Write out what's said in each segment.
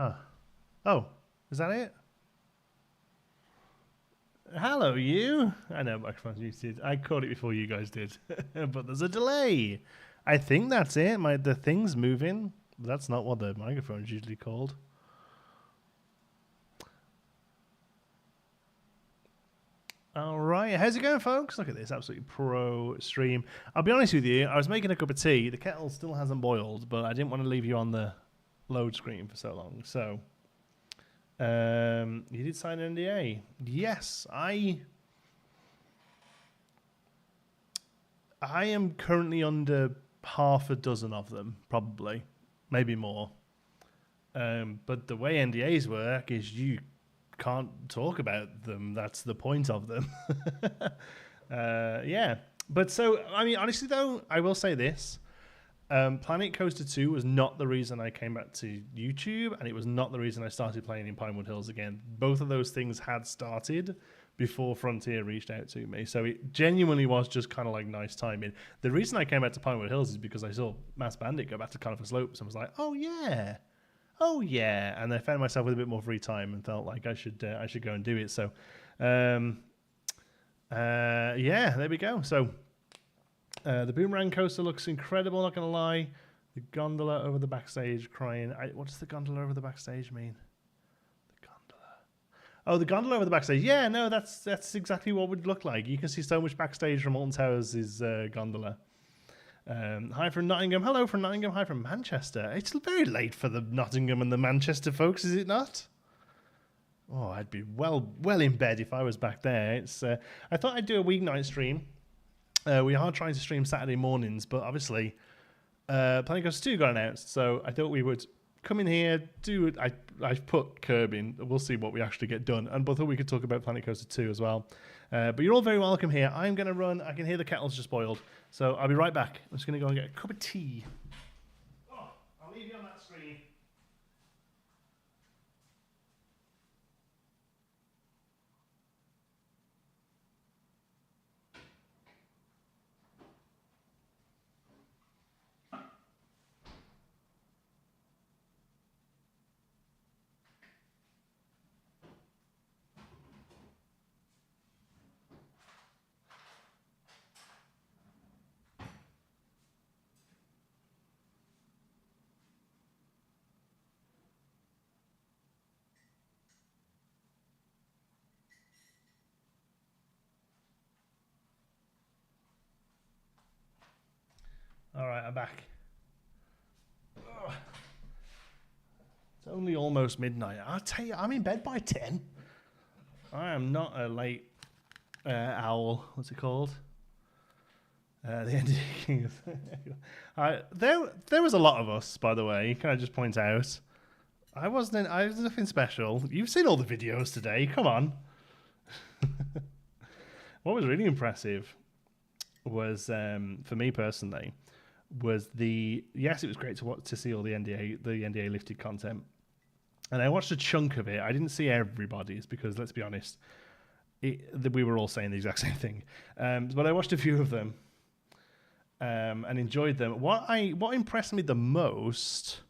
Huh. Oh, is that it? Hello, you. I know microphones muted. I caught it before you guys did, but there's a delay. I think that's it. The thing's moving. That's not what the microphone's usually called. All right, how's it going, folks? Look at this, absolutely pro stream. I'll be honest with you, I was making a cup of tea. The kettle still hasn't boiled, but I didn't want to leave you on the load screen for so long. So, you did sign an NDA. Yes, I am currently under half a dozen of them, probably, maybe more. But the way NDAs work is you can't talk about them. That's the point of them. Yeah. But so, I mean, honestly, though, I will say this. Planet Coaster 2 was not the reason I came back to YouTube, and it was not the reason I started playing in Pinewood Hills again. Both of those things had started before Frontier reached out to me. So it genuinely was just kind of like nice timing. The reason I came back to Pinewood Hills is because I saw Mass Bandit go back to Conifer Slopes and was like, oh, yeah. Oh yeah, and I found myself with a bit more free time and felt like I should go and do it. So, yeah, there we go. So, the Boomerang Coaster looks incredible. Not gonna lie, the gondola over the backstage crying. What does the gondola over the backstage mean? The gondola. Oh, the gondola over the backstage. Yeah, no, that's exactly what it would look like. You can see so much backstage from Alton Towers' gondola. Hi from Nottingham. Hello from Nottingham. Hi from Manchester. It's very late for the Nottingham and the Manchester folks, is it not? Oh, I'd be well in bed if I was back there. It's. I thought I'd do a weeknight stream. We are trying to stream Saturday mornings, but obviously, Planet Coaster 2 got announced, so I thought we would come in here, do it. I've put Curb in. We'll see what we actually get done, and I thought we could talk about Planet Coaster 2 as well. But you're all very welcome here. I'm going to run. I can hear the kettle's just boiled. So I'll be right back. I'm just going to go and get a cup of tea. Oh, I'll leave you on that screen. All right, I'm back. Ugh. It's only almost midnight. I'll tell you, I'm in bed by 10. I am not a late owl. What's it called? The NDA Kings. There was a lot of us, by the way. Can I just point out? I was nothing special. You've seen all the videos today. Come on. What was really impressive was, for me personally, was yes, it was great to see all the NDA lifted content, and I watched a chunk of it. I didn't see everybody's because, let's be honest, we were all saying the exact same thing. But I watched a few of them and enjoyed them. What impressed me the most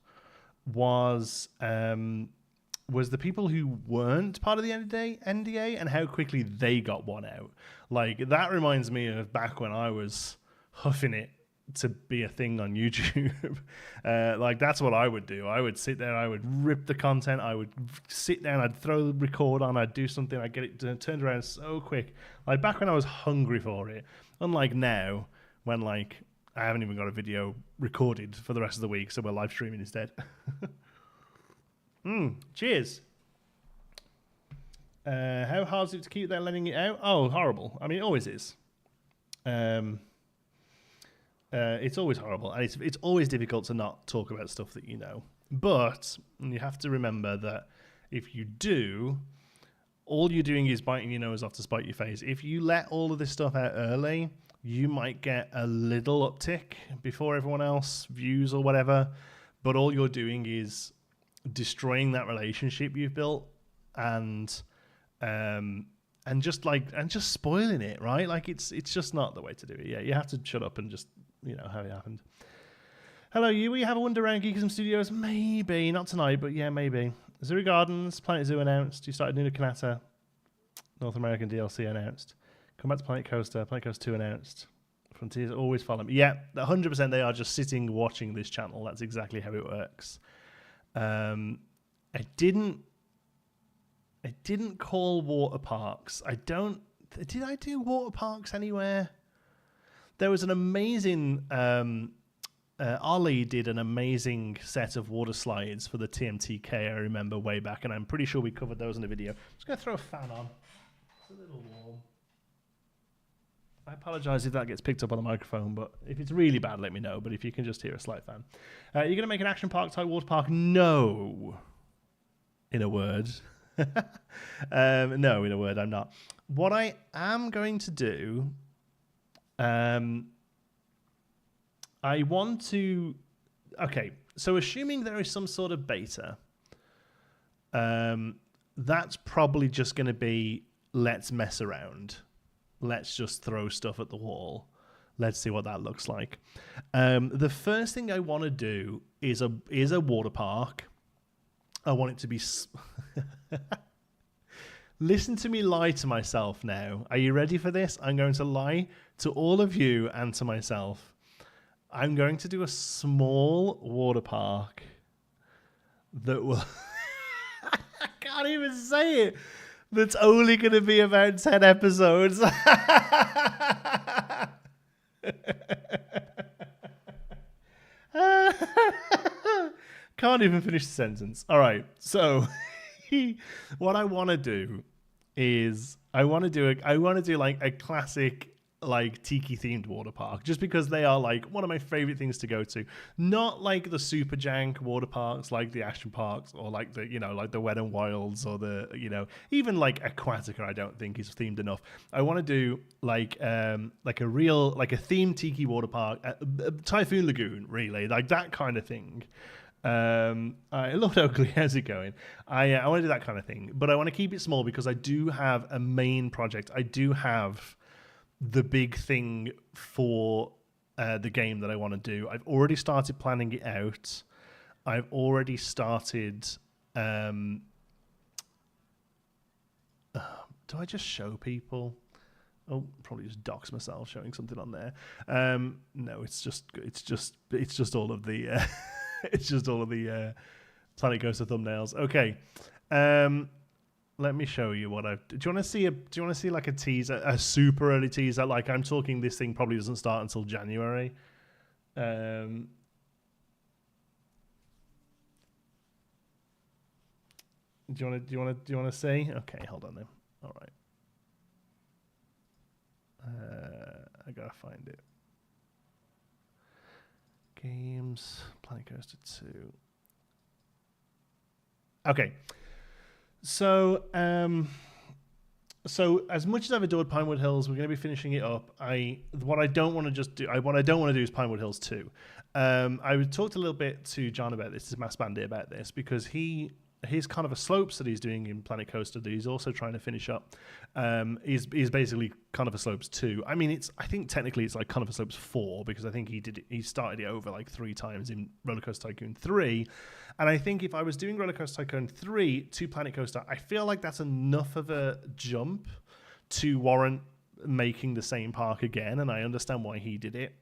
was the people who weren't part of the NDA and how quickly they got one out. Like, that reminds me of back when I was huffing it to be a thing on YouTube. Like, that's what I would do. I would sit there, I would rip the content, I would sit down, I'd throw the record on, I'd do something, I'd get it turned around so quick. Like, back when I was hungry for it. Unlike now, when, like, I haven't even got a video recorded for the rest of the week, so we're live streaming instead. Cheers. How hard is it to keep that letting it out? Oh, horrible. I mean, it always is. It's always horrible, and it's always difficult to not talk about stuff that you know. But you have to remember that if you do, all you're doing is biting your nose off to spite your face. If you let all of this stuff out early, you might get a little uptick before everyone else views or whatever, but all you're doing is destroying that relationship you've built and just spoiling it, right? Like, it's just not the way to do it. Yeah, you have to shut up and just, have it happened. Hello, you. We have a wander around Geekism Studios. Maybe not tonight, but yeah, maybe. Zuri Gardens, Planet Zoo announced. You started Nuna Kanata. North American DLC announced. Come back to Planet Coaster. Planet Coaster 2 announced. Frontiers always follow me. Yeah, 100% they are just sitting watching this channel. That's exactly how it works. I didn't call water parks. Did I do water parks anywhere? There was an amazing Ollie did an amazing set of water slides for the TMTK, I remember way back, and I'm pretty sure we covered those in the video. I'm just going to throw a fan on. It's a little warm. I apologise if that gets picked up on the microphone, but if it's really bad, let me know. But if you can just hear a slight fan. You're going to make an action park type water park? No. In a word. No, in a word, I'm not. What I am going to do... I want to... Okay, so assuming there is some sort of beta, that's probably just going to be let's mess around. Let's just throw stuff at the wall. Let's see what that looks like. The first thing I want to do is a water park. I want it to be... Listen to me lie to myself now. Are you ready for this? I'm going to lie to all of you and to myself. I'm going to do a small water park that will... I can't even say it. That's only going to be about 10 episodes. Can't even finish the sentence. All right. So what I want to do is I want to do like a classic like tiki themed water park, just because they are like one of my favorite things to go to. Not like the super jank water parks like the Ashton Parks or like the, you know, like the Wet n Wilds or the, you know, even like Aquatica I don't think is themed enough. I want to do like a real, like a themed tiki water park, Typhoon Lagoon, really, like that kind of thing. I love Oakley. How's it going? I want to do that kind of thing, but I want to keep it small because I do have a main project. I do have the big thing for the game that I want to do. I've already started planning it out. I've already started... do I just show people? Oh, probably just dox myself showing something on there. No, it's just all of the it's just all of the Planet Coaster thumbnails. Okay. Let me show you what I've... Do you want to see like a teaser, a super early teaser? Like I'm talking, this thing probably doesn't start until January. Do you want to see? Okay, hold on then. All right. I gotta find it. Games, Planet Coaster 2. Okay. So as much as I've adored Pinewood Hills, we're going to be finishing it up. What I don't want to do is Pinewood Hills 2. I talked a little bit to John about this, to Mass Bandit about this, because he's kind of a slopes that he's doing in Planet Coaster that he's also trying to finish up. Is basically kind of a slopes 2. I mean, I think technically it's like kind of a slopes 4, because I think he started it over like 3 times in Roller Coaster Tycoon 3. And I think if I was doing Roller Coaster Tycoon 3 to Planet Coaster, I feel like that's enough of a jump to warrant making the same park again. And I understand why he did it,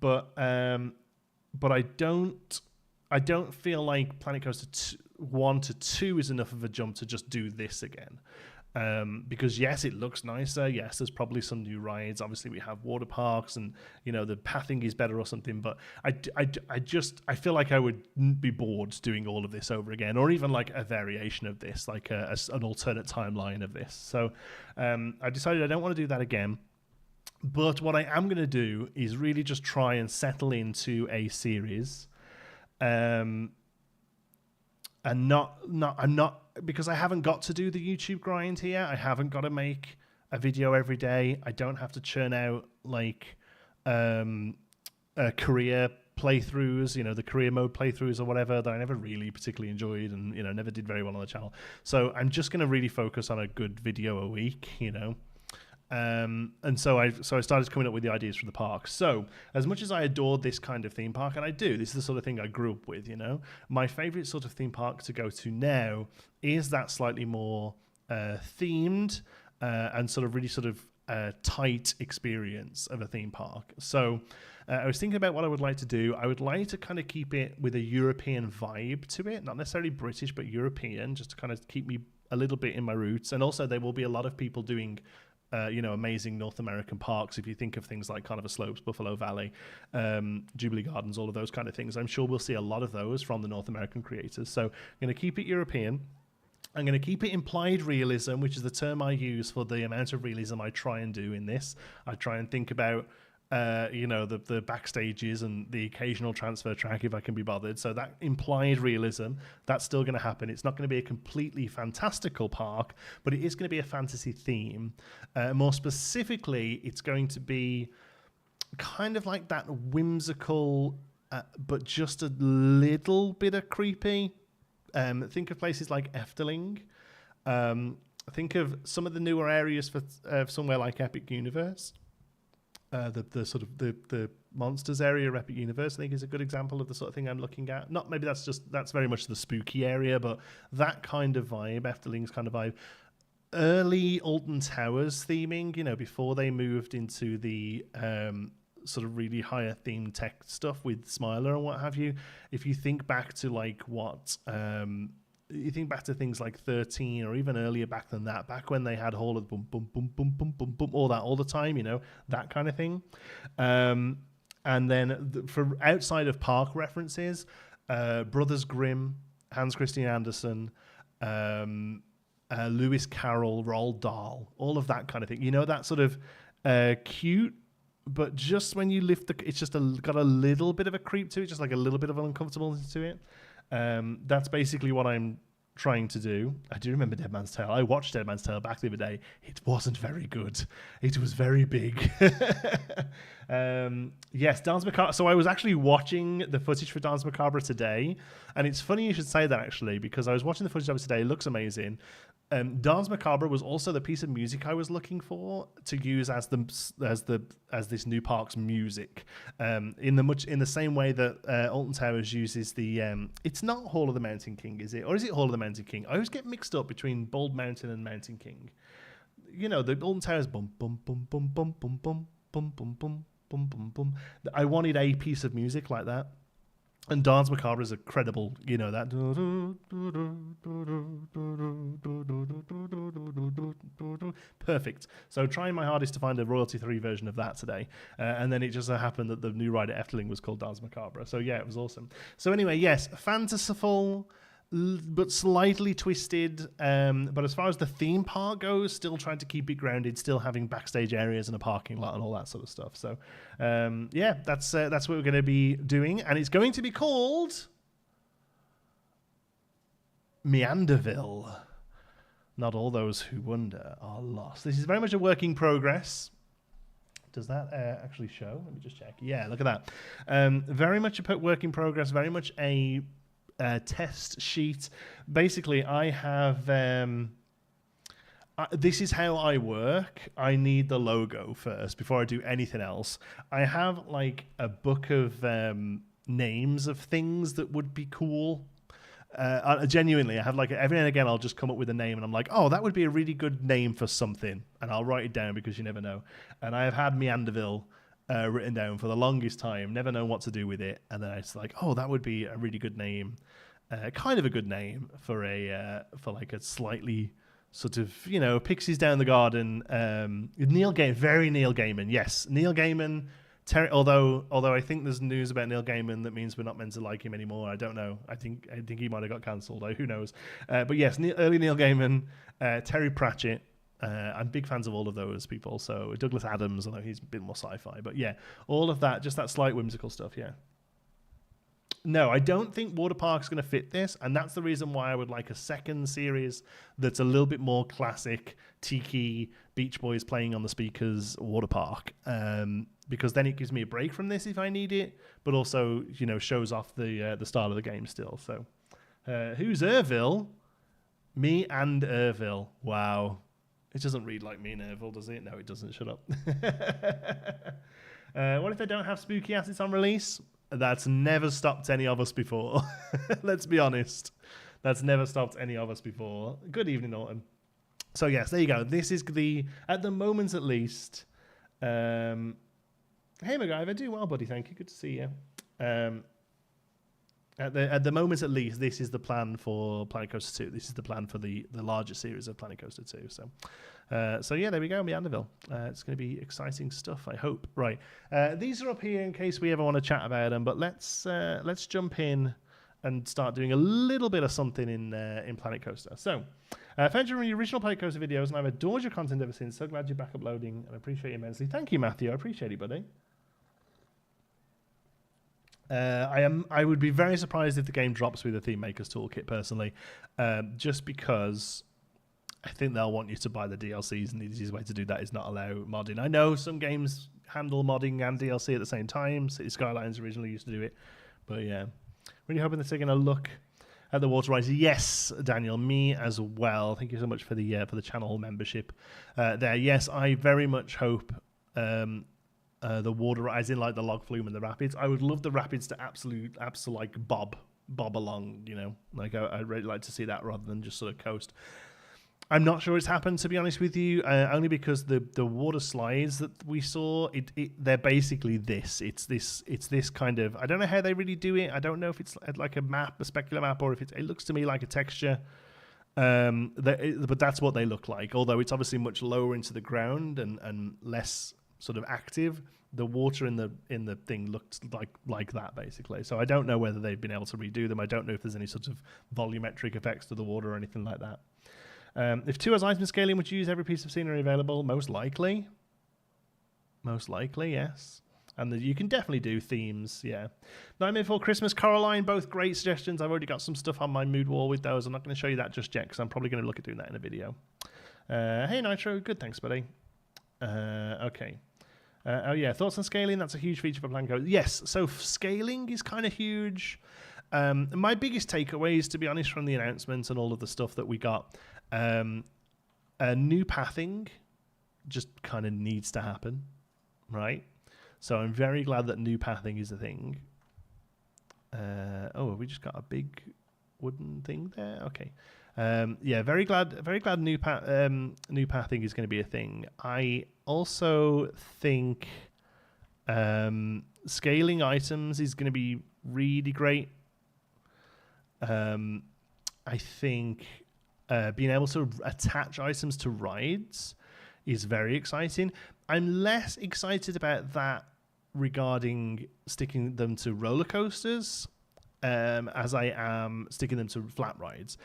but I don't feel like Planet Coaster 1 to 2 is enough of a jump to just do this again. Because yes, it looks nicer. Yes, there's probably some new rides. Obviously, we have water parks, and you know the pathing is better or something. But I feel like I would be bored doing all of this over again, or even like a variation of this, like an alternate timeline of this. So I decided I don't want to do that again. But what I am going to do is really just try and settle into a series. And I'm not, because I haven't got to do the YouTube grind here. I haven't got to make a video every day. I don't have to churn out like career playthroughs, you know, the career mode playthroughs or whatever that I never really particularly enjoyed and, you know, never did very well on the channel. So I'm just going to really focus on a good video a week, you know. And so I started coming up with the ideas for the park. So as much as I adored this kind of theme park, and I do, this is the sort of thing I grew up with, you know, my favorite sort of theme park to go to now is that slightly more themed and sort of really sort of tight experience of a theme park. So I was thinking about what I would like to do. I would like to kind of keep it with a European vibe to it, not necessarily British, but European, just to kind of keep me a little bit in my roots. And also there will be a lot of people doing amazing North American parks. If you think of things like Carnival Slopes, Buffalo Valley, Jubilee Gardens, all of those kind of things, I'm sure we'll see a lot of those from the North American creators. So I'm going to keep it European. I'm going to keep it implied realism, which is the term I use for the amount of realism I try and do in this. I try and think about the backstages and the occasional transfer track if I can be bothered. So that implied realism, that's still going to happen. It's not going to be a completely fantastical park, but it is going to be a fantasy theme. More specifically, it's going to be kind of like that whimsical, but just a little bit of creepy. Think of places like Efteling. Think of some of the newer areas for somewhere like Epic Universe. The monsters area of Epic Universe, I think, is a good example of the sort of thing I'm looking at. Not maybe that's very much the spooky area, but that kind of vibe, Efteling's kind of vibe. Early Alton Towers theming, before they moved into the sort of really higher theme tech stuff with Smiler and what have you. If you think back to you think back to things like 13 or even earlier back than that, back when they had all of the boom, boom, boom, boom, boom, boom, boom, all that all the time, that kind of thing. And then for outside of park references, Brothers Grimm, Hans Christian Andersen, Lewis Carroll, Roald Dahl, all of that kind of thing. That sort of cute, but just when you lift it's just got a little bit of a creep to it, just like a little bit of an uncomfortableness to it. That's basically what I'm trying to do. I do remember Dead Man's Tale. I watched Dead Man's Tale back the other day. It wasn't very good. It was very big. Yes, Dance Macabre. So I was actually watching the footage for Dance Macabre today, and it's funny you should say that, actually, because I was watching the footage of it today. It looks amazing. Dance Macabre was also the piece of music I was looking for to use as this new park's music, in the same way that Alton Towers uses the. It's not Hall of the Mountain King, is it, or is it Hall of the Mountain King? I always get mixed up between Bald Mountain and Mountain King. The Alton Towers, bum bum bum bum bum bum bum bum bum bum bum bum bum. I wanted a piece of music like that. And Dance Macabre is a credible, that. Perfect. So trying my hardest to find a royalty-free version of that today. And then it just so happened that the new ride at Efteling was called Dance Macabre. So yeah, it was awesome. So anyway, yes, fantastical, but slightly twisted. But as far as the theme park goes, still trying to keep it grounded, still having backstage areas and a parking lot and all that sort of stuff. So yeah, that's what we're going to be doing, and it's going to be called Meanderville. Not all those who wonder are lost. This is very much a work in progress. Does that actually show? Let me just check. Yeah, look at that. Very much a work in progress. Very much a test sheet. Basically, I have this is how I work. I need the logo first before I do anything else. I have like a book of names of things that would be cool. Genuinely, I have like every now and again I'll just come up with a name and I'm like, oh, that would be a really good name for something, and I'll write it down because you never know. And I have had Meanderville written down for the longest time, never known what to do with it, and then it's like, oh, that would be a really good name, kind of a good name for like a slightly sort of Pixies Down the Garden. Neil Gaiman, very Neil Gaiman, yes, Neil Gaiman. Although I think there's news about Neil Gaiman that means we're not meant to like him anymore. I don't know. I think he might have got cancelled. Who knows? But yes, early Neil Gaiman, Terry Pratchett. I'm big fans of all of those people. So Douglas Adams, although he's a bit more sci-fi. But yeah, all of that, just that slight whimsical stuff, yeah. No, I don't think Water Park's going to fit this, and that's the reason why I would like a second series that's a little bit more classic, tiki, Beach Boys playing on the speakers, Water Park, because then it gives me a break from this if I need it, but also, shows off the style of the game still. So, who's Irville? Me and Irville. Wow. It doesn't read like me, Nerval, does it? No, it doesn't. Shut up. What if they don't have spooky assets on release? That's never stopped any of us before. Let's be honest. That's never stopped any of us before. Good evening, Autumn. So yes, there you go. This is at the moment at least. Hey, MacGyver, do well, buddy. Thank you. Good to see you. At the moment at least, this is the plan for Planet Coaster 2. This is the plan for the larger series of Planet Coaster 2. So yeah, there we go, Meanderville. It's going to be exciting stuff, I hope. Right, these are up here in case we ever want to chat about them. But let's jump in and start doing a little bit of something in Planet Coaster. So, found you from your original Planet Coaster videos, and I've adored your content ever since. So glad you're back uploading, and I appreciate it immensely. Thank you, Matthew. I appreciate it, buddy. I would be very surprised if the game drops with the Theme Maker's Toolkit, personally, just because I think they'll want you to buy the DLCs, and the easiest way to do that is not allow modding. I know some games handle modding and DLC at the same time. City Skylines originally used to do it, but yeah. Really hoping they're taking a look at the water rides. Yes, Daniel, me as well. Thank you so much for the channel membership there. Yes, I very much hope the water rides, in like the log flume and the rapids. I would love the rapids to absolute like bob along, you know. Like I'd really like to see that rather than just sort of coast. I'm not sure it's happened, to be honest with you, only because the water slides that we saw, they're basically this. It's this kind of, I don't know how they really do it. I don't know if it's like a map, a specular map, or if it looks to me like a texture. But that's what they look like. Although it's obviously much lower into the ground and less sort of active. The water in the thing looked like that, basically. So I don't know whether they've been able to redo them. I don't know if there's any sort of volumetric effects to the water or anything like that. If 2 has item scaling, would you use every piece of scenery available? Most likely, yes. And you can definitely do themes, yeah. Nightmare Before Christmas, Coraline, both great suggestions. I've already got some stuff on my mood wall with those. I'm not going to show you that just yet because I'm probably going to look at doing that in a video. Hey, Nitro, good, thanks, buddy. Okay. Oh, yeah, thoughts on scaling? That's a huge feature for Blanco. Yes, so scaling is kind of huge. My biggest takeaways, to be honest, from the announcements and all of the stuff that we got, new pathing just kind of needs to happen, right? So I'm very glad that new pathing is a thing. Oh, have we just got a big wooden thing there? Okay. Yeah, very glad new pathing is going to be a thing. I also think scaling items is going to be really great. I think being able to attach items to rides is very exciting. I'm less excited about that regarding sticking them to roller coasters as I am sticking them to flat rides.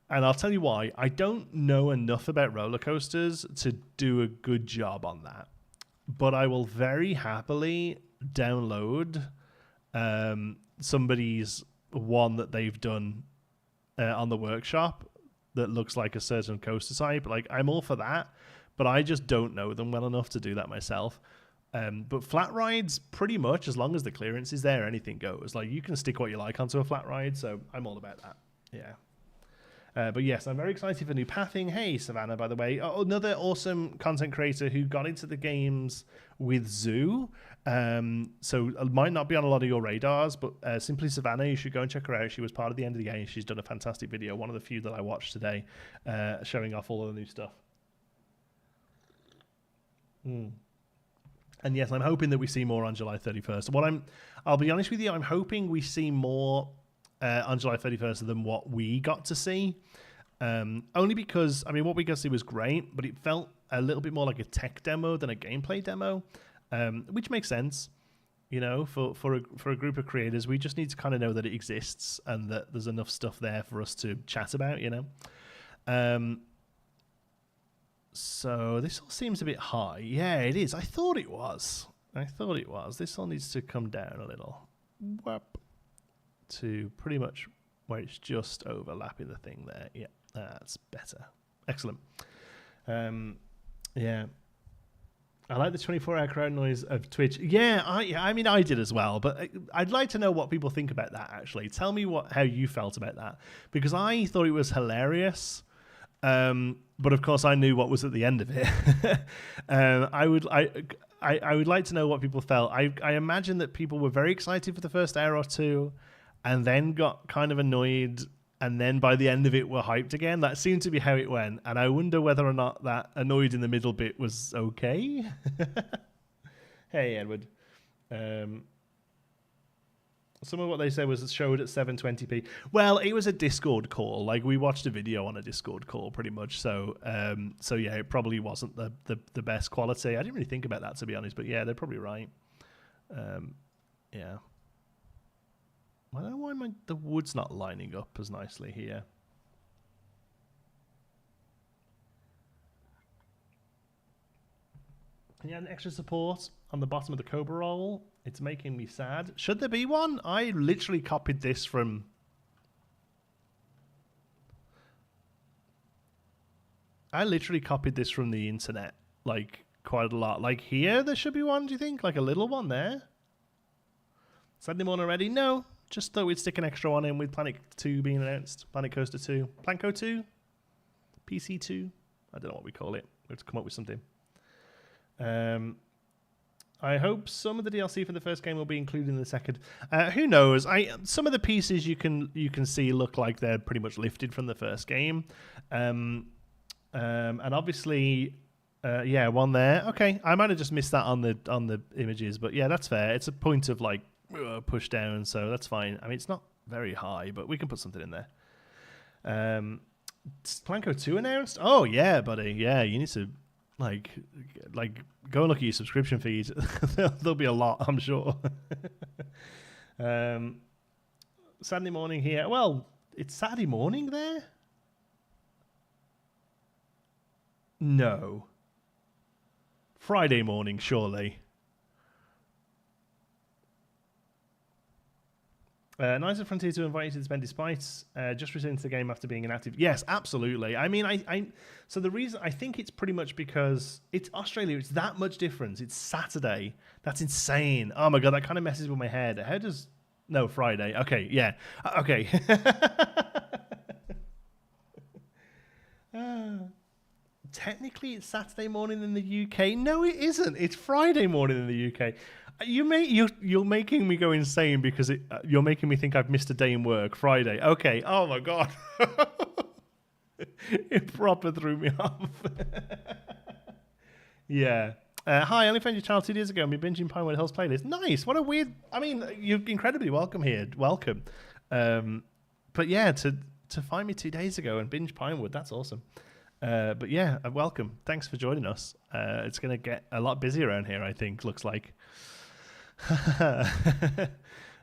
And I'll tell you why. I don't know enough about roller coasters to do a good job on that. But I will very happily download somebody's one that they've done on the workshop that looks like a certain coaster type. Like, I'm all for that, but I just don't know them well enough to do that myself. But flat rides, pretty much, as long as the clearance is there, anything goes. Like, you can stick what you like onto a flat ride, so I'm all about that. Yeah. But yes, I'm very excited for new pathing. Hey, Savannah, by the way. Oh, another awesome content creator who got into the games with Zoo. So it might not be on a lot of your radars, but Simply Savannah, you should go and check her out. She was part of the end of the game. She's done a fantastic video, one of the few that I watched today, showing off all of the new stuff. And yes, I'm hoping that we see more on July 31st. I'll be honest with you, I'm hoping we see more on July 31st than what we got to see. Only because, I mean, what we got to see was great, but it felt a little bit more like a tech demo than a gameplay demo, which makes sense. You know, for a group of creators, we just need to kind of know that it exists and that there's enough stuff there for us to chat about, you know. So this all seems a bit high. Yeah, it is. I thought it was. This all needs to come down a little. Whoop. To pretty much where it's just overlapping the thing there. Yeah, that's better. Excellent. Yeah. I like the 24-hour crowd noise of Twitch. Yeah, I mean, I did as well, but I'd like to know what people think about that, actually. Tell me how you felt about that, because I thought it was hilarious. but of course I knew what was at the end of it. I would like to know what people felt. I imagine that people were very excited for the first hour or two, and then got kind of annoyed, and then by the end of it were hyped again. That seemed to be how it went, and I wonder whether or not that annoyed in the middle bit was okay. Hey, Edward. Some of what they said was showed at 720p. Well, it was a Discord call. Like, we watched a video on a Discord call, pretty much. So yeah, it probably wasn't the best quality. I didn't really think about that, to be honest. But yeah, they're probably right. Yeah. I don't know why the wood's not lining up as nicely here. Can you add an extra support on the bottom of the Cobra roll? It's making me sad. Should there be one? I literally copied this from... the internet, like, quite a lot. Like, here there should be one, do you think? Like a little one there? Saturday morning already? No. Just thought we'd stick an extra one in with Planet 2 being announced. Planet Coaster 2. Planco 2? PC2? I don't know what we call it. We have to come up with something. I hope some of the DLC for the first game will be included in the second. Who knows? Some of the pieces you can see look like they're pretty much lifted from the first game, and obviously, yeah, one there. Okay, I might have just missed that on the images, but yeah, that's fair. It's a point of like push down, so that's fine. I mean, it's not very high, but we can put something in there. Planco 2 announced? Oh yeah, buddy. Yeah, you need to. Like, go and look at your subscription feed. There'll be a lot, I'm sure. Saturday morning here. Well, it's Saturday morning there? No. Friday morning, surely. Nice of Frontier to invite you to spend despite just returning to the game after being inactive. Yes, absolutely. I mean, so the reason, I think it's pretty much because it's Australia. It's that much difference. It's Saturday. That's insane. Oh my God, that kind of messes with my head. How does... No, Friday. Okay, yeah. Okay. Technically, it's Saturday morning in the UK. No, it isn't. It's Friday morning in the UK. You're making me go insane because you're making me think I've missed a day in work. Friday. Okay. Oh my God. It proper threw me off. Yeah. Hi, I only found your channel 2 days ago and been binging Pinewood Hills playlist. Nice. What a weird... I mean, you're incredibly welcome here. Welcome. But yeah, to find me 2 days ago and binge Pinewood, that's awesome. But yeah, welcome. Thanks for joining us. It's going to get a lot busy around here, I think, looks like.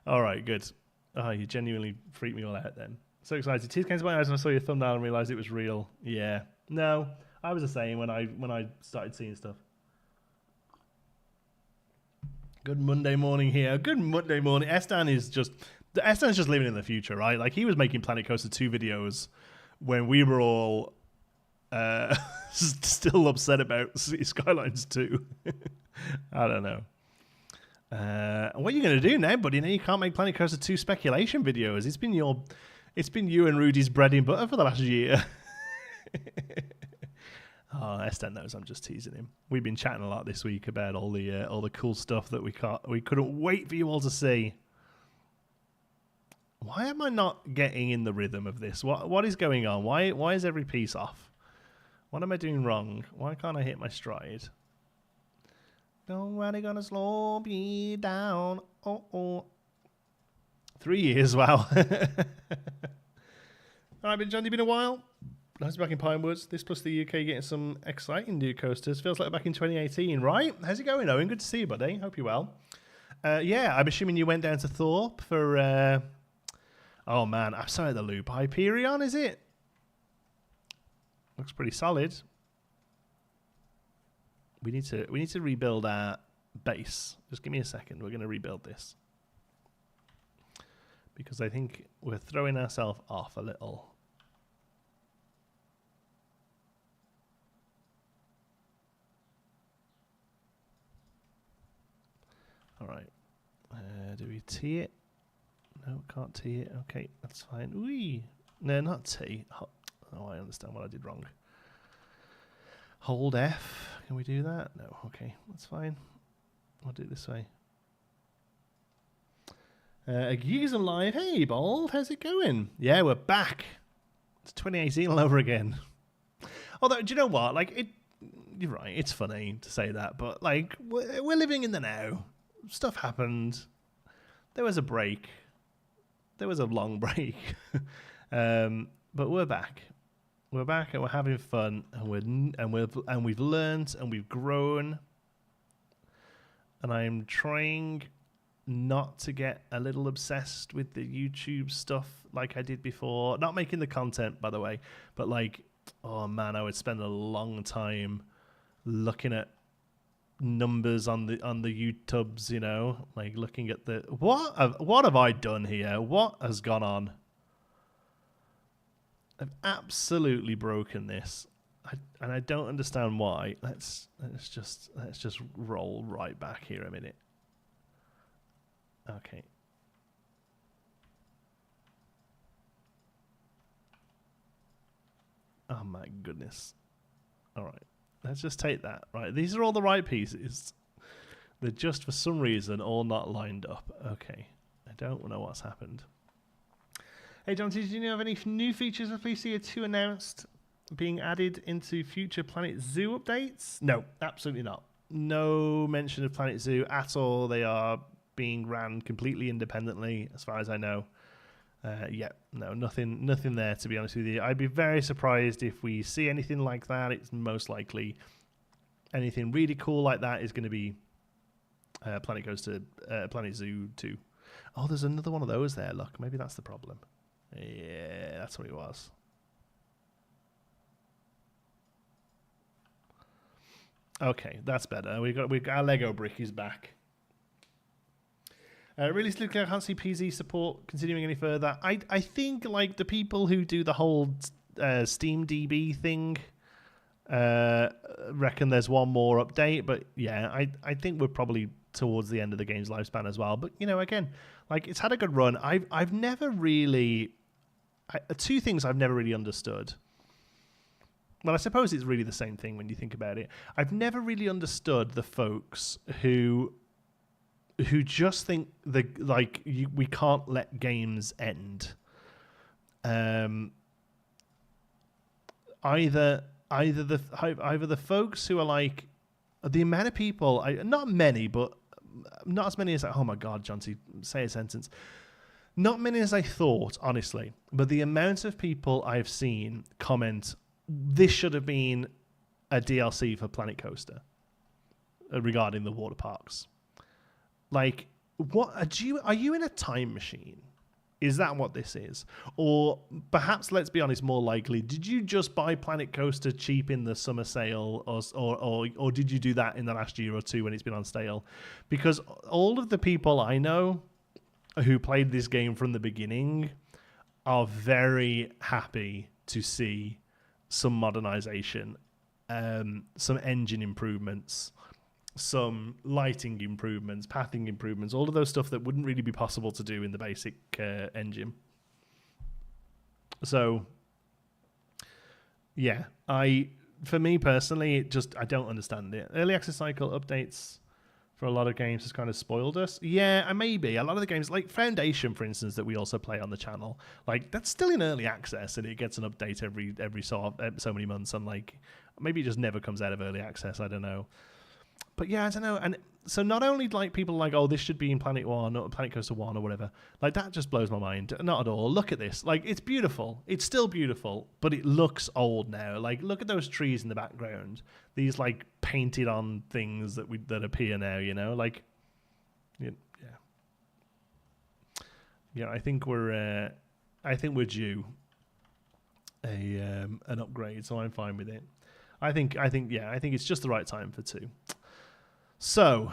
All right, good. Oh, you genuinely freaked me all out then. So excited. Tears came to my eyes when I saw your thumbnail and realised it was real. Yeah. No, I was the same when I started seeing stuff. Good Monday morning here. Good Monday morning. Estan is just living in the future, right? Like, he was making Planet Coaster 2 videos when we were all still upset about City Skylines 2. I don't know. What are you going to do now, buddy? Now you can't make Planet Coaster 2 speculation videos. It's been you and Rudy's bread and butter for the last year. Oh, Estan knows I'm just teasing him. We've been chatting a lot this week about all the cool stuff that we couldn't wait for you all to see. Why am I not getting in the rhythm of this? What is going on? Why is every piece off? What am I doing wrong? Why can't I hit my stride? Nobody gonna slow me down. Oh. 3 years, wow. Alright, been John, you been a while? Nice to be back in Pinewoods. This plus the UK getting some exciting new coasters. Feels like back in 2018, right? How's it going, Owen? Good to see you, buddy. Hope you're well. Yeah, I'm assuming you went down to Thorpe for... Oh, man. I'm sorry, the loop. Hyperion, is it? Looks pretty solid. We need to rebuild our base. Just give me a second. We're going to rebuild this. Because I think we're throwing ourselves off a little. All right. Do we tee it? No, can't tee it. Okay, that's fine. Wee. No, not tee. Oh, I understand what I did wrong. Hold F. Can we do that? No. Okay, that's fine. I'll do it this way. Geeks and Live. Hey, Bold. How's it going? Yeah, we're back. It's 2018 all over again. Although, do you know what? Like, you're right. It's funny to say that, but like, we're living in the now. Stuff happened. There was a break. There was a long break. But we're back. We're back and we're having fun, and we've learned and we've grown. And I'm trying not to get a little obsessed with the YouTube stuff like I did before. Not making the content, by the way, but like, oh man, I would spend a long time looking at numbers on the YouTubes, you know, like looking at the what have I done here? What has gone on? I've absolutely broken this, and I don't understand why. Let's just roll right back here a minute. Okay. Oh my goodness. All right. Let's just take that. Right. These are all the right pieces. They're just for some reason all not lined up. Okay. I don't know what's happened. Hey, John, did you know of any new features of PC2 announced being added into future Planet Zoo updates? No, absolutely not. No mention of Planet Zoo at all. They are being ran completely independently, as far as I know. Yeah, no, nothing there, to be honest with you. I'd be very surprised if we see anything like that. It's most likely anything really cool like that is going to be Planet Zoo 2. Oh, there's another one of those there. Look, maybe that's the problem. Yeah, that's what it was. Okay, that's better. We got our Lego brick is back. Realistically, I can't see PZ support continuing any further. I think like the people who do the whole Steam DB thing reckon there's one more update, but yeah, I think we're probably towards the end of the game's lifespan as well. But you know, again, like it's had a good run. I've never really two things I've never really understood. Well, I suppose it's really the same thing when you think about it. I've never really understood the folks who just think we can't let games end. Either the folks who are like the amount of people, not many, but not as many as oh my god, John, say a sentence. Not many as I thought, honestly, but the amount of people I've seen comment, this should have been a DLC for Planet Coaster regarding the water parks. Like, what are you in a time machine? Is that what this is? Or perhaps, let's be honest, more likely, did you just buy Planet Coaster cheap in the summer sale, or did you do that in the last year or two when it's been on sale? Because all of the people I know who played this game from the beginning are very happy to see some modernization, some engine improvements, some lighting improvements, pathing improvements, all of those stuff that wouldn't really be possible to do in the basic engine. So, yeah, for me personally, I don't understand it. Early access cycle updates for a lot of games has kind of spoiled us. Yeah, maybe. A lot of the games, like Foundation, for instance, that we also play on the channel, like that's still in early access and it gets an update every so many months, and like maybe it just never comes out of early access. I don't know. But yeah, I don't know. And so not only like people like, oh, this should be in Planet 1 or Planet Coaster 1 or whatever, like that just blows my mind. Not at all. Look at this. Like, it's beautiful. It's still beautiful, but it looks old now. Like, look at those trees in the background. These like painted on things that appear now, you know? Like, yeah. Yeah, I think we're due an upgrade, so I'm fine with it. I think it's just the right time for 2. So,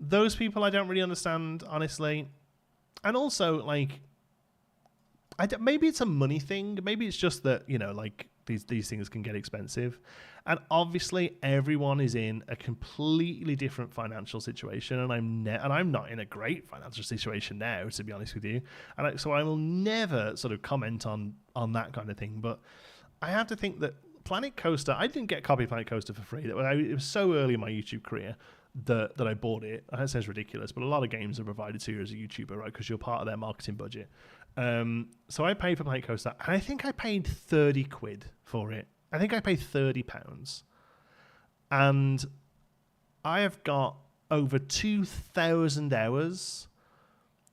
those people I don't really understand, honestly. And also, like, maybe it's a money thing. Maybe it's just that, you know, like, these things can get expensive. And obviously, everyone is in a completely different financial situation. And I'm not in a great financial situation now, to be honest with you. And so I will never sort of comment on that kind of thing. But I have to think that Planet Coaster, I didn't get a copy of Planet Coaster for free. It was so early in my YouTube career that I bought it. That sounds ridiculous, but a lot of games are provided to you as a YouTuber, right? Because you're part of their marketing budget. So I paid for Planet Coaster, and I think I paid 30 quid for it. I think I paid £30. And I have got over 2,000 hours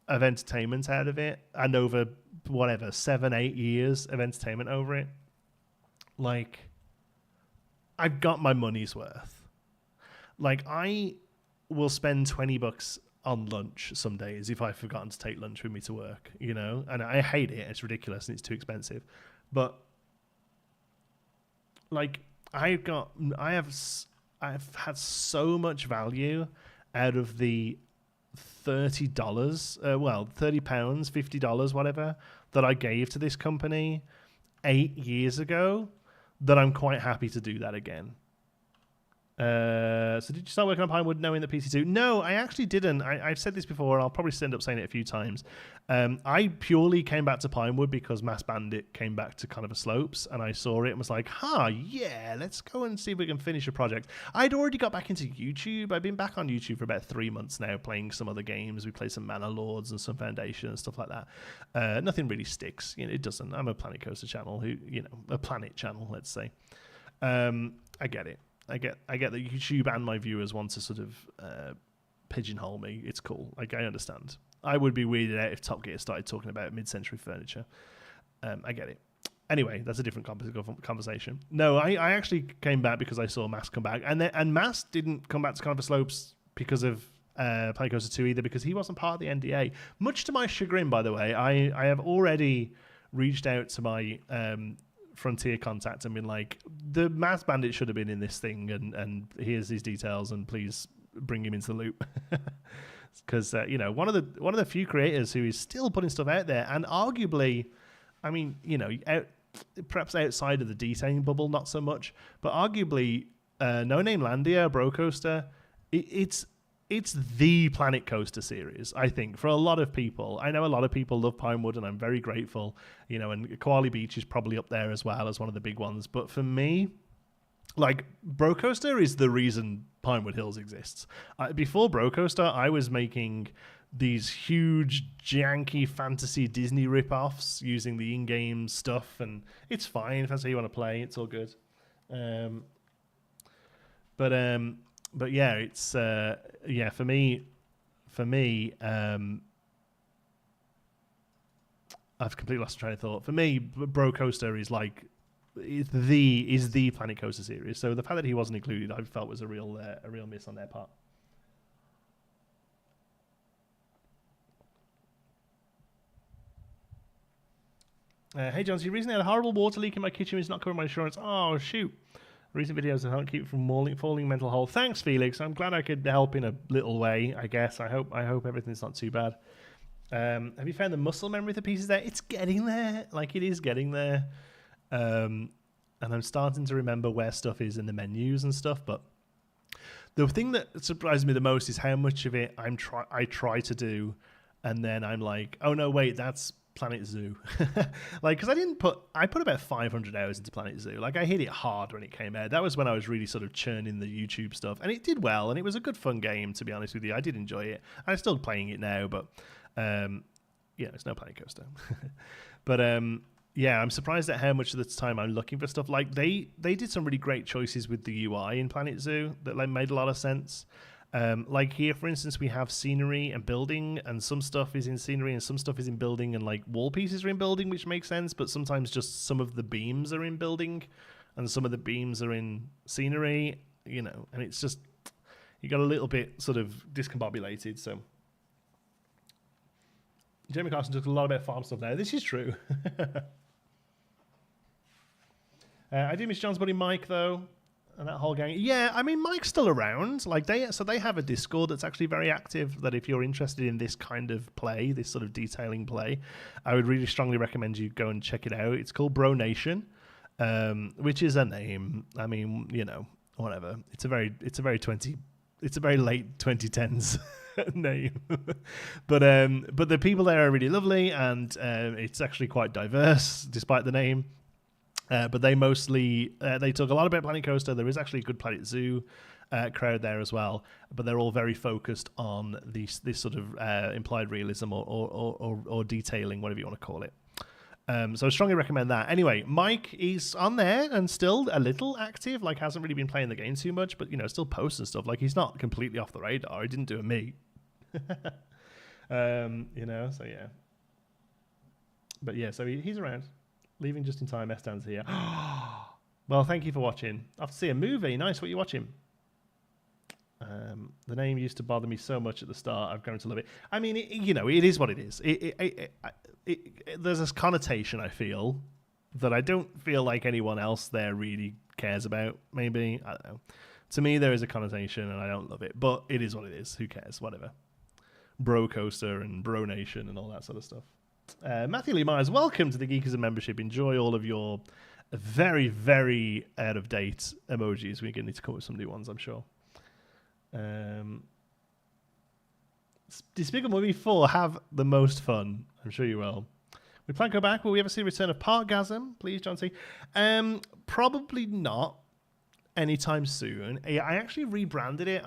of entertainment out of it, and over 7-8 years of entertainment over it. Like, I've got my money's worth. Like, I will spend $20 on lunch some days if I've forgotten to take lunch with me to work, you know, and I hate it. It's ridiculous and it's too expensive. But like, I've had so much value out of the $30, £30, $50, whatever, that I gave to this company 8 years ago, that I'm quite happy to do that again. So did you start working on Pinewood knowing the PC2? No, I actually didn't. I've said this before, and I'll probably end up saying it a few times. I purely came back to Pinewood because Mass Bandit came back to kind of a slopes, and I saw it and was like, yeah, let's go and see if we can finish a project. I'd already got back into YouTube. I've been back on YouTube for about 3 months now, playing some other games. We played some Manor Lords and some Foundation and stuff like that. Nothing really sticks. You know, it doesn't. I'm a Planet Coaster channel, a planet channel, let's say. I get it. I get that YouTube and my viewers want to sort of pigeonhole me. It's cool. Like, I understand. I would be weirded out if Top Gear started talking about mid-century furniture. I get it. Anyway, that's a different conversation. No, I actually came back because I saw Mass come back. And Mass didn't come back to Carnival Slopes because of Planet Coaster 2 either, because he wasn't part of the NDA. Much to my chagrin, by the way. I have already reached out to my Frontier contact and been like, the Mass Bandit should have been in this thing, and here's his details, and please bring him into the loop. Because one of the few creators who is still putting stuff out there, and arguably, I mean, perhaps outside of the detailing bubble, not so much, but arguably, No Name Landia, Bro Coaster, it's the Planet Coaster series, I think, for a lot of people. I know a lot of people love Pinewood, and I'm very grateful, and Koala Beach is probably up there as well as one of the big ones. But for me, like, Bro Coaster is the reason Pinewood Hills exists. Before Bro Coaster, I was making these huge, janky fantasy Disney rip-offs using the in-game stuff, and it's fine if that's how you want to play. It's all good. But yeah, it's for me, I've completely lost train of thought. For me, Bro Coaster is the Planet Coaster series. So the fact that he wasn't included, I felt was a real miss on their part. Hey John, so you recently had a horrible water leak in my kitchen, which is not covering my insurance. Oh shoot. Recent videos to help keep it from falling mental hole. Thanks, Felix. I'm glad I could help in a little way, I guess. I hope everything's not too bad. Have you found the muscle memory of the pieces there? It's getting there. Like, it is getting there. And I'm starting to remember where stuff is in the menus and stuff. But the thing that surprised me the most is how much of it I try to do, and then I'm like, oh no, wait, that's Planet Zoo. Like, because I put about 500 hours into Planet Zoo. Like, I hit it hard when it came out. That was when I was really sort of churning the YouTube stuff, and it did well, and it was a good fun game, to be honest with you. I did enjoy it. I'm still playing it now, but it's no Planet Coaster. But I'm surprised at how much of the time I'm looking for stuff. Like, they did some really great choices with the UI in Planet Zoo that made a lot of sense. Like here, for instance, we have scenery and building, and some stuff is in scenery and some stuff is in building, and like wall pieces are in building, which makes sense, but sometimes just some of the beams are in building and some of the beams are in scenery, and it's just, you got a little bit sort of discombobulated. So Jeremy Carson talked a lot about farm stuff now. This is true. I do miss John's buddy Mike, though. And that whole gang. Yeah, I mean, Mike's still around. Like, they have a Discord that's actually very active, that if you're interested in this kind of play, this sort of detailing play, I would really strongly recommend you go and check it out. It's called Bro Nation, which is a name. I mean, whatever. It's a very late 2010s name. But the people there are really lovely, and it's actually quite diverse despite the name. But they mostly they talk a lot about Planet Coaster. There is actually a good Planet Zoo crowd there as well, but they're all very focused on this sort of implied realism or detailing, whatever you want to call it. So I strongly recommend that. Anyway, Mike is on there and still a little active, like hasn't really been playing the game too much, but still posts and stuff. Like he's not completely off the radar. He didn't do a meet. So yeah. But yeah, so he's around. Leaving just in time, S-Dan's here. Well, thank you for watching. Off to see a movie. Nice, what are you watching? The name used to bother me so much at the start. I've grown to love it. I mean, it is what it is. There's this connotation, I feel, that I don't feel like anyone else there really cares about, maybe. I don't know. To me, there is a connotation, and I don't love it. But it is what it is. Who cares? Whatever. Bro Coaster and Bro Nation and all that sort of stuff. Matthew Lee Myers, welcome to the Geekism membership. Enjoy all of your very, very out-of-date emojis. We're going to need to come up with some new ones, I'm sure. Despicable Me 4 have the most fun. I'm sure you will. We plan to go back. Will we ever see a return of Parkgasm? Please, John C. Probably not anytime soon. I actually rebranded it.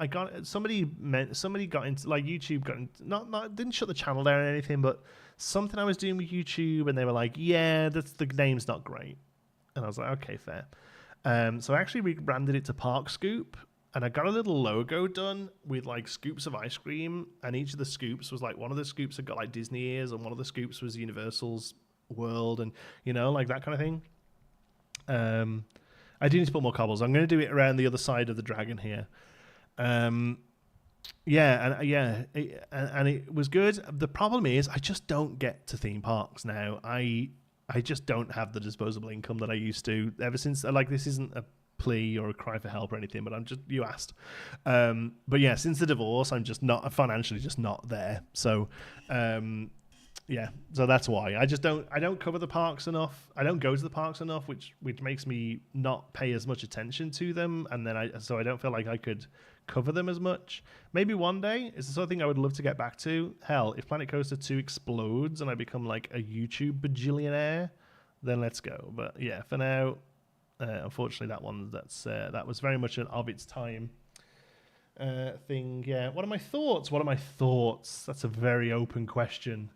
Somebody got into, like, YouTube got into, not didn't shut the channel down or anything, but something I was doing with YouTube, and they were like, yeah, the name's not great. And I was like, okay, fair. So I actually rebranded it to Park Scoop, and I got a little logo done with like scoops of ice cream, and each of the scoops was like, one of the scoops had got like Disney ears, and one of the scoops was Universal's World, and like that kind of thing. I do need to put more cobbles. I'm going to do it around the other side of the dragon here. And it was good. The problem is I just don't get to theme parks now. I just don't have the disposable income that I used to ever since. Like, this isn't a plea or a cry for help or anything, but you asked. But yeah, since the divorce, I'm just not financially just not there. So yeah, so that's why I don't cover the parks enough. I don't go to the parks enough, which makes me not pay as much attention to them, and then I don't feel like I could cover them as much. Maybe one day. It's the sort of thing I would love to get back to. Hell, if Planet Coaster 2 explodes and I become like a YouTube bajillionaire, then let's go. But yeah, for now, unfortunately, that was very much an of its time thing. Yeah. What are my thoughts? That's a very open question,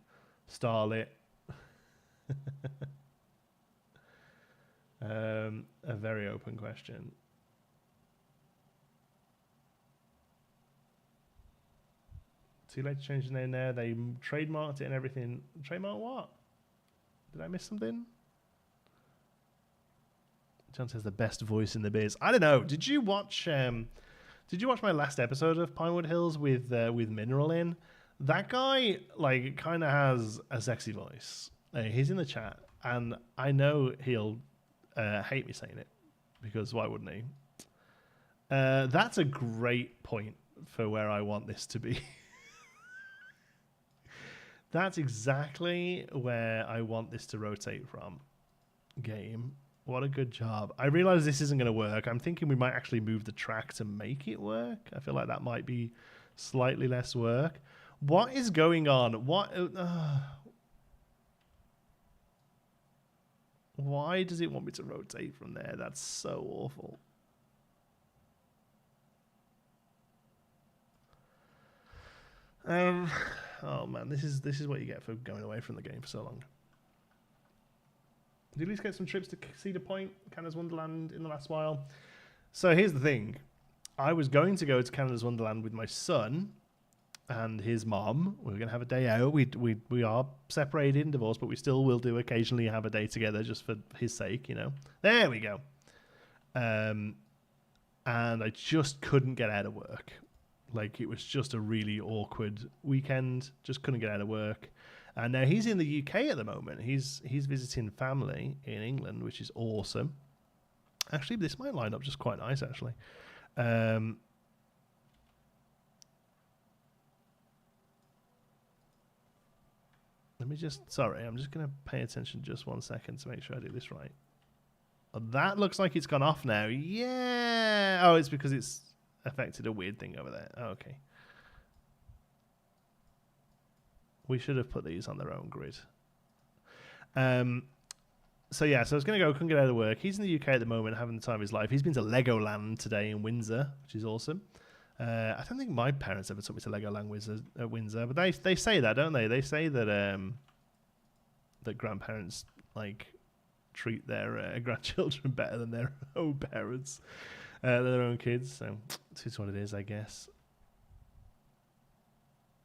Starlit. A very open question. Too late to change the name there. They trademarked it and everything. Trademark what? Did I miss something? John says the best voice in the biz. I don't know. Did you watch my last episode of Pinewood Hills with Mineral in? That guy like kind of has a sexy voice. He's in the chat, and I know he'll hate me saying it, because why wouldn't he? That's a great point for where I want this to be. That's exactly where I want this to rotate from. Game. What a good job. I realize this isn't going to work. I'm thinking we might actually move the track to make it work. I feel like that might be slightly less work. What is going on? Why does it want me to rotate from there? That's so awful. Oh man, this is what you get for going away from the game for so long. Did you at least get some trips to Cedar Point, Canada's Wonderland in the last while? So here's the thing. I was going to go to Canada's Wonderland with my son and his mom. We were going to have a day out. We are separated and divorced, but we still will do occasionally have a day together just for his sake, There we go. And I just couldn't get out of work. Like, it was just a really awkward weekend. Just couldn't get out of work. And now he's in the UK at the moment. He's visiting family in England, which is awesome. Actually, this might line up just quite nice, actually. Let me sorry, I'm just going to pay attention just 1 second to make sure I do this right. Oh, that looks like it's gone off now. Yeah. Oh, it's because it's affected a weird thing over there. Oh, okay. We should have put these on their own grid. so yeah, so I was going to go, couldn't get out of work. He's in the UK at the moment, having the time of his life. He's been to Legoland today in Windsor, which is awesome. I don't think my parents ever took me to Legoland at Windsor, but they say that, don't they? They say that that grandparents like treat their grandchildren better than their own parents, their own kids. So it's what it is, I guess.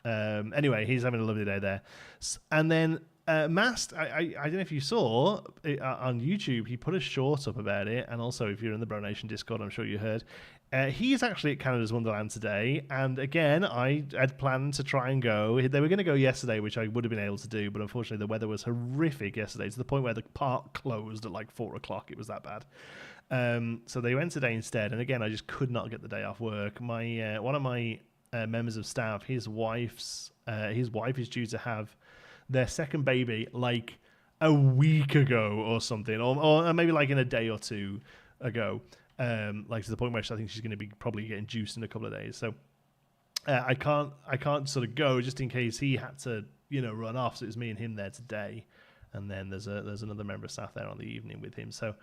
Anyway, he's having a lovely day there, and then. Mast, I don't know if you saw on YouTube, he put a short up about it, and also if you're in the Bro Nation Discord, I'm sure you heard. He's actually at Canada's Wonderland today, and again, I had planned to try and go. They were going to go yesterday, which I would have been able to do, but unfortunately the weather was horrific yesterday, to the point where the park closed at like 4 o'clock. It was that bad. So they went today instead, and again, I just could not get the day off work. My one of my members of staff, his wife is due to have their second baby like a week ago or something, or maybe like in a day or two ago, like to the point where I think she's going to be probably getting juiced in a couple of days. So I can't sort of go just in case he had to run off. So it was me and him there today, and then there's another member of staff there on the evening with him. So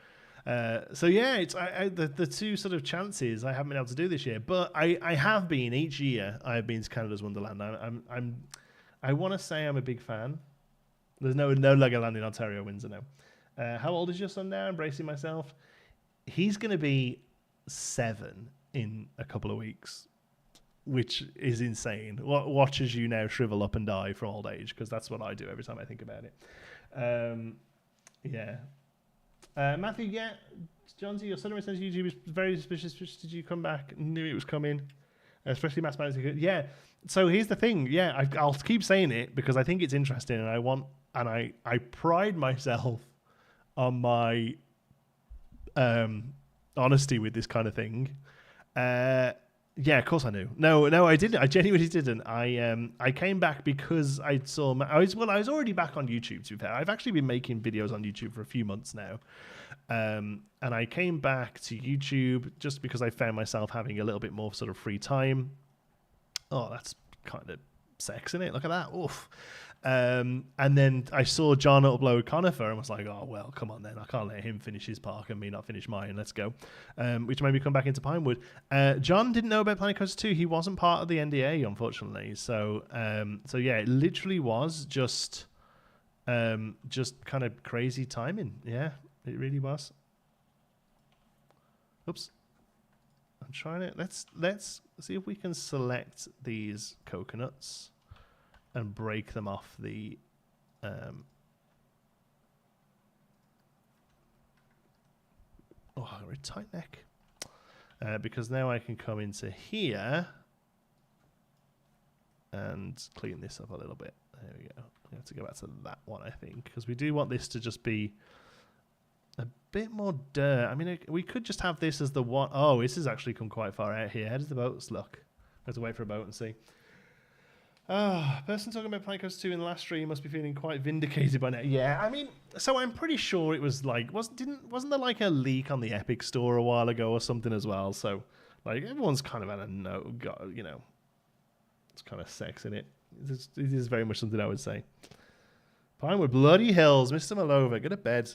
yeah, it's the two sort of chances I haven't been able to do this year, but I have been each year. I have been to Canada's Wonderland. I want to say I'm a big fan. There's no Legoland in Ontario, Windsor now. How old is your son now? I'm bracing myself. He's going to be 7 in a couple of weeks, which is insane. Watch as you now shrivel up and die from old age, because that's what I do every time I think about it. Yeah. Matthew, yeah. Johnsy, your son says YouTube is very suspicious. Did you come back? Knew it was coming. Especially mathematics. Yeah. So here's the thing. Yeah, I'll keep saying it because I think it's interesting, and I pride myself on my honesty with this kind of thing. Yeah, of course I knew. No, I didn't. I genuinely didn't. I came back because I was already back on YouTube, to be fair. I've actually been making videos on YouTube for a few months now. And I came back to YouTube just because I found myself having a little bit more sort of free time. Oh, that's kind of sex, isn't it? Look at that. Oof. And then I saw John upload Conifer and was like, oh, well, come on then. I can't let him finish his park and me not finish mine. Let's go. Which made me come back into Pinewood. John didn't know about Planet Coaster 2. He wasn't part of the NDA, unfortunately. So yeah, it literally was just kind of crazy timing. Yeah, it really was. Oops. I'm trying to... Let's see if we can select these coconuts and break them off the I got a tight neck, because now I can come into here and clean this up a little bit. There we go. We have to go back to that one, I think, because we do want this to just be a bit more dirt. I mean, we could just have this as the one. Oh, this has actually come quite far out here. How does the boats look? We have to wait for a boat and see. Person talking about Planet Coaster 2 in the last stream must be feeling quite vindicated by now. Yeah, I mean, so I'm pretty sure it was like, wasn't there like a leak on the Epic Store a while ago or something as well? So, like, everyone's kind of had a it's kind of sex in it. It is very much something I would say. Pinewood, bloody hills, Mr. Malova, go to bed.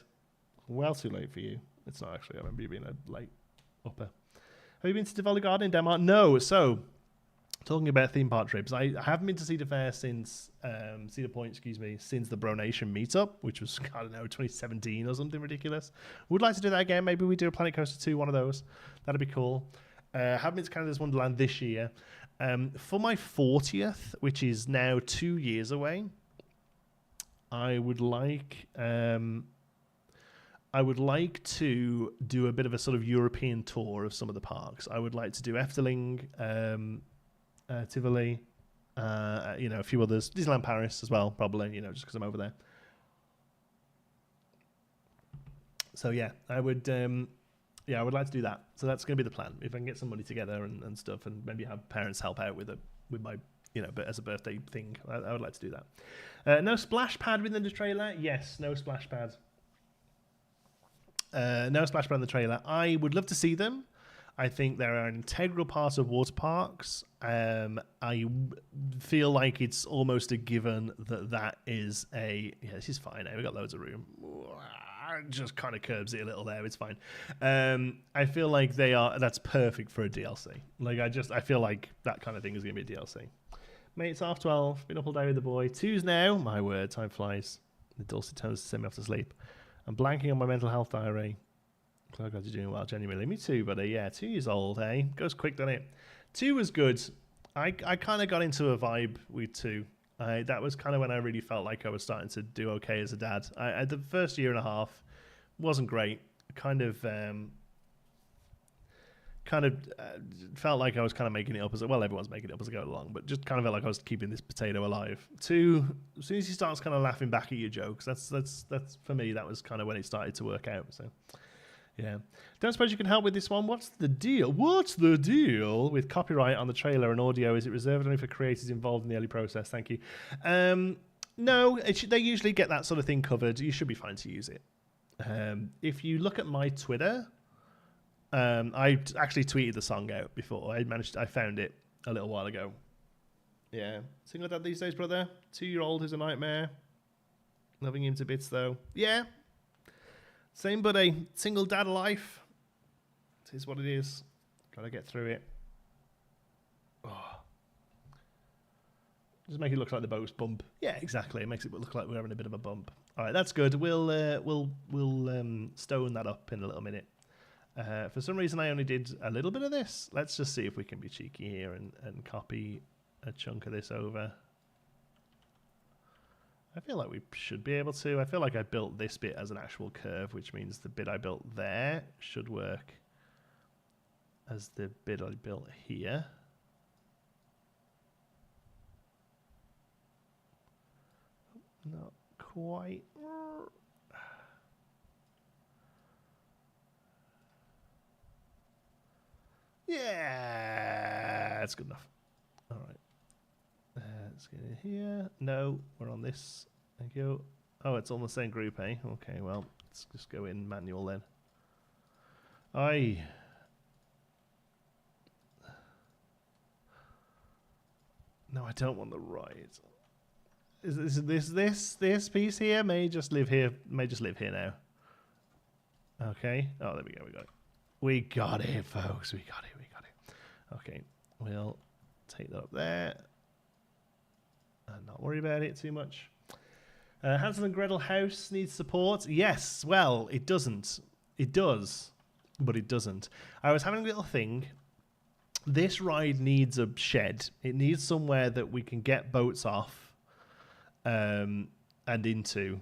Well too late for you. It's not actually. I remember you being a late upper. Have you been to Tivoli Garden in Denmark? No. So, talking about theme park trips, I haven't been to Cedar Point, since the Bro Nation meetup, which was, I don't know, 2017 or something ridiculous. Would like to do that again. Maybe we do a Planet Coaster 2, one of those. That'd be cool. Haven't been to Canada's Wonderland this year. For my 40th, which is now 2 years away, I would like to do a bit of a sort of European tour of some of the parks. I would like to do Efteling, Tivoli, a few others. Disneyland Paris as well, probably, just because I'm over there. So yeah, I would like to do that. So that's going to be the plan. If I can get some money together and stuff, and maybe have parents help out with my, but as a birthday thing, I would like to do that. No splash pad within the trailer. Yes, no splash pad. No splash pad in the trailer. I would love to see them. I think they're an integral part of water parks. I feel like it's almost a given that is a... Yeah, this is fine. We've got loads of room. just kind of curbs it a little there. It's fine. I feel like that's perfect for a DLC. Like I feel like that kind of thing is going to be a DLC. Mate, it's 12:30. Been up all day with the boy. 2's now. My word, time flies. The dulcet tones send me off to sleep. I'm blanking on my mental health diary. Oh God, you're doing well, genuinely. Me too, buddy. Yeah, 2 years old, eh? Goes quick, doesn't it? 2 was good. I kind of got into a vibe with 2. That was kind of when I really felt like I was starting to do okay as a dad. The first year and a half wasn't great. Kind of felt like I was kind of making it up everyone's making it up as I go along, but just kind of felt like I was keeping this potato alive. 2, as soon as he starts kind of laughing back at your jokes, that's for me, that was kind of when it started to work out. So yeah. Don't suppose you can help with this one. What's the deal with copyright on the trailer and audio? Is it reserved only for creators involved in the early process? Thank you. No, they usually get that sort of thing covered. You should be fine to use it. If you look at my Twitter, I actually tweeted the song out before. I found it a little while ago. Yeah. Single dad these days, brother. 2-year-old who's a nightmare. Loving him to bits, though. Yeah. Same, buddy. Single dad life. It is what it is. Gotta get through it. Oh. Just make it look like the boat's bump. Yeah, exactly. It makes it look like we're having a bit of a bump. All right, that's good. We'll stone that up in a little minute. For some reason, I only did a little bit of this. Let's just see if we can be cheeky here and copy a chunk of this over. I feel like we should be able to. I feel like I built this bit as an actual curve, which means the bit I built there should work as the bit I built here. Not quite. Yeah, that's good enough. All right. Let's get it here. No, we're on this. Thank you. Oh, it's on the same group, eh? Okay, well, let's just go in manual then. No, I don't want the right. Is this piece here may just live here now. Okay. Oh, there we go. We got it, folks. We got it. Okay, we'll take that up there and not worry about it too much. Hansel and Gretel house needs support. Yes, well, it doesn't. It does, but it doesn't. I was having a little thing. This ride needs a shed. It needs somewhere that we can get boats off and into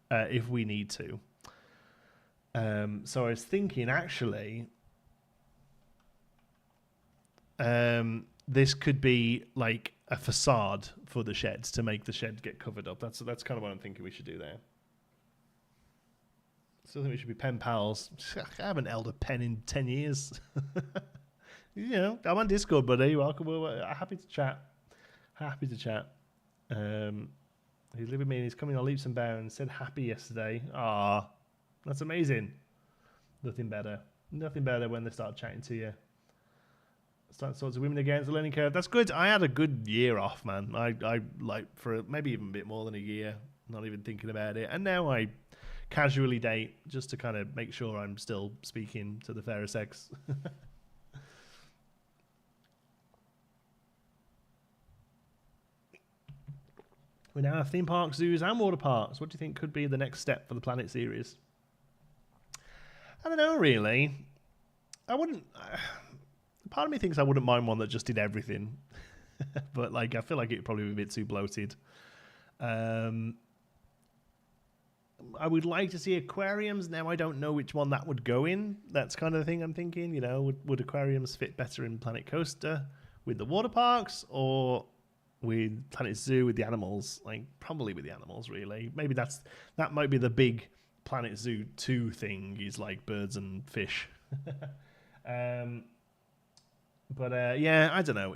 if we need to. So I was thinking, actually, this could be like a facade for the sheds to make the shed get covered up. That's kind of what I'm thinking we should do there. Still think we should be pen pals. I haven't held a pen in 10 years. You know, I'm on Discord, buddy. You're welcome. We're happy to chat. He's living with me and he's coming on leaps and bounds. Said happy yesterday. Ah, that's amazing. Nothing better when they start chatting to you. Start talking to women again. It's a learning curve. That's good. I had a good year off, man. I like for maybe even a bit more than a year, not even thinking about it. And now I casually date just to kind of make sure I'm still speaking to the fairer sex. We now have theme parks, zoos, and water parks. What do you think could be the next step for the Planet series? I don't know, really. I wouldn't. Part of me thinks I wouldn't mind one that just did everything, but like I feel like it'd probably be a bit too bloated. I would like to see aquariums. Now I don't know which one that would go in. That's kind of the thing I'm thinking. You know, would aquariums fit better in Planet Coaster with the water parks, or with Planet Zoo with the animals? Like probably with the animals, really. Maybe that might be the big Planet Zoo 2 thing. Is like birds and fish. But yeah, I don't know.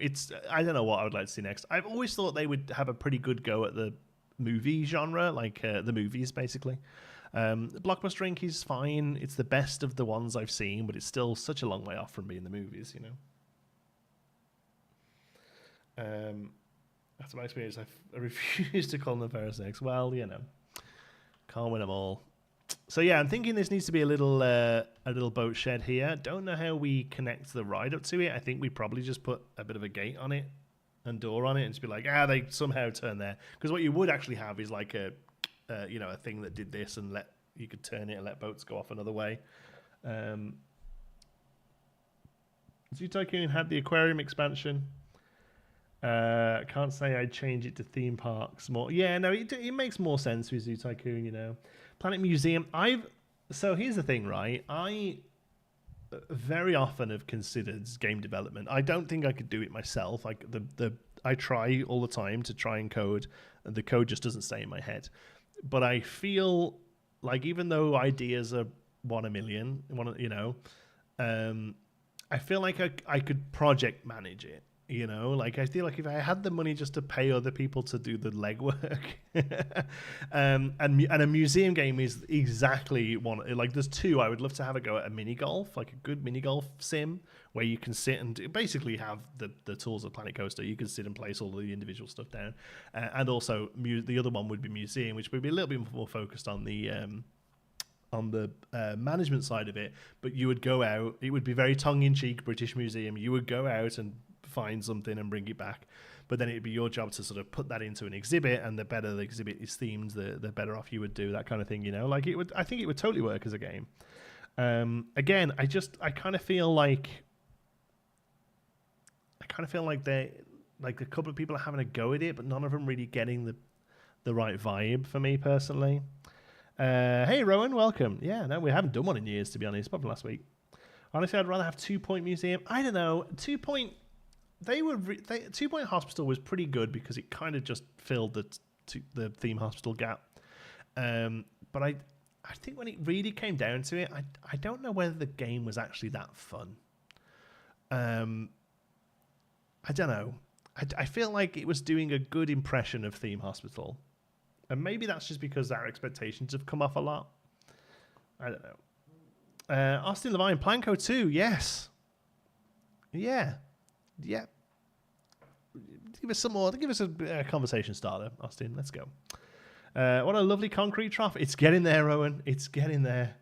I don't know what I would like to see next. I've always thought they would have a pretty good go at the movie genre, like the movies, basically. Blockbuster Inc. is fine. It's the best of the ones I've seen, but it's still such a long way off from being the movies, you know. That's my experience. I refuse to call them the Pharisees. Well, you know. Can't win them all. So yeah, I'm thinking this needs to be a little boat shed here. Don't know how we connect the ride up to it. I think we probably just put a bit of a gate on it and door on it and just be like, they somehow turn there. Because what you would actually have is like a thing that did this and you could turn it and let boats go off another way. Zoo Tycoon had the aquarium expansion. Can't say I'd change it to theme parks more. Yeah, no, it makes more sense with Zoo Tycoon, you know. Planet Museum. So here's the thing, right? I very often have considered game development. I don't think I could do it myself. Like I try all the time to try and code, and the code just doesn't stay in my head. But I feel like even though ideas are 1 a million, I feel like I could project manage it. You know, like I feel like if I had the money just to pay other people to do the legwork, and a museum game is exactly one. Like there's two. I would love to have a go at a mini golf, like a good mini golf sim where you can sit and basically have the tools of Planet Coaster. You can sit and place all the individual stuff down, and also the other one would be museum, which would be a little bit more focused on the management side of it. But you would go out. It would be very tongue-in-cheek British Museum. You would go out and find something and bring it back, but then it'd be your job to sort of put that into an exhibit, and the better the exhibit is themed, the better off you would do, that kind of thing, you know. Like I think it would totally work as a game. Again, I kind of feel like they like a couple of people are having a go at it, but none of them really getting the right vibe for me personally. Hey Rowan, welcome. Yeah, no, we haven't done one in years, to be honest, probably last week. Honestly, I'd rather have 2 Point Museum. I don't know, 2 Point. 2 Point Hospital was pretty good because it kind of just filled the theme hospital gap. But I think when it really came down to it, I don't know whether the game was actually that fun. I don't know. I feel like it was doing a good impression of Theme Hospital. And maybe that's just because our expectations have come off a lot. I don't know. Austin Levine, Planko 2, yes. Yeah. Yeah. Give us some more. Give us a conversation starter, Austin. Let's go. What a lovely concrete trough. It's getting there, Owen. It's getting there.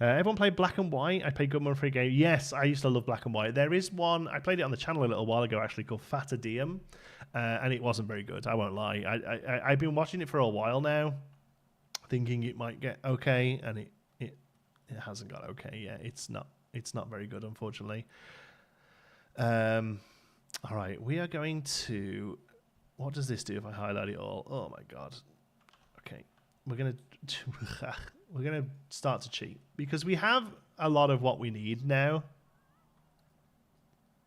Everyone played Black and White. I played Goodman for a game. Yes, I used to love Black and White. There is one. I played it on the channel a little while ago, actually, called Fata Diem. And it wasn't very good. I won't lie. I've been watching it for a while now, thinking it might get okay, and it hasn't got okay yet. It's not very good, unfortunately. All right, we are going to. What does this do if I highlight it all? Oh my god. Okay, we're gonna start to cheat because we have a lot of what we need now.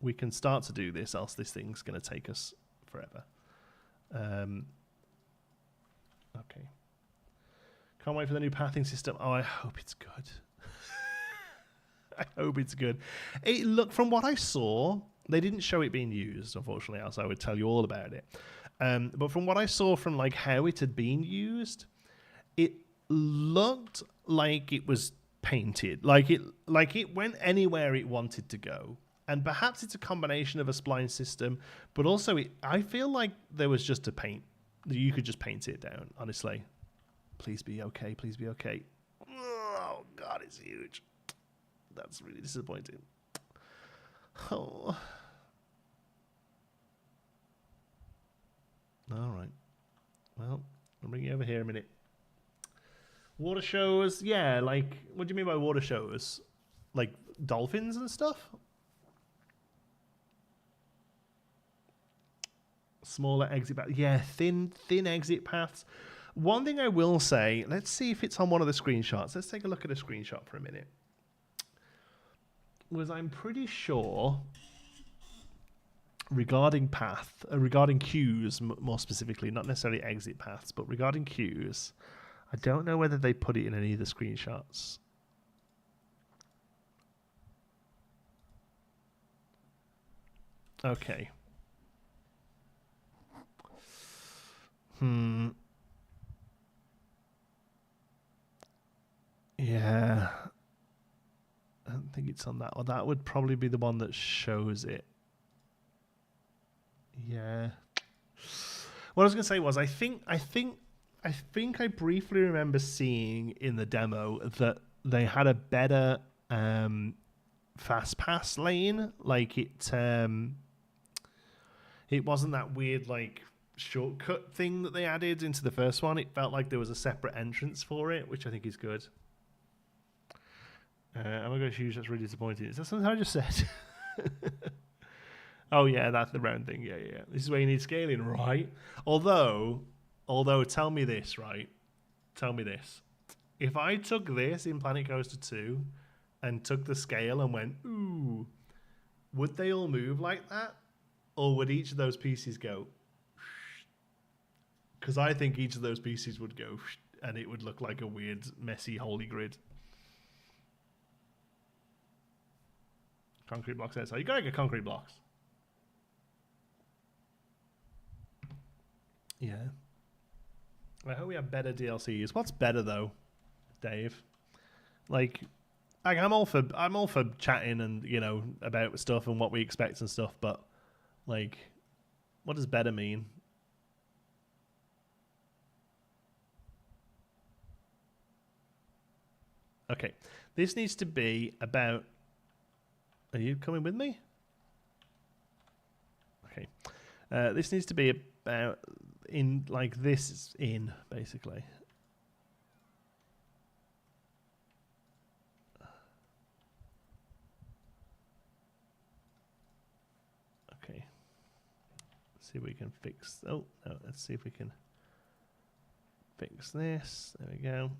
We can start to do this, else this thing's gonna take us forever. Okay. Can't wait for the new pathing system. Oh, I hope it's good. I hope it's good. Look, from what I saw, they didn't show it being used, unfortunately, else I would tell you all about it. But from what I saw from like how it had been used, it looked like it was painted. Like it went anywhere it wanted to go. And perhaps it's a combination of a spline system, but also I feel like there was just a paint. You could just paint it down, honestly. Please be okay. Please be okay. Oh, God, it's huge. That's really disappointing. Oh. All right. Well, I'll bring you over here a minute. Water shows. Yeah, like, what do you mean by water shows? Like dolphins and stuff? Smaller exit paths. Yeah, thin exit paths. One thing I will say, let's see if it's on one of the screenshots. Let's take a look at a screenshot for a minute. I'm pretty sure regarding queues, more specifically, not necessarily exit paths, but regarding queues, I don't know whether they put it in any of the screenshots. Okay. Yeah. I don't think it's on that one. That would probably be the one that shows it. Yeah. What I was going to say was I think I think I briefly remember seeing in the demo that they had a better fast pass lane. Like it wasn't that weird like shortcut thing that they added into the first one. It felt like there was a separate entrance for it, which I think is good. Am I going to use that's really disappointing? Is that something I just said? Oh yeah, that's the round thing. Yeah. This is where you need scaling, right? Although, tell me this, right? Tell me this. If I took this in Planet Coaster 2 and took the scale and went, ooh, would they all move like that? Or would each of those pieces go? Because I think each of those pieces would go and it would look like a weird, messy holy grid. Concrete blocks outside. You gotta get concrete blocks. Yeah. I hope we have better DLCs. What's better though, Dave? Like I'm all for chatting and about stuff and what we expect and stuff, but like, what does better mean? Okay, this needs to be about. Are you coming with me? Okay, this needs to be about basically. Okay, let's see if we can fix. Oh no, let's see if we can fix this. There we go.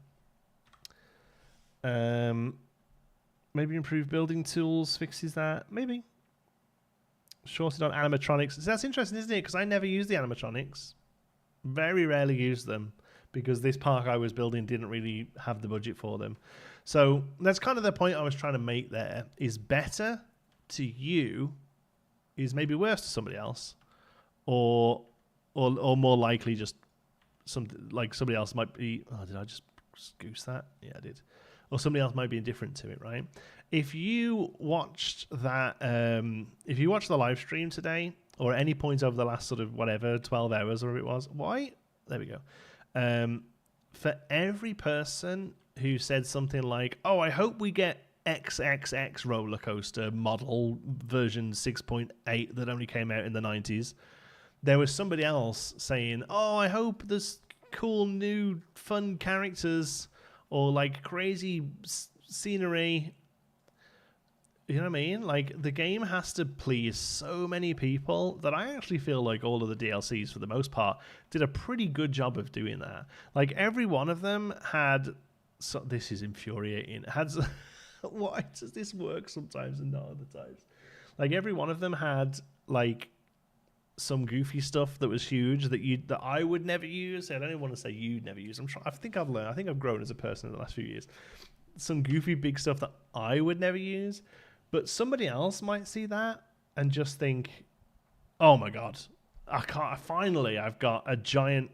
Maybe improve building tools fixes that. Maybe. Shorted on animatronics. So that's interesting, isn't it? Because I never use the animatronics. Very rarely use them because this park I was building didn't really have the budget for them. So that's kind of the point I was trying to make there. Is better to you is maybe worse to somebody else, or more likely just somebody else might be. Oh, did I just goose that? Yeah, I did. Or somebody else might be indifferent to it, right? If you watched that, if you watched the live stream today, or at any point over the last sort of 12 hours or whatever it was, there we go. For every person who said something like, oh, I hope we get XXX roller coaster model version 6.8 that only came out in the 90s, there was somebody else saying, oh, I hope there's cool new fun characters or like crazy scenery. You know what I mean? Like, the game has to please so many people that I actually feel like all of the DLCs, for the most part, did a pretty good job of doing that. Like, every one of them had... So, this is infuriating. Why does this work sometimes and not other times? Like, every one of them had, like, some goofy stuff that was huge that I would never use. I don't even want to say you'd never use. I think I've learned. I think I've grown as a person in the last few years. Some goofy big stuff that I would never use. But somebody else might see that and just think, oh my God, finally I've got a giant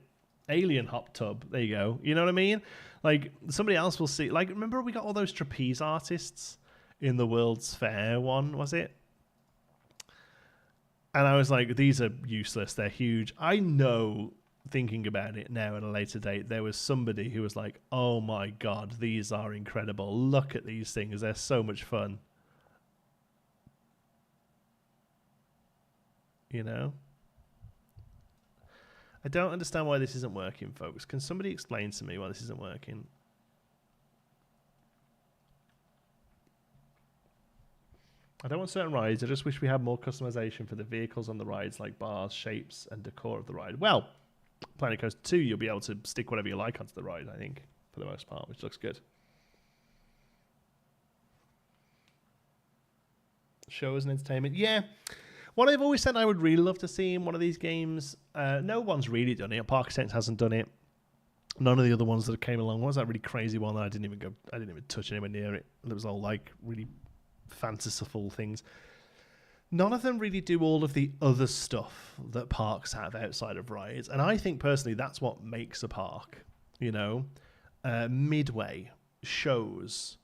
alien hot tub. There you go. You know what I mean? Like, somebody else will see, like, remember we got all those trapeze artists in the World's Fair one, was it? And I was like, these are useless. They're huge. I know, thinking about it now at a later date, there was somebody who was like, oh my God, these are incredible. Look at these things. They're so much fun. You know? I don't understand why this isn't working, folks. Can somebody explain to me why this isn't working? I don't want certain rides. I just wish we had more customization for the vehicles on the rides, like bars, shapes, and decor of the ride. Well, Planet Coaster 2, you'll be able to stick whatever you like onto the ride, I think, for the most part, which looks good. Shows and entertainment. Yeah. What I've always said I would really love to see in one of these games, no one's really done it. Park Sense hasn't done it. None of the other ones that came along. What was that really crazy one that I didn't even touch anywhere near it? It was all like really fanciful things. None of them really do all of the other stuff that parks have outside of rides. And I think personally that's what makes a park. You know, midway shows,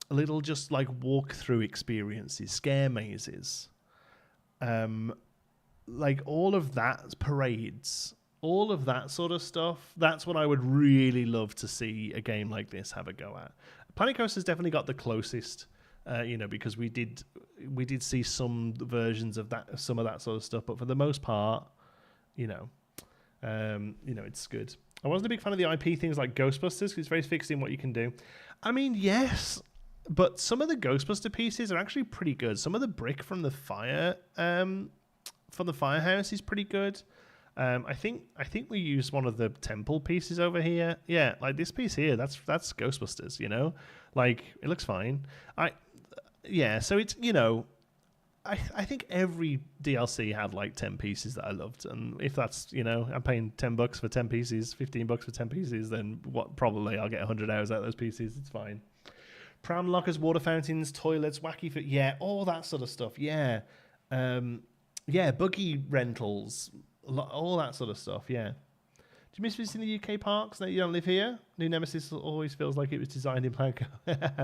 little just like walk-through experiences, scare mazes, like all of that, parades, all of that sort of stuff. That's what I would really love to see a game like this have a go at. Planet Coaster's definitely got the closest, because we did see some versions of that, some of that sort of stuff. But for the most part, it's good. I wasn't a big fan of the IP things like Ghostbusters because it's very fixed in what you can do. I mean, yes, but some of the Ghostbuster pieces are actually pretty good. Some of the brick from the firehouse is pretty good. I think we used one of the temple pieces over here. Yeah, like this piece here, that's Ghostbusters, Like, it looks fine. So it's, I think every DLC had like 10 pieces that I loved, and if that's, I'm paying $10 for 10 pieces, $15 for 10 pieces, then probably I'll get 100 hours out of those pieces. It's fine. Pram lockers, water fountains, toilets, wacky foot, all that sort of stuff. Buggy rentals, all that sort of stuff. Do you miss visiting the UK parks now you don't live here? New Nemesis always feels like it was designed in Planco.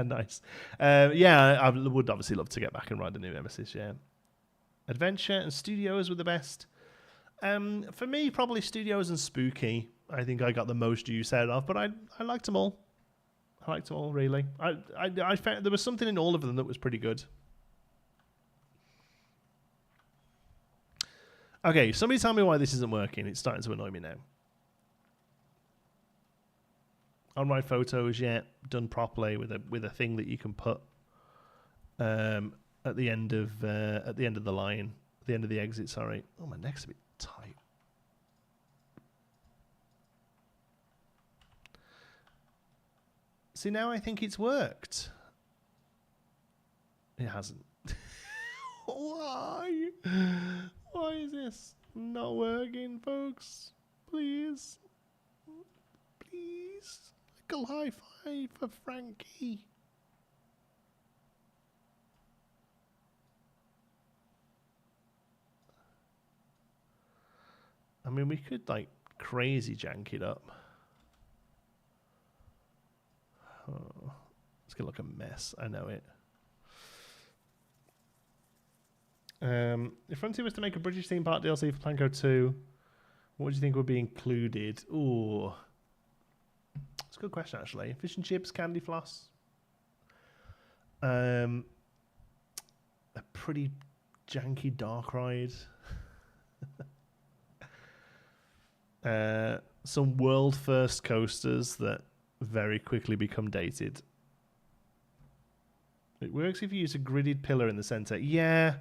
Nice. I would obviously love to get back and ride the New Nemesis, Adventure and Studios were the best. For me, probably Studios and Spooky. I think I got the most use out of, but I liked them all. I liked them all, really. I found there was something in all of them that was pretty good. Okay, somebody tell me why this isn't working. It's starting to annoy me now. On-ride photos, done properly with a thing that you can put at the end of the line, at the end of the exit. Sorry. Oh, my neck's a bit tight. See, now I think it's worked. It hasn't. Why? Why is this not working, folks? Please. Like a high five for Frankie. I mean, we could like crazy jank it up. Oh, it's gonna look a mess. I know it. If Frontier was to make a British theme park DLC for Planco 2, what do you think would be included? Ooh. That's a good question, actually. Fish and chips, candy floss. A pretty janky dark ride. Some world first coasters that very quickly become dated. It works if you use a gridded pillar in the center. Yeah.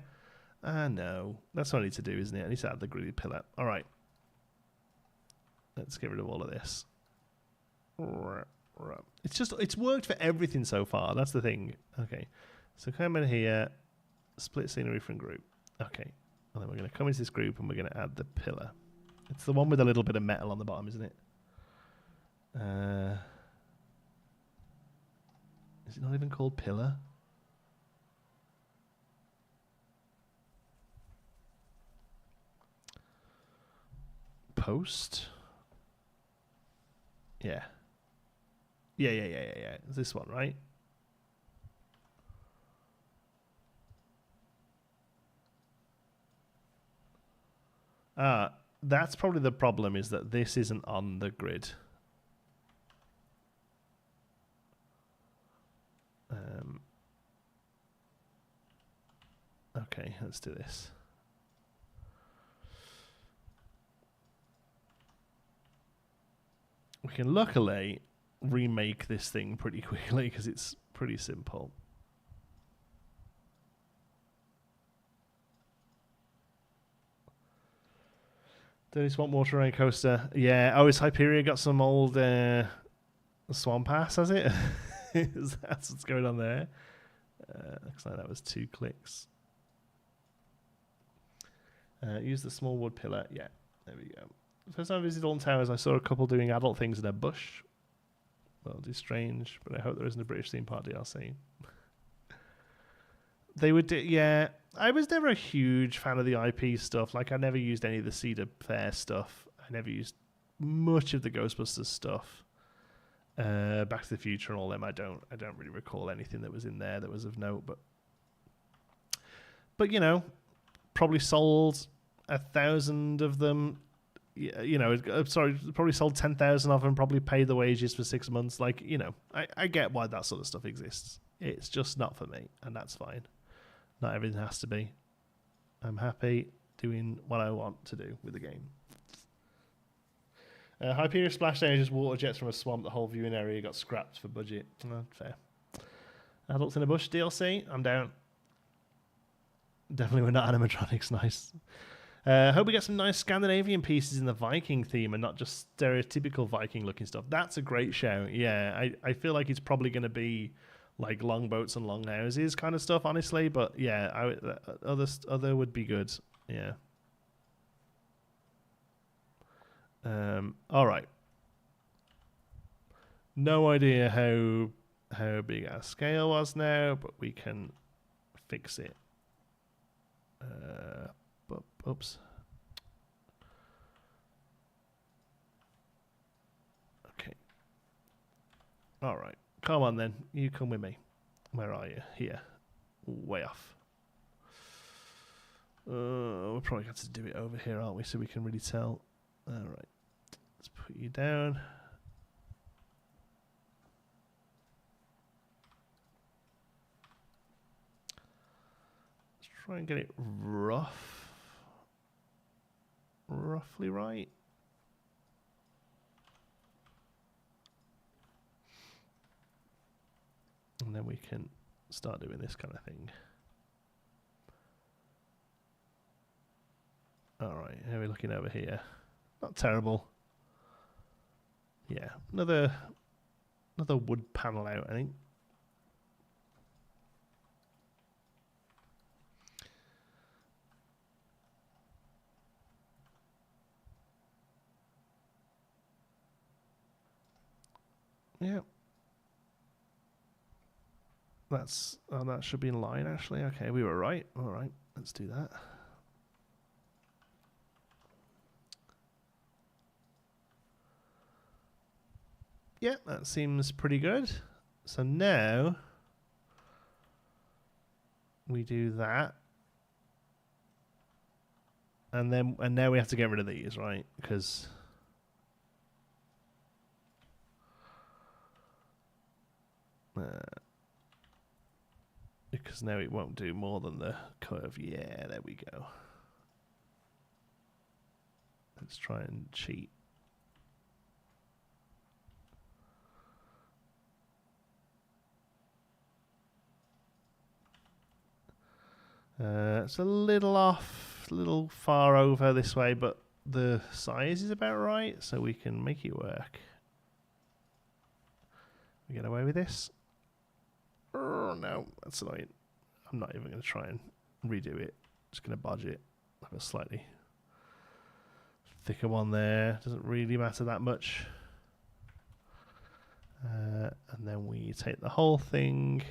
No. That's what I need to do, isn't it? I need to add the gridded pillar. All right. Let's get rid of all of this. It's worked for everything so far. That's the thing. Okay. So come in here, split scenery from group. Okay. And then we're going to come into this group and we're going to add the pillar. It's the one with a little bit of metal on the bottom, isn't it? Is it not even called pillar? Post? Yeah. Yeah. It's this one, right? That's probably the problem, is that this isn't on the grid. Okay, let's do this. We can luckily remake this thing pretty quickly because it's pretty simple. Dirty Swamp Water Rain Coaster. Yeah. Oh, is Hyperia got some old swamp ass, has it? That's what's going on there. Looks like that was 2 clicks. Use the small wood pillar. Yeah, there we go. First time I visited Alton Towers, I saw a couple doing adult things in a bush. Well, it's strange, but I hope there isn't a British theme park DLC. They would do, yeah. I was never a huge fan of the IP stuff. Like, I never used any of the Cedar Fair stuff. I never used much of the Ghostbusters stuff. Back to the Future and all them. I don't really recall anything that was in there that was of note. But you know, probably sold 1,000 of them. you know, sorry, probably sold 10,000 of them, probably paid the wages for 6 months. Like, you know, I get why that sort of stuff exists. It's just not for me, and that's fine. Not everything has to be. I'm happy doing what I want to do with the game. Hyperion splashdown is just water jets from a swamp. The whole viewing area got scrapped for budget. Fair. Adults in a Bush DLC. I'm down. Definitely we're not animatronics. Nice. Hope we get some nice Scandinavian pieces in the Viking theme and not just stereotypical Viking looking stuff. That's a great shout. Yeah, I feel like it's probably going to be like longboats and longhouses kind of stuff, honestly. But yeah, other would be good. Yeah. All right. No idea how big our scale was now, but we can fix it. Oops. Okay. All right. Come on then. You come with me. Where are you? Here. Way off. We're probably going to do it over here, aren't we? So we can really tell. All right. Let's put you down. Let's try and get it roughly right. And then we can start doing this kind of thing. All right, how are we looking over here? Not terrible. Yeah, another wood panel out, I think. Yeah. That should be in line, actually. Okay, we were right. All right, let's do that. Yeah, that seems pretty good. So now we do that. And now we have to get rid of these, right? Because now it won't do more than the curve. Yeah, there we go. Let's try and cheat. It's a little off, a little far over this way, but the size is about right, so we can make it work. We get away with this? Oh, no, that's annoying. I'm not even going to try and redo it. Just going to budge it. Have a slightly thicker one there. Doesn't really matter that much. And then we take the whole thing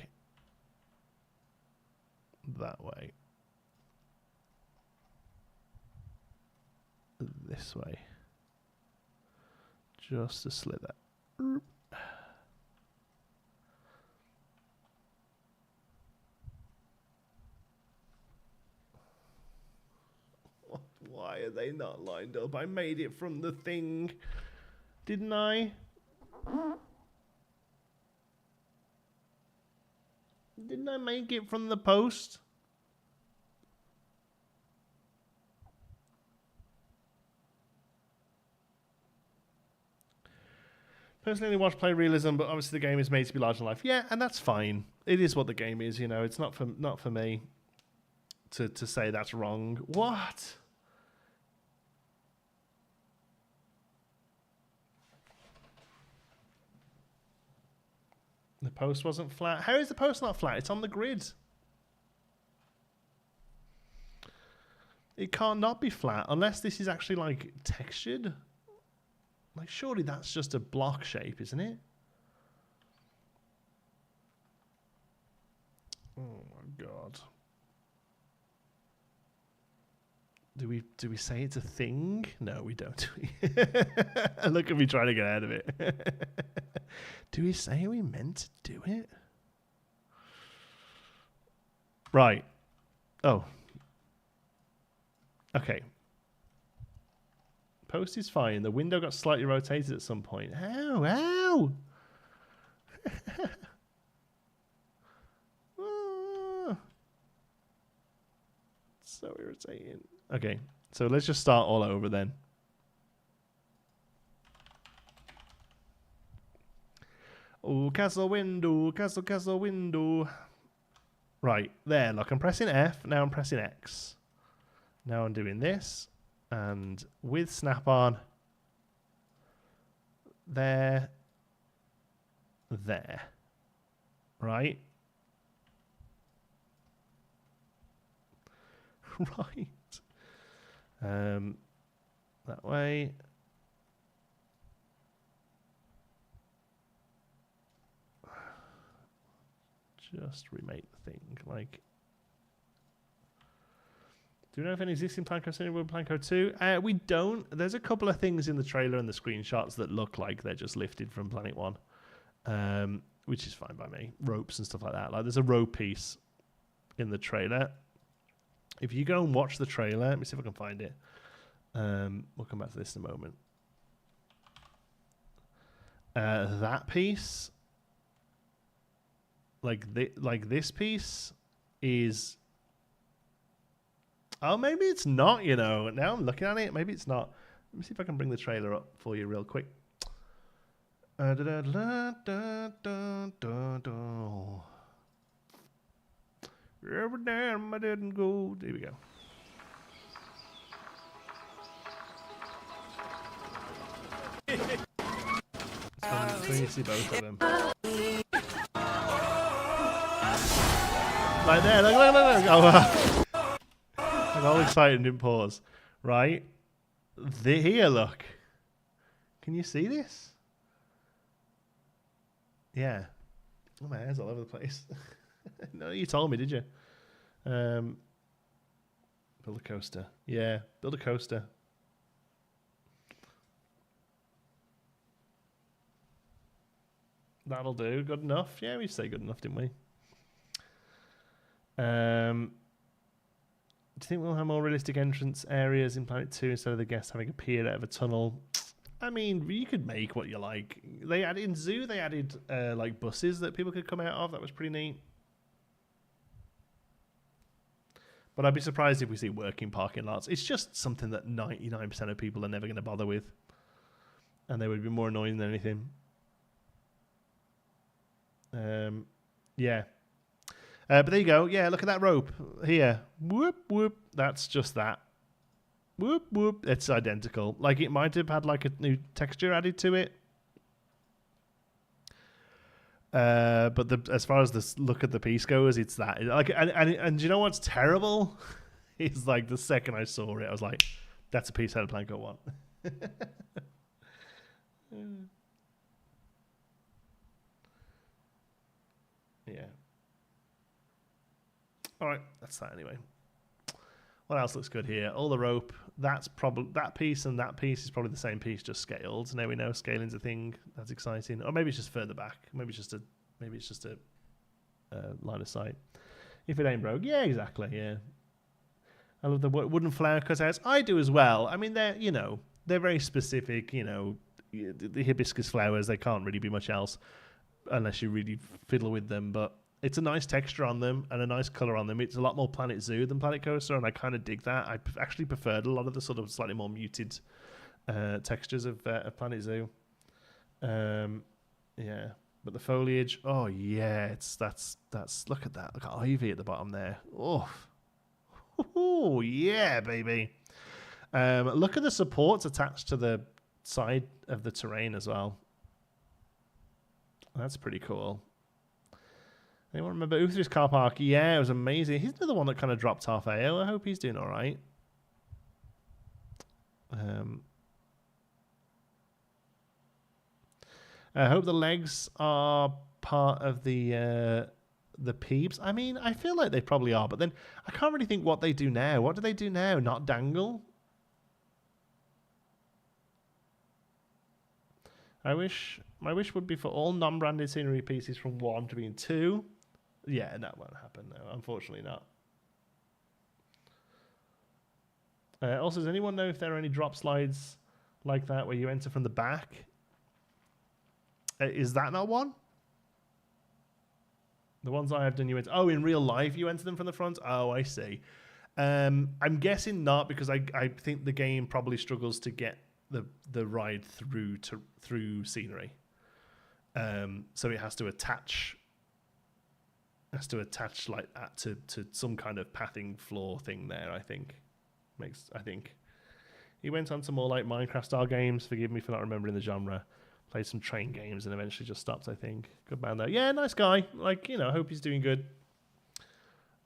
that way. This way. Just a slither. Why are they not lined up? I made it from the thing, didn't I? Didn't I make it from the post? Personally, I watch play realism, but obviously the game is made to be large in life. Yeah, and that's fine. It is what the game is, you know. It's not for me to say that's wrong. What? The post wasn't flat. How is the post not flat? It's on the grid. It can't not be flat unless this is actually like textured. Like surely that's just a block shape, isn't it? Oh my god. Do we say it's a thing? No, we don't. Look at me trying to get out of it. Do we say we meant to do it? Right. Oh. Okay. Post is fine. The window got slightly rotated at some point. Ow, ow! So irritating. Okay, so let's just start all over then. Oh, castle window, castle window. Right, there, look, I'm pressing F, now I'm pressing X. Now I'm doing this, and with snap-on, there, right? Right. That way. Just remake the thing. Like, do we know if any existing plan codes anywhere with Plan Code 2? We don't. There's a couple of things in the trailer and the screenshots that look like they're just lifted from Planet 1, which is fine by me. Ropes and stuff like that. Like, there's a rope piece in the trailer. If you go and watch the trailer, let me see if I can find it. We'll come back to this in a moment. That piece, like this piece, is. Oh, maybe it's not. You know, now I'm looking at it. Maybe it's not. Let me see if I can bring the trailer up for you real quick. Every time I didn't go. There we go. So you see both of them. Like there, look. Oh, I'm all excited and didn't pause. Right? Here, look. Can you see this? Yeah. Oh, my hair's all over the place. No, you told me, did you? Build a coaster. Yeah, build a coaster. That'll do. Good enough. Yeah, we say good enough, didn't we? Do you think we'll have more realistic entrance areas in Planet 2 instead of the guests having appeared out of a tunnel? I mean, you could make what you like. They added in Zoo. They added like buses that people could come out of. That was pretty neat. But I'd be surprised if we see working parking lots. It's just something that 99% of people are never going to bother with, and they would be more annoying than anything. Yeah. But there you go. Yeah, look at that rope here. Whoop, whoop. That's just that. Whoop, whoop. It's identical. Like, it might have had like a new texture added to it. But as far as the look at the piece goes, it's that. Like, and you know what's terrible? It's like the second I saw it, I was like, that's a piece out of Plan Code 1. Yeah. All right, that's that anyway. What else looks good here? All the rope. That's probably that piece, and that piece is probably the same piece, just scaled. Now we know scaling's a thing. That's exciting. Or maybe it's just further back. Maybe it's just a line of sight. If it ain't broke, yeah, exactly. Yeah. I love the wooden flower cutouts. I do as well. I mean, they're very specific. You know, the hibiscus flowers. They can't really be much else unless you really fiddle with them. But it's a nice texture on them and a nice color on them. It's a lot more Planet Zoo than Planet Coaster, and I kind of dig that. I actually preferred a lot of the sort of slightly more muted textures of Planet Zoo. Yeah, but the foliage, oh yeah, that's look at that. Look at ivy at the bottom there. Oh, yeah, baby. Look at the supports attached to the side of the terrain as well. That's pretty cool. Anyone remember Uthry's car park? Yeah, it was amazing. He's another one that kind of dropped off AO. I hope he's doing all right. I hope the legs are part of the peeps. I mean, I feel like they probably are, but then I can't really think what they do now. What do they do now? Not dangle? My wish would be for all non-branded scenery pieces from 1 to be in 2. Yeah, that won't happen, no. Unfortunately not. Also, does anyone know if there are any drop slides like that, where you enter from the back. Is that not one? The ones I have done, you enter. Oh, in real life, you enter them from the front. Oh, I see. I'm guessing not, because I think the game probably struggles to get the ride through scenery. So it has to attach like that to some kind of pathing floor thing there. I think he went on to more like Minecraft style games. Forgive me for not remembering the genre. Played some train games and eventually just stopped, I think. Good man, though. Yeah, nice guy. Like, I hope he's doing good.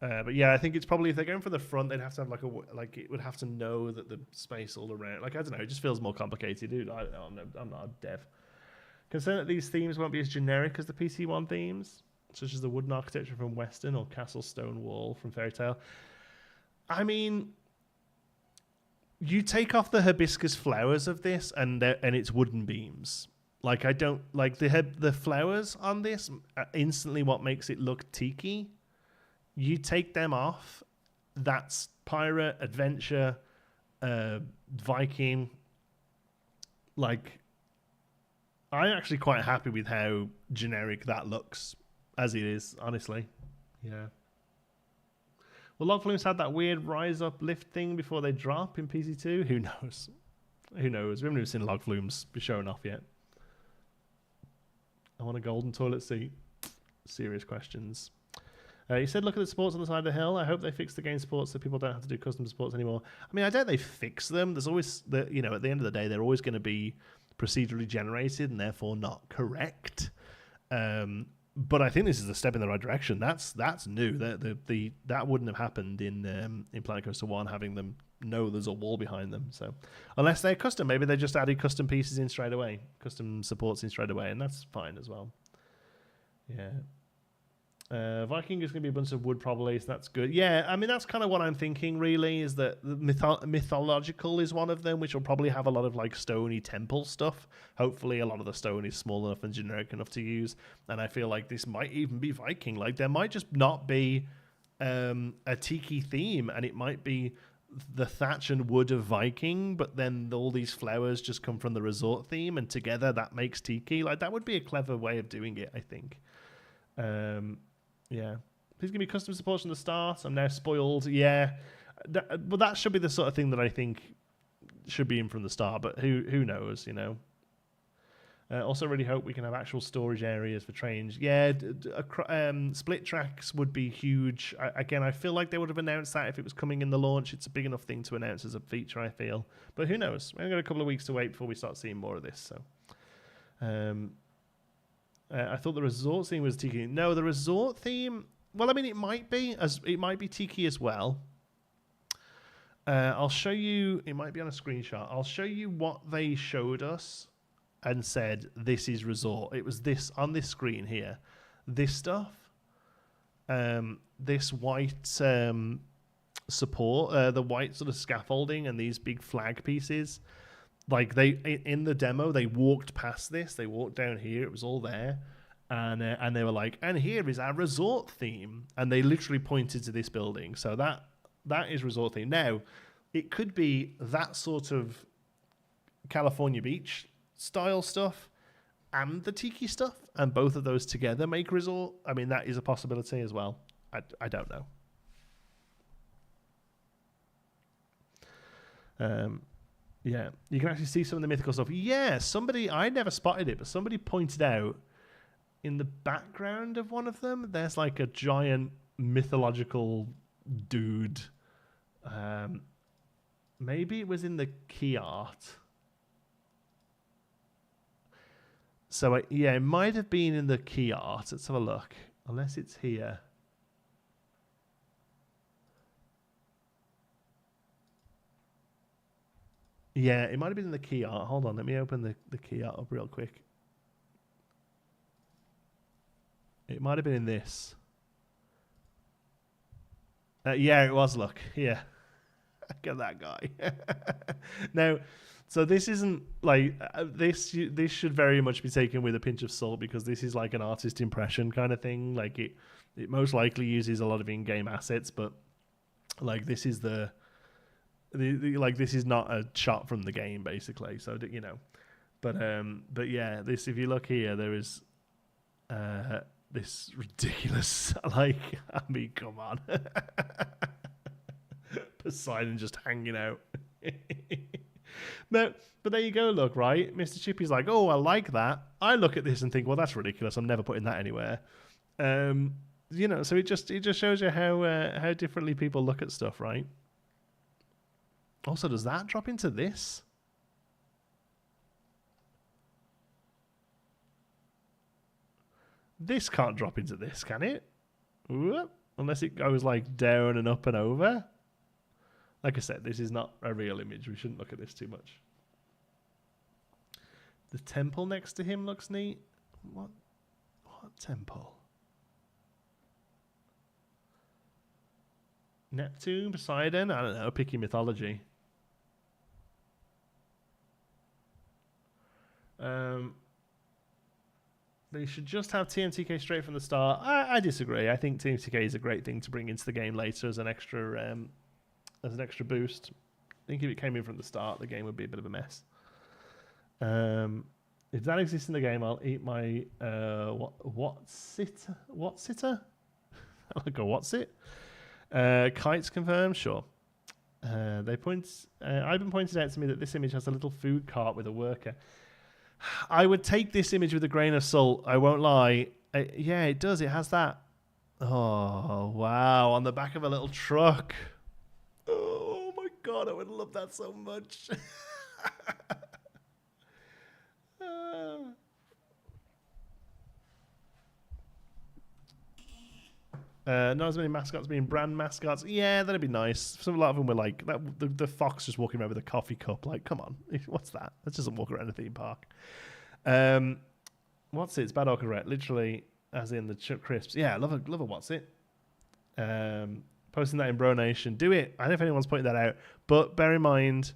But yeah, I think it's probably, if they're going for the front, they'd have to have it would have to know that the space all around. Like, I don't know, it just feels more complicated, dude. I don't know, I'm not a dev. Concerned that these themes won't be as generic as the PC1 themes, such as the wooden architecture from Western or Castle Stone Wall from Fairy Tale. I mean, you take off the hibiscus flowers of this, and it's wooden beams. Like, I don't like the flowers on this are instantly what makes it look tiki. You take them off, that's pirate, adventure, Viking. Like, I'm actually quite happy with how generic that looks as it is, honestly. Yeah. Well, log flumes had that weird rise up lift thing before they drop in PC2. Who knows? Who knows? We haven't even seen log flumes be showing off yet. I want a golden toilet seat. Serious questions. You said look at the sports on the side of the hill. I hope they fix the game sports so people don't have to do custom sports anymore. I mean, I doubt they fix them. There's always, at the end of the day, they're always going to be procedurally generated and therefore not correct. But I think this is a step in the right direction. That's new. That wouldn't have happened in Planet Coaster 1, having them know there's a wall behind them. So unless they're custom, maybe they just added custom pieces in straight away, custom supports in straight away, and that's fine as well. Yeah. Viking is going to be a bunch of wood probably, so that's good. Yeah, I mean, that's kind of what I'm thinking, really, is that the mythological is one of them, which will probably have a lot of, like, stony temple stuff. Hopefully a lot of the stone is small enough and generic enough to use, and I feel like this might even be Viking. Like, there might just not be a tiki theme, and it might be the thatch and wood of Viking, but then all these flowers just come from the resort theme, and together that makes tiki. Like, that would be a clever way of doing it, I think. Yeah. Please give me custom support from the start. I'm now spoiled. Yeah. But that should be the sort of thing that I think should be in from the start, but who knows, Also really hope we can have actual storage areas for trains. Yeah, split tracks would be huge. Again, I feel like they would have announced that if it was coming in the launch. It's a big enough thing to announce as a feature, I feel. But who knows? We've got a couple of weeks to wait before we start seeing more of this. So, I thought the resort theme was tiki. No, the resort theme. Well, I mean, it might be tiki as well. I'll show you. It might be on a screenshot. I'll show you what they showed us and said this is resort. It was this on this screen here. This stuff. This white support, the white sort of scaffolding, and these big flag pieces. Like, they in the demo, they walked past this. They walked down here. It was all there, and they were like, "And here is our resort theme." And they literally pointed to this building. So that is resort theme. Now, it could be that sort of California Beach style stuff and the tiki stuff, and both of those together make resort. I mean, that is a possibility as well. I don't know. Yeah, you can actually see some of the mythical stuff. Yeah, I never spotted it, but somebody pointed out in the background of one of them, there's like a giant mythological dude. Maybe it was in the key art. So, it might have been in the key art. Let's have a look. Unless it's here. Yeah, it might have been in the key art. Hold on, let me open the key art up real quick. It might have been in this. Yeah, it was, look. Yeah. Look at that guy. Now, so this isn't like... This should very much be taken with a pinch of salt, because this is like an artist impression kind of thing. Like, it most likely uses a lot of in-game assets, but like, this is the... Like this is not a shot from the game, basically. So you know, but yeah, this if you look here, there is this ridiculous. Like, I mean, come on, Poseidon just hanging out. No, but there you go. Look, right, Mr. Chippy's like, oh, I like that. I look at this and think, well, that's ridiculous. I'm never putting that anywhere. You know, so it just shows you how differently people look at stuff, right? Also, does that drop into this? This can't drop into this, can it? Whoop. Unless it goes like down and up and over. Like I said, this is not a real image. We shouldn't look at this too much. The temple next to him looks neat. What temple? Neptune, Poseidon? I don't know. Picky mythology. They should just have TMTK straight from the start. I disagree. I think TMTK is a great thing to bring into the game later as an extra boost. I think if it came in from the start, the game would be a bit of a mess. If that exists in the game, I'll eat my what's it? I'll go what's it? Kites confirmed, sure. I've been pointed out to me that this image has a little food cart with a worker. I would take this image with a grain of salt. I won't lie. Yeah, it does. It has that. Oh, wow. On the back of a little truck. Oh, my God. I would love that so much. Not as many mascots being brand mascots. Yeah, that'd be nice. A lot of them were like that. The fox just walking around with a coffee cup. Like, come on, what's that? That doesn't walk around a theme park. What's it? It's bad orchid rat. Literally, as in the crisps. Yeah, love a what's it. Posting that in Bro Nation. Do it. I don't know if anyone's pointing that out, but bear in mind,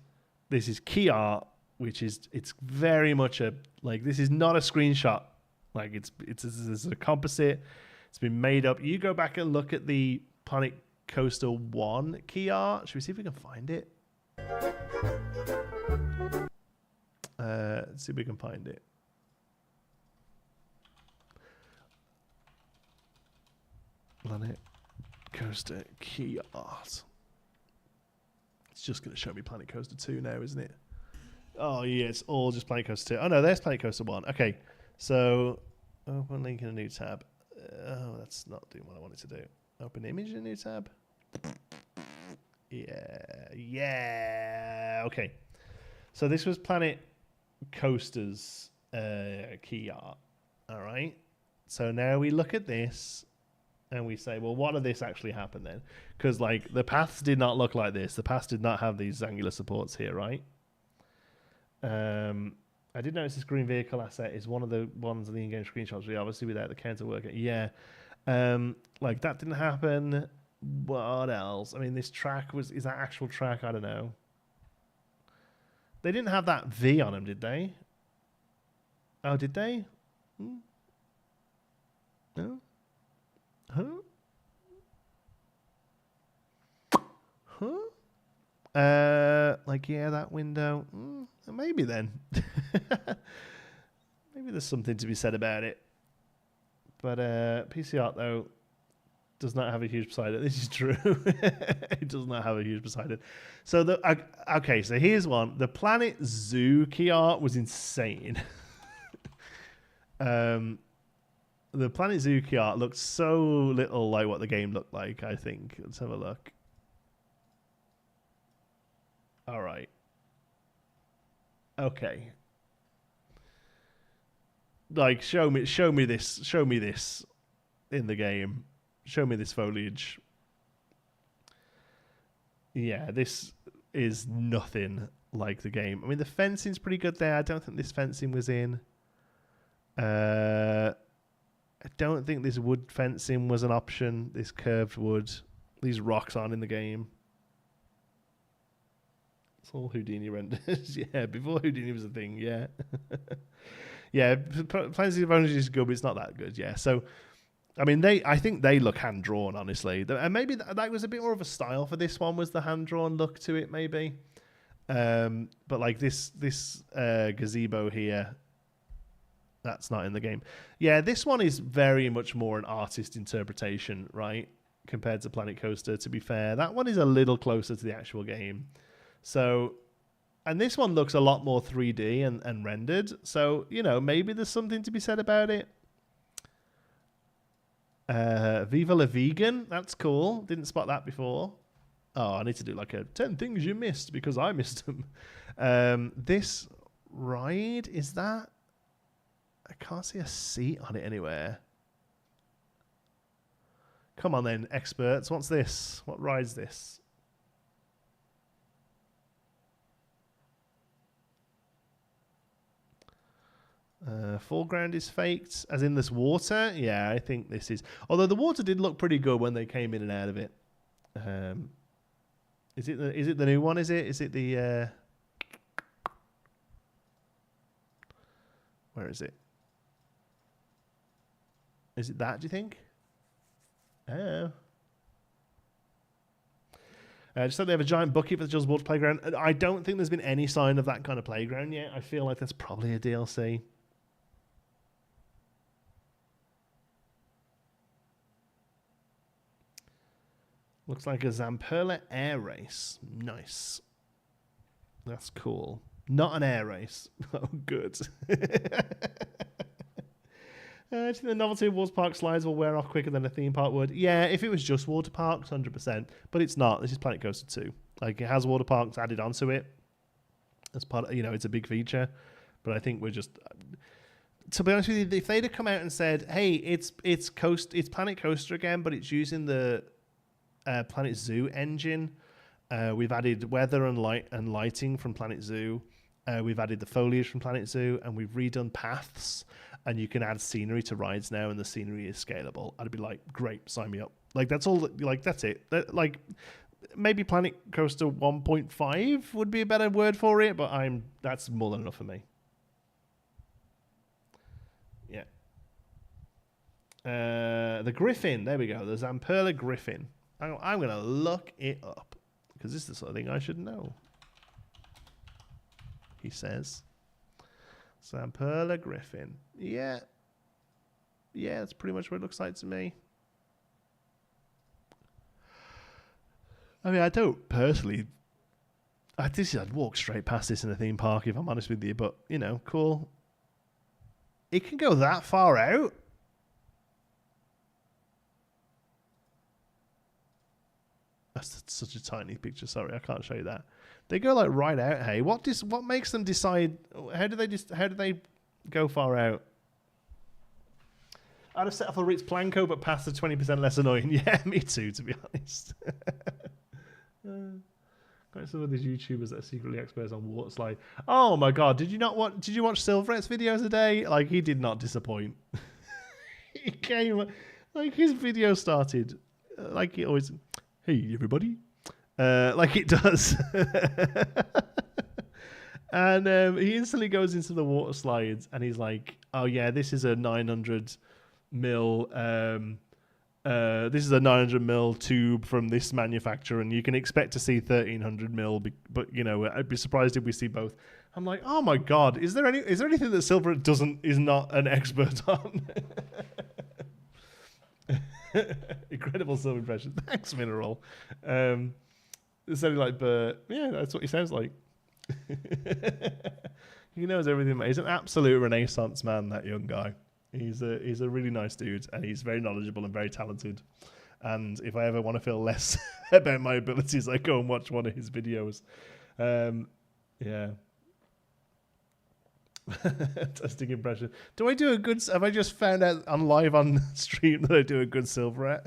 this is key art, which is it's very much a like. This is not a screenshot. Like it's a composite. It's been made up. You go back and look at the Planet Coaster 1 key art. Should we see if we can find it? Let's see if we can find it. Planet Coaster key art. It's just going to show me Planet Coaster 2 now, isn't it? Oh, yeah, it's all just Planet Coaster 2. Oh, no, there's Planet Coaster 1. Okay, so open link in a new tab. Oh, that's not doing what I wanted to do. Open image in a new tab. Yeah. Okay. So this was Planet Coaster's key art. All right. So now we look at this and we say, well, what did this actually happen then? Because like the paths did not look like this. The paths did not have these angular supports here, right? I did notice this green vehicle asset is one of the ones in the in-game screenshots. We obviously without the counter worker. Yeah. Like that didn't happen. What else? I mean, this track is that actual track? I don't know. They didn't have that V on them, did they? Oh, did they? No? Huh? Like, yeah, that window. Maybe then. Maybe there's something to be said about it. But PC art, though, does not have a huge Poseidon. This is true. It does not have a huge Poseidon. So, okay, so here's one. The Planet Zoo key art was insane. The Planet Zoo key art looked so little like what the game looked like, I think. Let's have a look. All right. Okay. Like, show me this in the game. Show me this foliage. Yeah, this is nothing like the game. I mean, the fencing's pretty good there. I don't think this fencing was in. I don't think this wood fencing was an option. This curved wood. These rocks aren't in the game. It's all Houdini renders. Yeah, before Houdini was a thing, yeah. Yeah, Planets of Orange is good, but it's not that good, yeah. So I mean, I think they look hand drawn, honestly, and maybe that was a bit more of a style for this one. Was the hand drawn look to it, maybe? But like this gazebo here, that's not in the game. Yeah, this one is very much more an artist interpretation, right? Compared to Planet Coaster, to be fair. That one is a little closer to the actual game. So, and this one looks a lot more 3D and rendered. So, you know, maybe there's something to be said about it. Viva la Vegan, that's cool. Didn't spot that before. Oh, I need to do like a 10 things you missed because I missed them. This ride, is that? I can't see a seat on it anywhere. Come on then, experts. What's this? What ride's this? Foreground is faked, as in this water. Yeah, I think this is. Although the water did look pretty good when they came in and out of it. Is it the new one? Is it the? Where is it? Is it that? Do you think? Oh. Just like they have a giant bucket for the Jules Water Playground. I don't think there's been any sign of that kind of playground yet. I feel like that's probably a DLC. Looks like a Zamperla air race. Nice. That's cool. Not an air race. Oh, good. I think the novelty of water park slides will wear off quicker than a theme park would. Yeah, if it was just water parks, 100%. But it's not. This is Planet Coaster 2. Like, it has water parks added onto it. As part of, you know, it's a big feature. But I think we're just... To be honest with you, if they'd have come out and said, hey, it's Planet Coaster again, but it's using the Planet Zoo engine. We've added weather and lighting from Planet Zoo. We've added the foliage from Planet Zoo, and we've redone paths. And you can add scenery to rides now, and the scenery is scalable. I'd be like, great, sign me up. Like, that's all. Like, that's it. Like, maybe Planet Coaster 1.5 would be a better word for it, but that's more than enough for me. Yeah. The Griffin. There we go. The Zamperla Griffin. I'm going to look it up because this is the sort of thing I should know. He says. Zamperla Griffin. Yeah. Yeah, that's pretty much what it looks like to me. I mean, I don't personally... I'd walk straight past this in a theme park, if I'm honest with you, but, you know, cool. It can go that far out? That's such a tiny picture. Sorry, I can't show you that. They go like right out. Hey, what makes them decide? How do they go far out? I'd have set off a Ritz Planko, but past the 20% less annoying. Yeah, me too, to be honest. Got some of these YouTubers that are secretly experts on water slide. Oh my god, did you watch Silveret's videos today? Like, he did not disappoint. He came, like, his video started like it always. Hey everybody. Like it does. And he instantly goes into the water slides and he's like, oh yeah, this is a 900 mil tube from this manufacturer, and you can expect to see 1300 mil, but you know, I'd be surprised if we see both. I'm like, oh my god, is there anything that Silveret is not an expert on? Incredible Silver impression. Thanks, Mineral. It's sounding like Bert. Yeah, that's what he sounds like. He knows everything. He's an absolute Renaissance man, that young guy. He's a really nice dude, and he's very knowledgeable and very talented. And if I ever want to feel less about my abilities, I go and watch one of his videos. Yeah. Testing impression. Do I do a good... Have I just found out on live on stream that I do a good Silveret?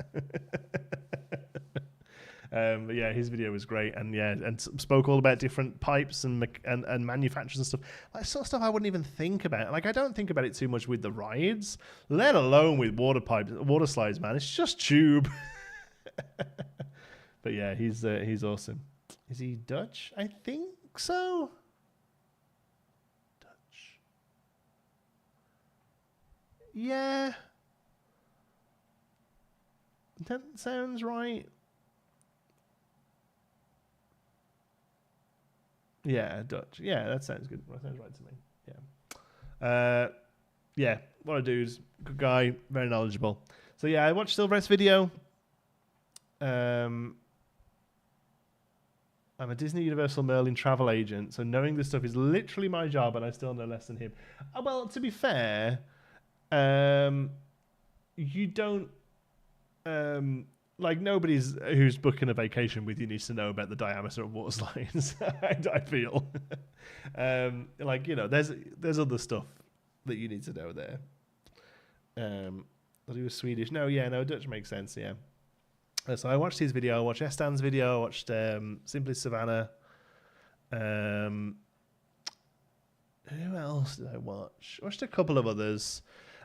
But yeah, his video was great, and yeah, and spoke all about different pipes and manufacturers and stuff. Like, sort of stuff I wouldn't even think about. Like, I don't think about it too much with the rides, let alone with water slides, man. It's just tube. But yeah, he's awesome. Is he Dutch? I think so. Yeah. That sounds right. Yeah, Dutch. Yeah, that sounds good. That sounds right to me. Yeah. Yeah, what a dude. Good guy. Very knowledgeable. So yeah, I watched Silver's video. I'm a Disney Universal Merlin travel agent, so knowing this stuff is literally my job, and I still know less than him. Well, to be fair, you don't like nobody's who's booking a vacation with you needs to know about the diameter of water lines. I feel like there's other stuff that you need to know there. But he was Swedish. No, Dutch makes sense. Yeah. So I watched his video. I watched Estan's video. I watched Simply Savannah. Who else did I watch? I watched a couple of others.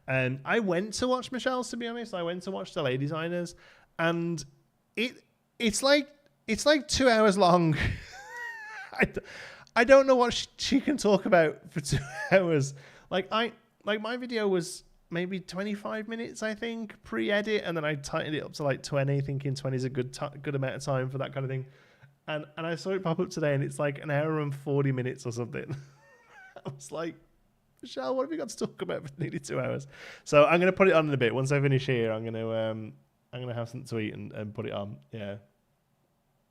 And I went to watch Michelle's, to be honest. I went to watch the Lay Designers, and it's like 2 hours long. I don't know what she can talk about for 2 hours. My video was maybe 25 minutes, I think, pre-edit, and then I tightened it up to like 20, thinking 20 is a good amount of time for that kind of thing. And I saw it pop up today, and it's like an hour and 40 minutes or something. I was like, Michelle, what have you got to talk about for nearly 2 hours? So I'm going to put it on in a bit. Once I finish here, I'm going to have something to eat and put it on. Yeah.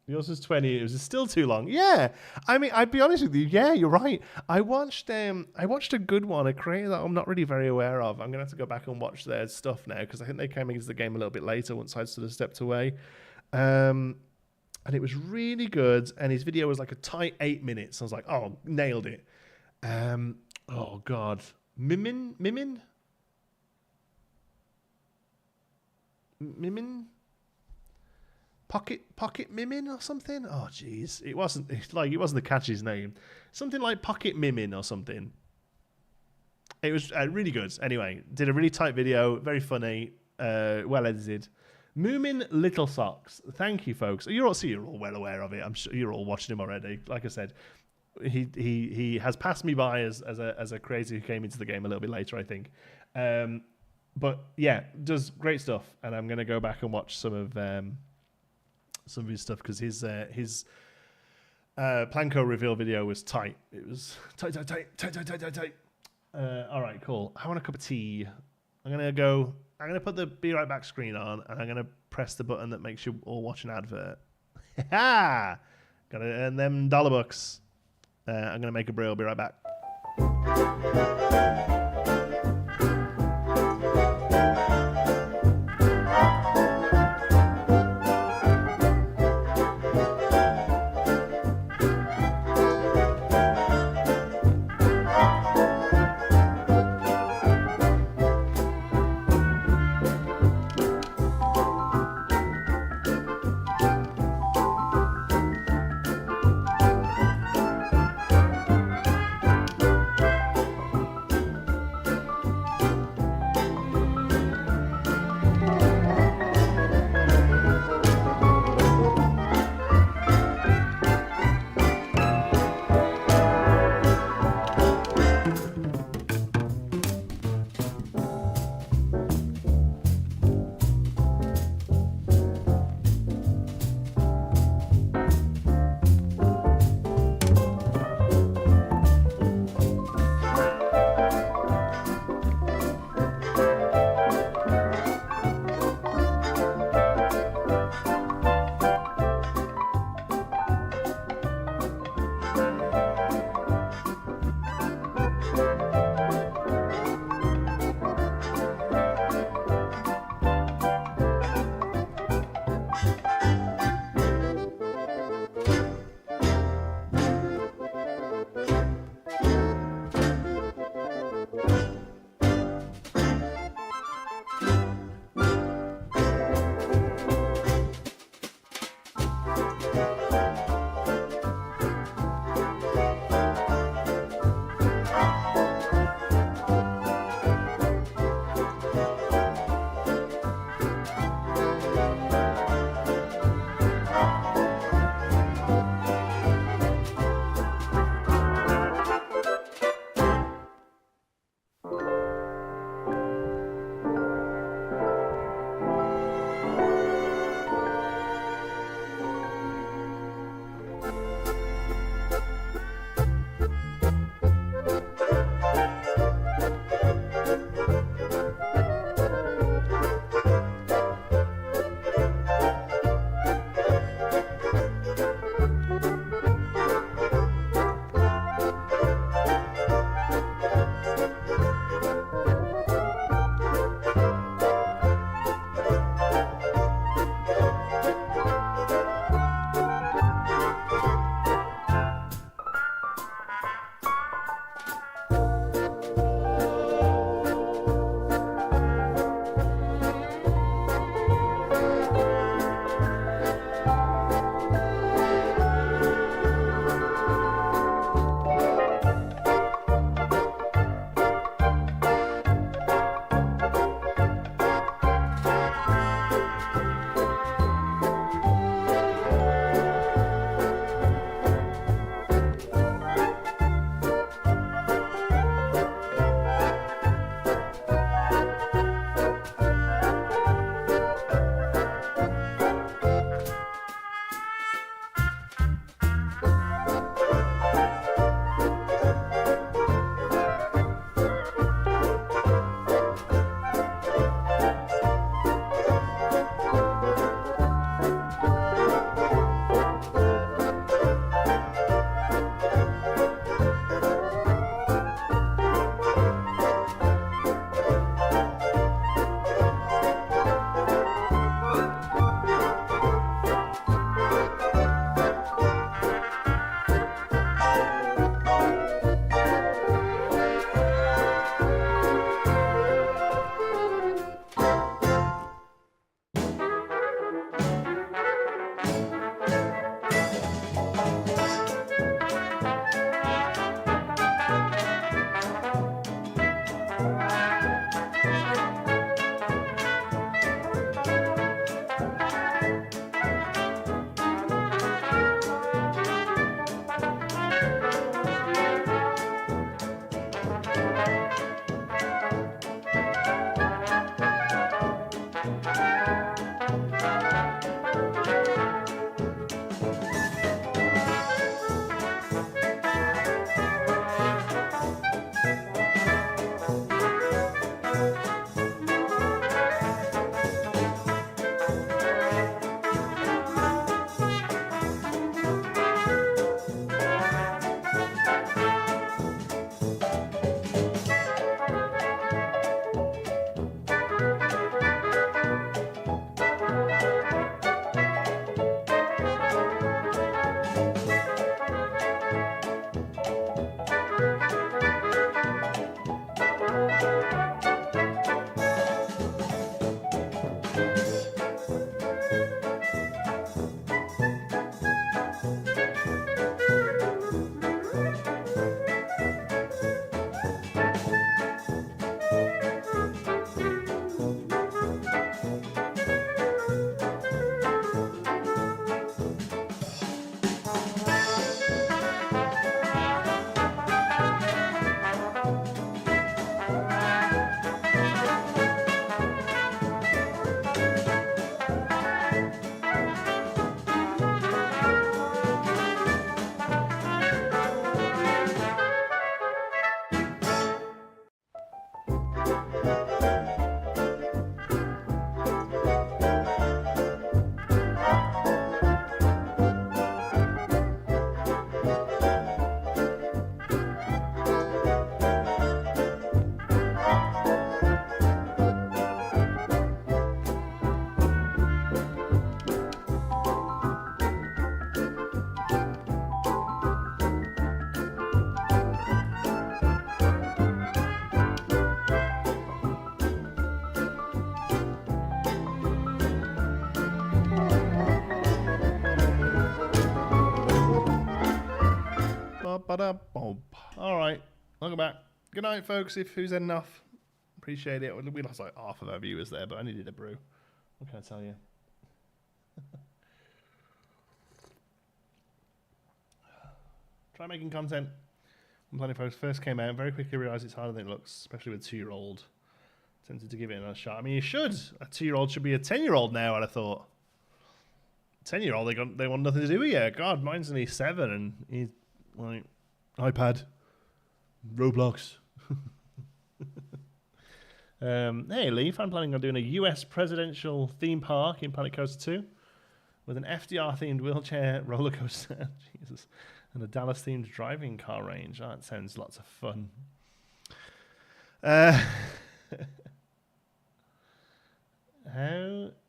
Yours was 20. It was still too long. Yeah. I mean, I'd be honest with you. Yeah, you're right. I watched a good one, a creator that I'm not really very aware of. I'm going to have to go back and watch their stuff now, because I think they came into the game a little bit later once I sort of stepped away. And it was really good. And his video was like a tight 8 minutes. I was like, oh, nailed it. Oh God, Mimin, Pocket Mimin or something. Oh jeez, it wasn't the catchiest name. Something like Pocket Mimin or something. It was really good. Anyway, did a really tight video, very funny, well edited. Moomin Little Socks. Thank you, folks. You're all well aware of it. I'm sure you're all watching him already. Like I said. He has passed me by as a creator who came into the game a little bit later, I think. But yeah, does great stuff, and I'm gonna go back and watch some of his stuff, because his Planko reveal video was tight. It was tight. All right, cool. I want a cup of tea. I'm gonna put the Be Right Back screen on, and I'm gonna press the button that makes you all watch an advert. Ha! Gotta earn them $bucks. I'm going to make a brew. I'll be right back. Ba-da-boom. All right, welcome back. Good night, folks. If who's heading off, appreciate it. We lost like half of our viewers there, but I needed a brew. What can I tell you? Try making content. When Planet Folks first came out, very quickly realised it's harder than it looks, especially with a 2-year-old. Tempted to give it another shot. I mean, you should. A 2-year-old should be a 10-year-old now, I'd have thought. 10-year-old, they want nothing to do with you. God, mine's only 7, and he's like, iPad, Roblox. Hey, Leaf, I'm planning on doing a US presidential theme park in Planet Coaster 2 with an FDR-themed wheelchair roller coaster. Jesus. And a Dallas-themed driving car range. Oh, that sounds lots of fun. How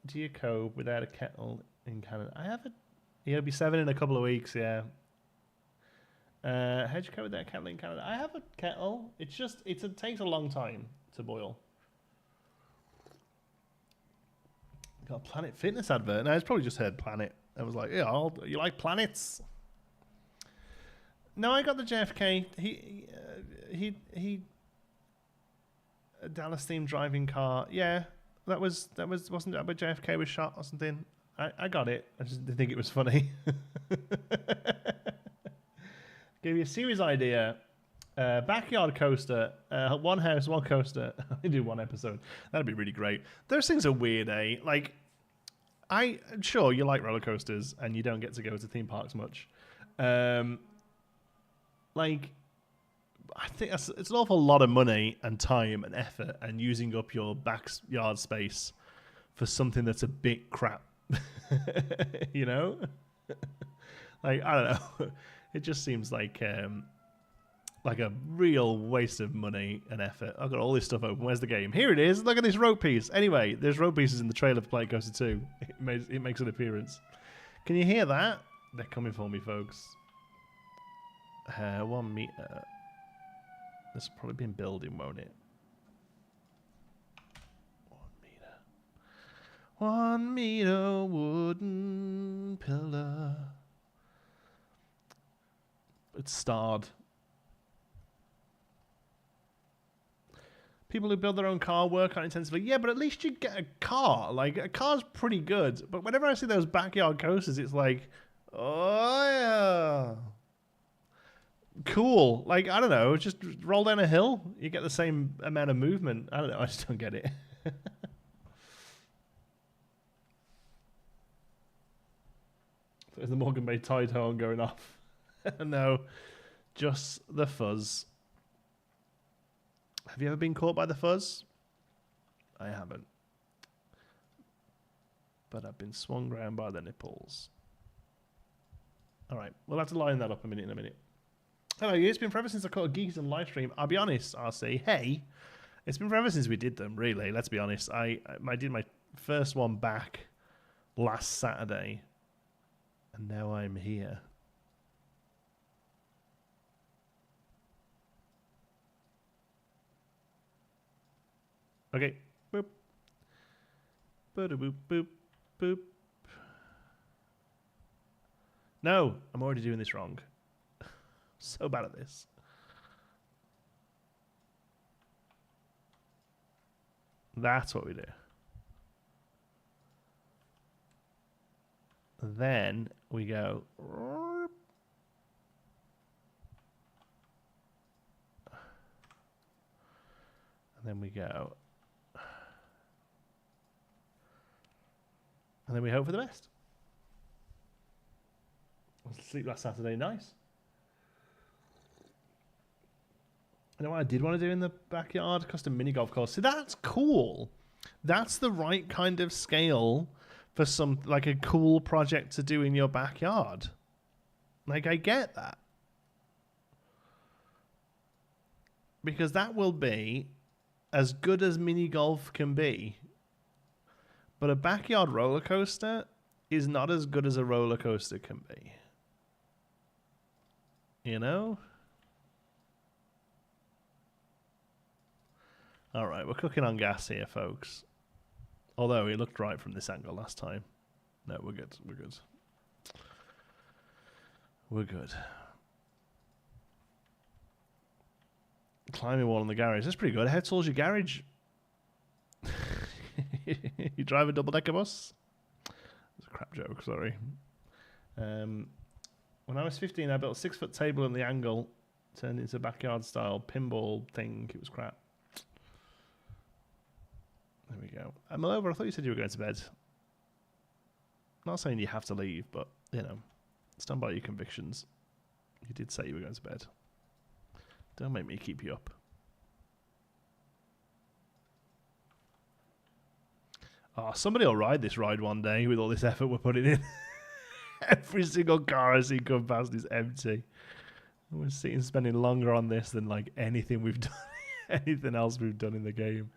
do you cope without a kettle in Canada? I have a... It'll be 7 in a couple of weeks, yeah. How do you cope without a kettle in Canada? I have a kettle. It's just... it takes a long time to boil. Got a Planet Fitness advert. No, it's probably just heard Planet. I was like, yeah, you like planets? No, I got the JFK. He a Dallas themed driving car. Yeah, that wasn't that where JFK was shot or something? I got it. I just didn't think it was funny. Gave you a series idea. Backyard coaster, one house, one coaster. I do one episode. That'd be really great. Those things are weird, eh? Like, I'm sure you like roller coasters and you don't get to go to theme parks much. Like, I think it's an awful lot of money and time and effort and using up your backyard space for something that's a bit crap. You know? Like, I don't know. It just seems like a real waste of money and effort. I've got all this stuff open. Where's the game? Here it is. Look at this rope piece. Anyway, there's rope pieces in the trailer for Planet Coaster 2. It makes an appearance. Can you hear that? They're coming for me, folks. 1 meter. This will probably been building, won't it? 1 meter. 1 meter wooden pillar. It's starred. People who build their own car work on it intensively. Yeah, but at least you get a car. Like, a car's pretty good. But whenever I see those backyard coasters, it's like, oh, yeah. Cool. Like, I don't know. Just roll down a hill. You get the same amount of movement. I don't know. I just don't get it. There's the Morgan Bay tide horn going off. No, just the fuzz. Have you ever been caught by the fuzz? I haven't. But I've been swung round by the nipples. All right, we'll have to line that up in a minute. Hello, it's been forever since I caught a Geekism live stream. I'll be honest, RC. Hey, it's been forever since we did them, really. Let's be honest. I did my first one back last Saturday. And now I'm here. Okay. Boop. Boop, boop, boop. No, I'm already doing this wrong. So bad at this. That's what we do. Then we go. And then we go. And then we hope for the best. I was asleep last Saturday. Nice. You know what I did want to do in the backyard? Custom mini golf course. See, that's cool. That's the right kind of scale for some, like, a cool project to do in your backyard. Like, I get that. Because that will be as good as mini golf can be. But a backyard roller coaster is not as good as a roller coaster can be. You know? All right, we're cooking on gas here, folks. Although it looked right from this angle last time. No, we're good. We're good. We're good. climbing wall in the garage. That's pretty good. How tall's your garage? You drive a double-decker bus? It's a crap joke, sorry. When I was 15, I built a 6-foot table in the angle, turned into a backyard-style pinball thing. It was crap. There we go. Over. I thought you said you were going to bed. Not saying you have to leave, but, you know, stand by your convictions. You did say you were going to bed. Don't make me keep you up. Oh, somebody will ride this ride one day with all this effort we're putting in. Every single car I see come past is empty. We're spending longer on this than like anything we've done, anything else we've done in the game.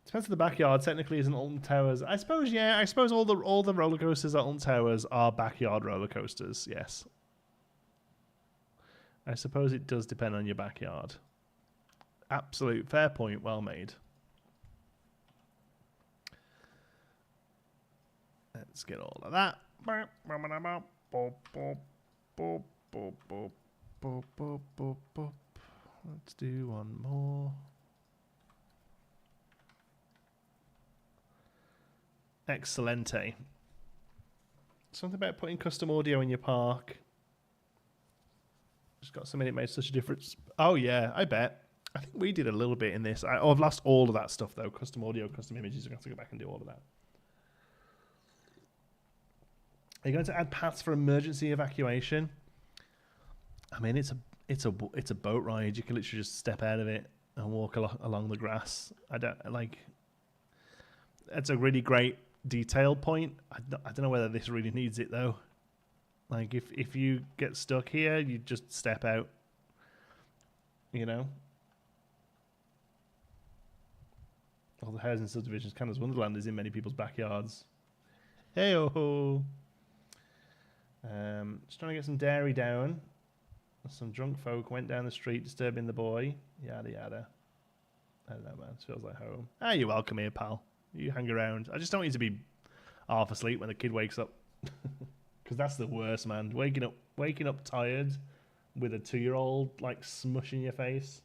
Depends on the backyard. Technically, isn't Alton Towers? I suppose, yeah. I suppose all the roller coasters at Alton Towers are backyard roller coasters. Yes. I suppose it does depend on your backyard. Absolute fair point. Well made. Let's get all of that. Let's do one more. Excelente. Something about putting custom audio in your park. Just got something that made such a difference. Oh yeah, I bet. I think we did a little bit in this. I've lost all of that stuff though. Custom audio, custom images. I'm going to have to go back and do all of that. Are you going to add paths for emergency evacuation? I mean, it's a boat ride. You can literally just step out of it and walk along the grass. I don't like. It's a really great detail point. I don't know whether this really needs it though. Like if you get stuck here, you just step out. You know. All the housing subdivisions, Canada's Wonderland is in many people's backyards. Hey-oh. Just trying to get some dairy down. Some drunk folk went down the street disturbing the boy. Yada yada. I don't know, man. It feels like home. Ah, you're welcome here, pal. You hang around. I just don't want you to be half asleep when the kid wakes up. Because that's the worst, man. Waking up tired with a 2-year-old like smushing your face.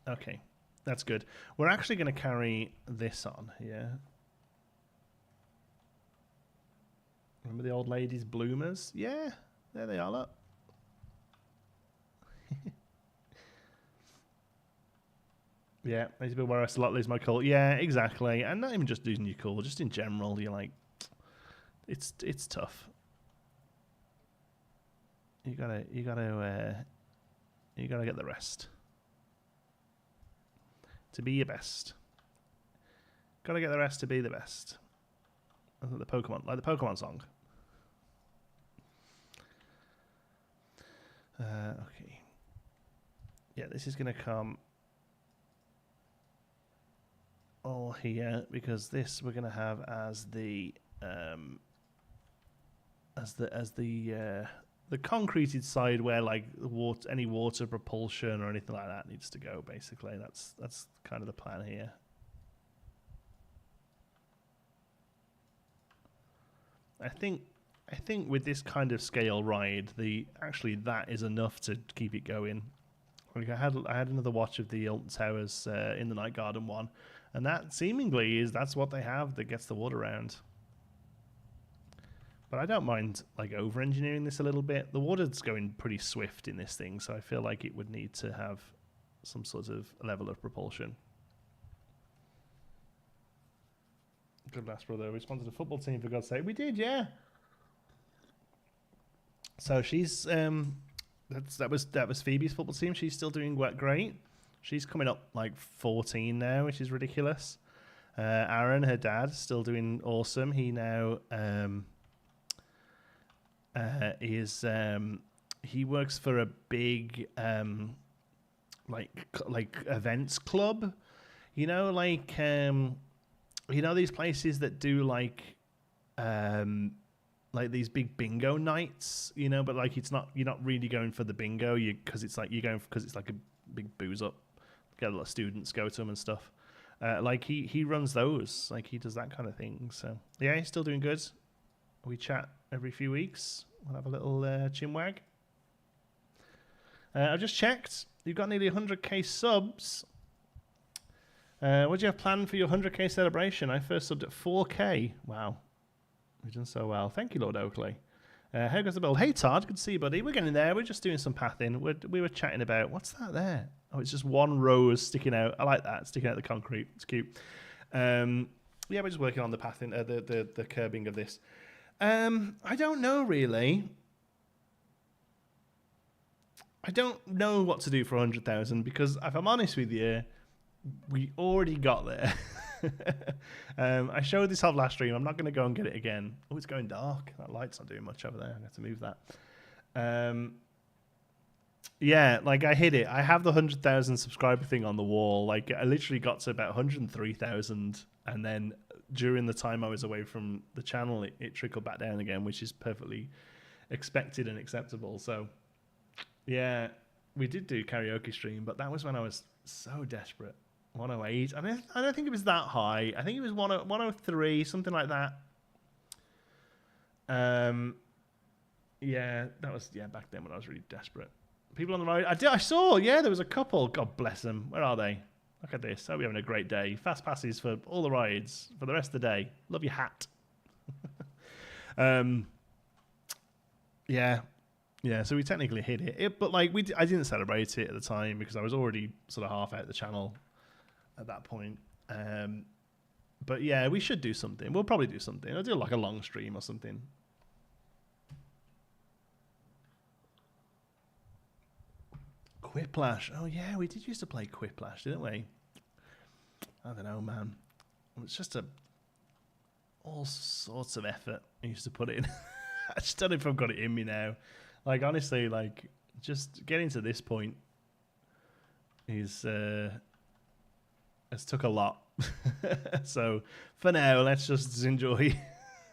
Okay, that's good. We're actually going to carry this on, yeah. Remember the old ladies' bloomers? Yeah, there they are, look. Yeah, I need to be where I still lose my cool. Yeah, exactly. And not even just losing your cool, just in general, you're like, it's tough. You gotta get the rest. To be your best. Gotta get the rest to be the best. Like the Pokemon song. Okay. Yeah, this is gonna come all here because this we're gonna have as the concreted side where like any water propulsion or anything like that needs to go. Basically, that's kind of the plan here. I think with this kind of scale ride, that is enough to keep it going. Like I had another watch of the Alton Towers in the Night Garden one, and that seemingly that's what they have that gets the water around. But I don't mind like over-engineering this a little bit. The water's going pretty swift in this thing, so I feel like it would need to have some sort of level of propulsion. Good last brother. We sponsored a football team, for God's sake. We did, yeah. So she's that was Phoebe's football team. She's still doing great. She's coming up like 14 now, which is ridiculous. Aaron, her dad, still doing awesome. He now he works for a big like events club, you know, like you know these places that do like like these big bingo nights, you know, but like you're not really going for the bingo, because it's like you're going because it's like a big booze up, get a lot of students go to them and stuff. Like he runs those, like he does that kind of thing. So yeah, he's still doing good. We chat every few weeks. We'll have a little chinwag. I've just checked. You've got nearly 100k subs. What do you have planned for your 100k celebration? I first subbed at 4k. Wow. We've done so well. Thank you, Lord Oakley. How goes the build? Hey, Todd. Good to see you, buddy. We're getting there. We're just doing some pathing. We were chatting about... What's that there? Oh, it's just one rose sticking out. I like that. Sticking out the concrete. It's cute. Yeah, we're just working on the pathing, the curbing of this. I don't know, really. I don't know what to do for 100,000 because, if I'm honest with you, we already got there. I showed this off last stream. I'm not going to go and get it again. Oh, it's going dark. That light's not doing much over there. I have to move that. Yeah, like I hit it. I have the 100,000 subscriber thing on the wall. Like I literally got to about 103,000, and then during the time I was away from the channel, it trickled back down again, which is perfectly expected and acceptable. So yeah, we did do karaoke stream, but that was when I was so desperate. 108. I don't think it was that high. I think it was 103, something like that. Yeah, that was back then when I was really desperate. People on the ride. I saw. Yeah, there was a couple. God bless them. Where are they? Look at this. Hope you're having a great day. Fast passes for all the rides for the rest of the day. Love your hat. Yeah. So we technically hit it, but like I didn't celebrate it at the time because I was already sort of half out the channel at that point. But yeah, we should do something. We'll probably do something. I'll do like a long stream or something. Quiplash. Oh yeah, we did used to play Quiplash, didn't we? I don't know, man. It's just all sorts of effort I used to put in. I just don't know if I've got it in me now. Like honestly, like just getting to this point is it's took a lot. So for now, let's just enjoy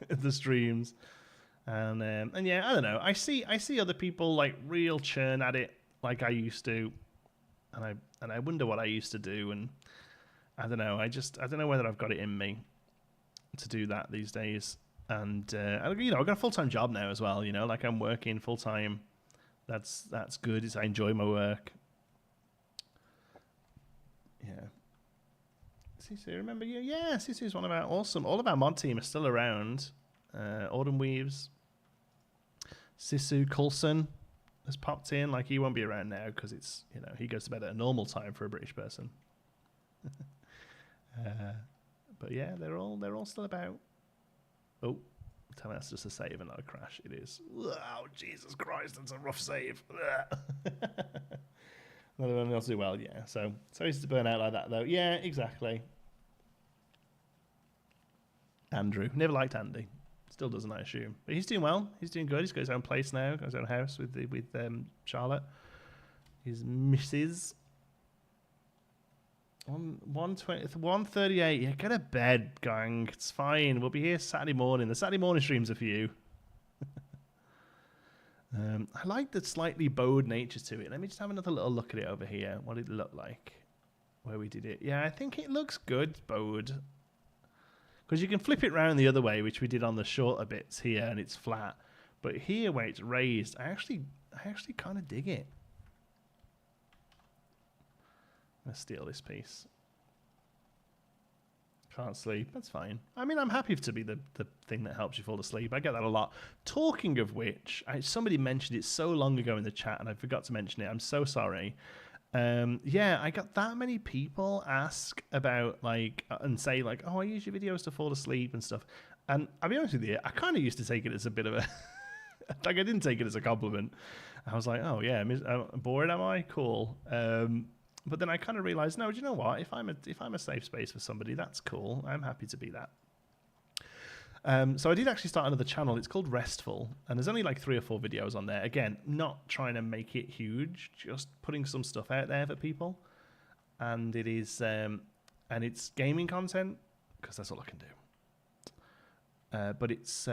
the streams. And yeah, I don't know. I see other people like real churn at it like I used to, and I wonder what I used to do, and I don't know. I don't know whether I've got it in me to do that these days. And you know, I've got a full-time job now as well. You know, like I'm working full-time. That's good. I enjoy my work. Yeah. Sisu, remember you? Yeah, Sisu is one of our awesome. All of our mod team are still around. Autumn Weaves, Sisu Coulson has popped in. Like he won't be around now because it's, you know, he goes to bed at a normal time for a British person. But yeah, they're all still about. Oh, tell me that's just a save and not a crash. It is. Oh, Jesus Christ, that's a rough save. Another one else do well, yeah. So easy to burn out like that, though. Yeah, exactly. Andrew. Never liked Andy. Still doesn't, I assume. But he's doing well. He's doing good. He's got his own place now. Got his own house with Charlotte. His missus. 1:38. Yeah, get to bed, gang. It's fine. We'll be here Saturday morning. The Saturday morning streams are for you. I like the slightly bowed nature to it. Let me just have another little look at it over here. What did it look like? Where we did it. Yeah, I think it looks good, bowed. Because you can flip it round the other way, which we did on the shorter bits here, and it's flat. But here, where it's raised, I actually kind of dig it. Let's steal this piece. Can't sleep. That's fine. I mean, I'm happy to be the thing that helps you fall asleep. I get that a lot. Talking of which, somebody mentioned it so long ago in the chat, and I forgot to mention it. I'm so sorry. Yeah, I got that many people ask about, like, and say, like, oh, I use your videos to fall asleep and stuff. And I'll be honest with you, I kind of used to take it as a bit of a... like, I didn't take it as a compliment. I was like, oh, yeah, bored am I? Cool. But then I kind of realized, no, do you know what? If I'm a safe space for somebody, that's cool. I'm happy to be that. So I did actually start another channel. It's called Restful, and there's only like 3 or 4 videos on there. Again, not trying to make it huge, just putting some stuff out there for people. And it is, and it's gaming content because that's all I can do. But it's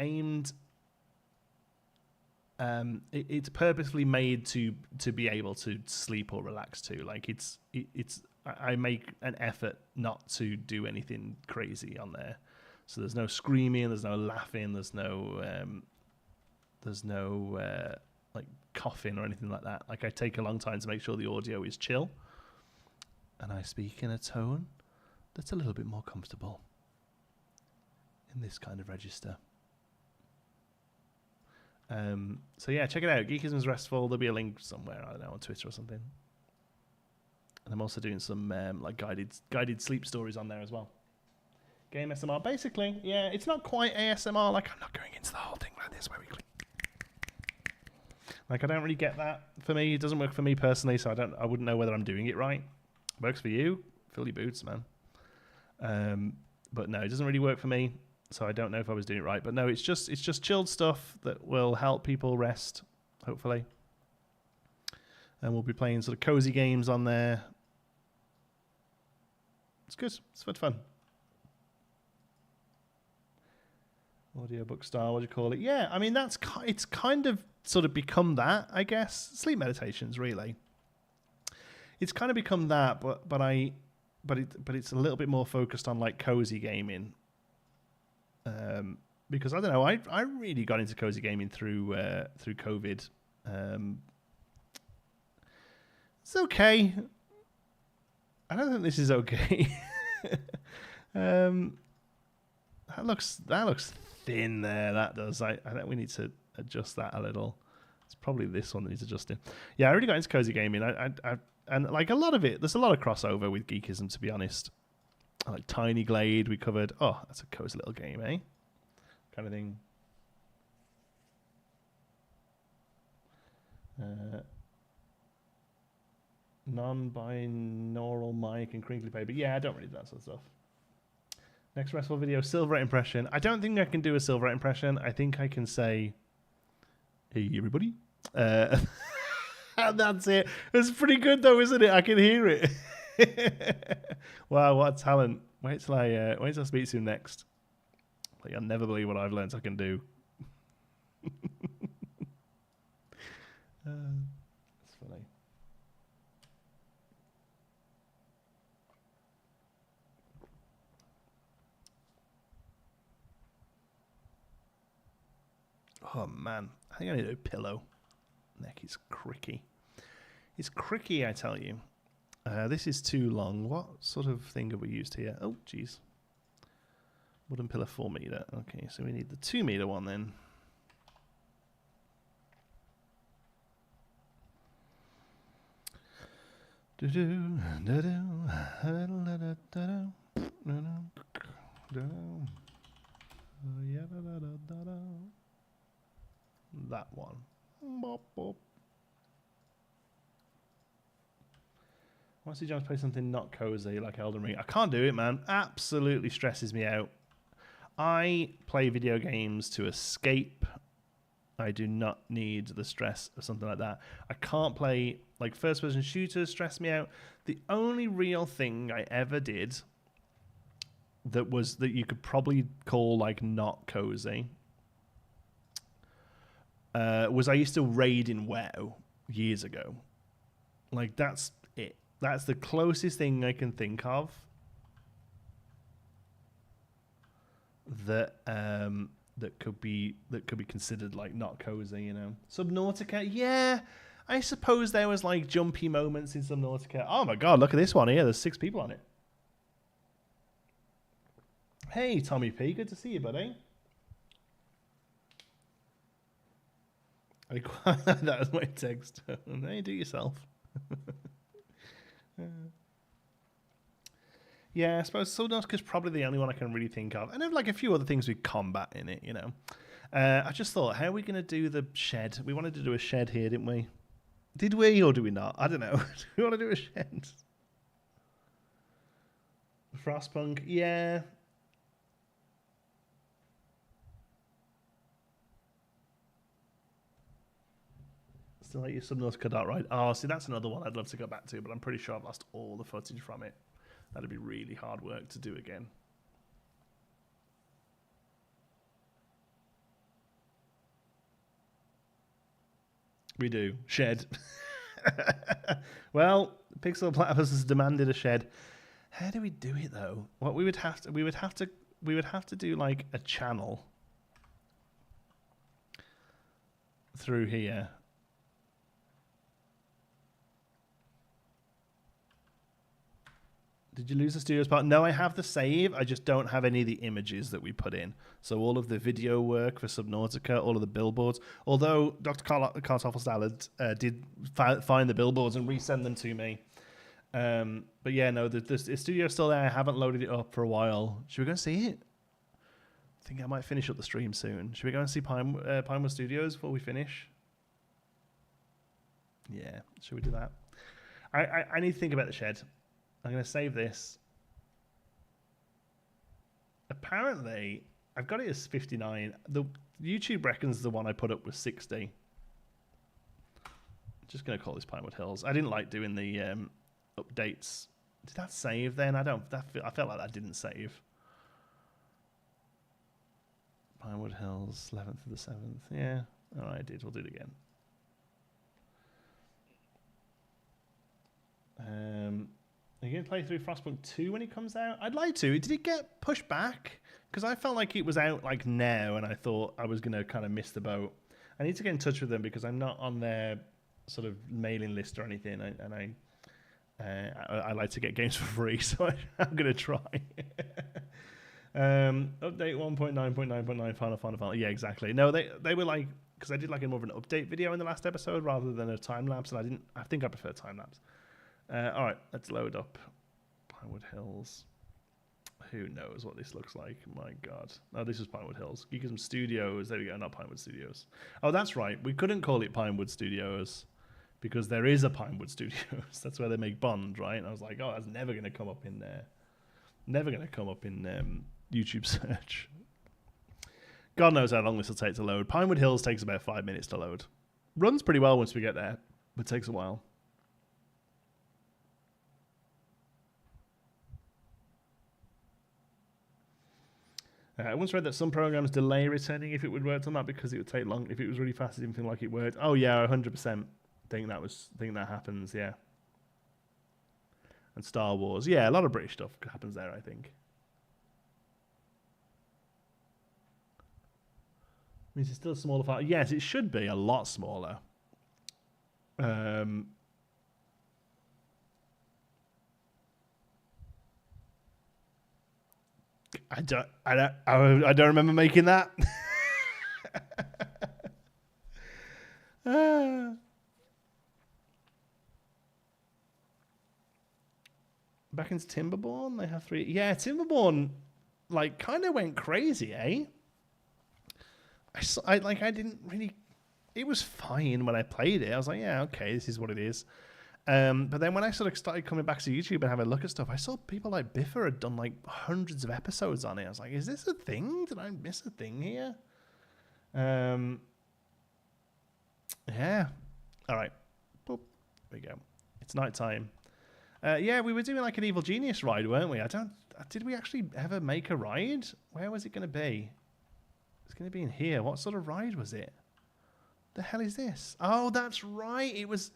aimed. It's purposely made to be able to sleep or relax to. Like I make an effort not to do anything crazy on there. So there's no screaming, there's no laughing, there's no like coughing or anything like that. Like I take a long time to make sure the audio is chill, and I speak in a tone that's a little bit more comfortable in this kind of register. So yeah, check it out. Geekism's Restful. There'll be a link somewhere, I don't know, on Twitter or something. And I'm also doing some like guided sleep stories on there as well. Game SMR, basically. Yeah, it's not quite ASMR. Like I'm not going into the whole thing like this where we click. Like I don't really get that. For me, it doesn't work for me personally, so I wouldn't know whether I'm doing it right. Works for you, fill your boots, man. But no, it doesn't really work for me. So I don't know if I was doing it right, but no, it's just chilled stuff that will help people rest, hopefully. And we'll be playing sort of cozy games on there. It's good. It's fun. Audiobook style, what do you call it? Yeah, I mean it's kind of sort of become that, I guess. Sleep meditations, really. It's kind of become that, but it's a little bit more focused on like cozy gaming. Because I don't know, I really got into cozy gaming through COVID. It's okay. I don't think this is okay. That looks thin there. That does. I think we need to adjust that a little. It's probably this one that needs adjusting. Yeah, I really got into cozy gaming. And like a lot of it, there's a lot of crossover with geekism, to be honest. Like Tiny Glade, we covered. Oh, that's a cozy little game, eh? Kind of thing. Non-binaural mic and crinkly paper. Yeah, I don't really do that sort of stuff. Next restful video, Silverite impression. I don't think I can do a Silverite impression. I think I can say, "Hey, everybody." And that's it. It's pretty good, though, isn't it? I can hear it. Wow, what a talent. Wait till I speak to him next. Like, I'll never believe what I've learned I can do. That's funny. Oh, man. I think I need a pillow. Neck is cricky. It's cricky, I tell you. This is too long. What sort of thing have we used here? Oh, geez. Wooden pillar 4 meter. Okay, so we need the 2 meter one then. That one. Once you just play something not cozy like Elden Ring, I can't do it, man. Absolutely stresses me out. I play video games to escape. I do not need the stress of something like that. I can't play like first-person shooters. Stress me out. The only real thing I ever did that you could probably call like not cozy was I used to raid in WoW years ago. Like that's it. That's the closest thing I can think of that could be considered like not cozy, you know. Subnautica, yeah. I suppose there was like jumpy moments in Subnautica. Oh my god, look at this one here. There's 6 people on it. Hey, Tommy P, good to see you, buddy. I quite like that as my text. Hey, do yourself. Yeah, I suppose Subnautica's probably the only one I can really think of. And I have like a few other things with combat in it, you know. I just thought, how are we going to do the shed? We wanted to do a shed here, didn't we? Did we or do we not? I don't know. Do we want to do a shed? Frostpunk, yeah. Still like your Subnautica Dark Ride. Oh, see, that's another one I'd love to go back to, but I'm pretty sure I've lost all the footage from it. That'd be really hard work to do again. We do. Shed. Well, Pixel Platypus has demanded a shed. How do we do it though? What we would have to do like a channel through here. Did you lose the studios part? No, I have the save. I just don't have any of the images that we put in. So all of the video work for Subnautica, all of the billboards. Although Dr. Kartoffelsalad did find the billboards and resend them to me. But yeah, no, the studio's still there. I haven't loaded it up for a while. Should we go and see it? I think I might finish up the stream soon. Should we go and see Pinewood Studios before we finish? Yeah, should we do that? I need to think about the shed. I'm going to save this. Apparently, I've got it as 59. The YouTube reckons the one I put up was 60. Just going to call this Pinewood Hills. I didn't like doing the updates. Did that save then? I felt like that didn't save. Pinewood Hills, 11th to the 7th. Yeah, all right, I did. We'll do it again. Are you going to play through Frostpunk 2 when it comes out? I'd like to. Did it get pushed back? Because I felt like it was out like now, and I thought I was going to kind of miss the boat. I need to get in touch with them because I'm not on their sort of mailing list or anything, and I like to get games for free, so I'm going to try. Update 1.9.9.9 final. Yeah, exactly. No, they were like, because I did like more of an update video in the last episode rather than a time lapse, and I think I prefer time lapse. All right, let's load up Pinewood Hills. Who knows what this looks like? My God. No, this is Pinewood Hills. Geekism Studios. There we go, not Pinewood Studios. Oh, that's right. We couldn't call it Pinewood Studios because there is a Pinewood Studios. That's where they make Bond, right? And I was like, oh, that's never going to come up in there. Never going to come up in YouTube search. God knows how long this will take to load. Pinewood Hills takes about 5 minutes to load. Runs pretty well once we get there, but takes a while. I once read that some programs delay returning if it would work on that because it would take long. If it was really fast, it didn't feel like it worked. Oh yeah, 100%. Think that happens. Yeah. And Star Wars, yeah, a lot of British stuff happens there. I think. Means it's still a smaller file. Yes, it should be a lot smaller. I don't remember making that. Back into Timberborn, they have 3. Yeah, Timberborn, like, kind of went crazy, eh? I didn't really. It was fine when I played it. I was like, yeah, okay, this is what it is. But then when I sort of started coming back to YouTube and having a look at stuff, I saw people like Biffa had done like hundreds of episodes on it. I was like, is this a thing? Did I miss a thing here? Yeah. All right. Boop. There we go. It's nighttime. Yeah, we were doing like an Evil Genius ride, weren't we? Did we actually ever make a ride? Where was it going to be? It's going to be in here. What sort of ride was it? The hell is this? Oh, that's right. It was.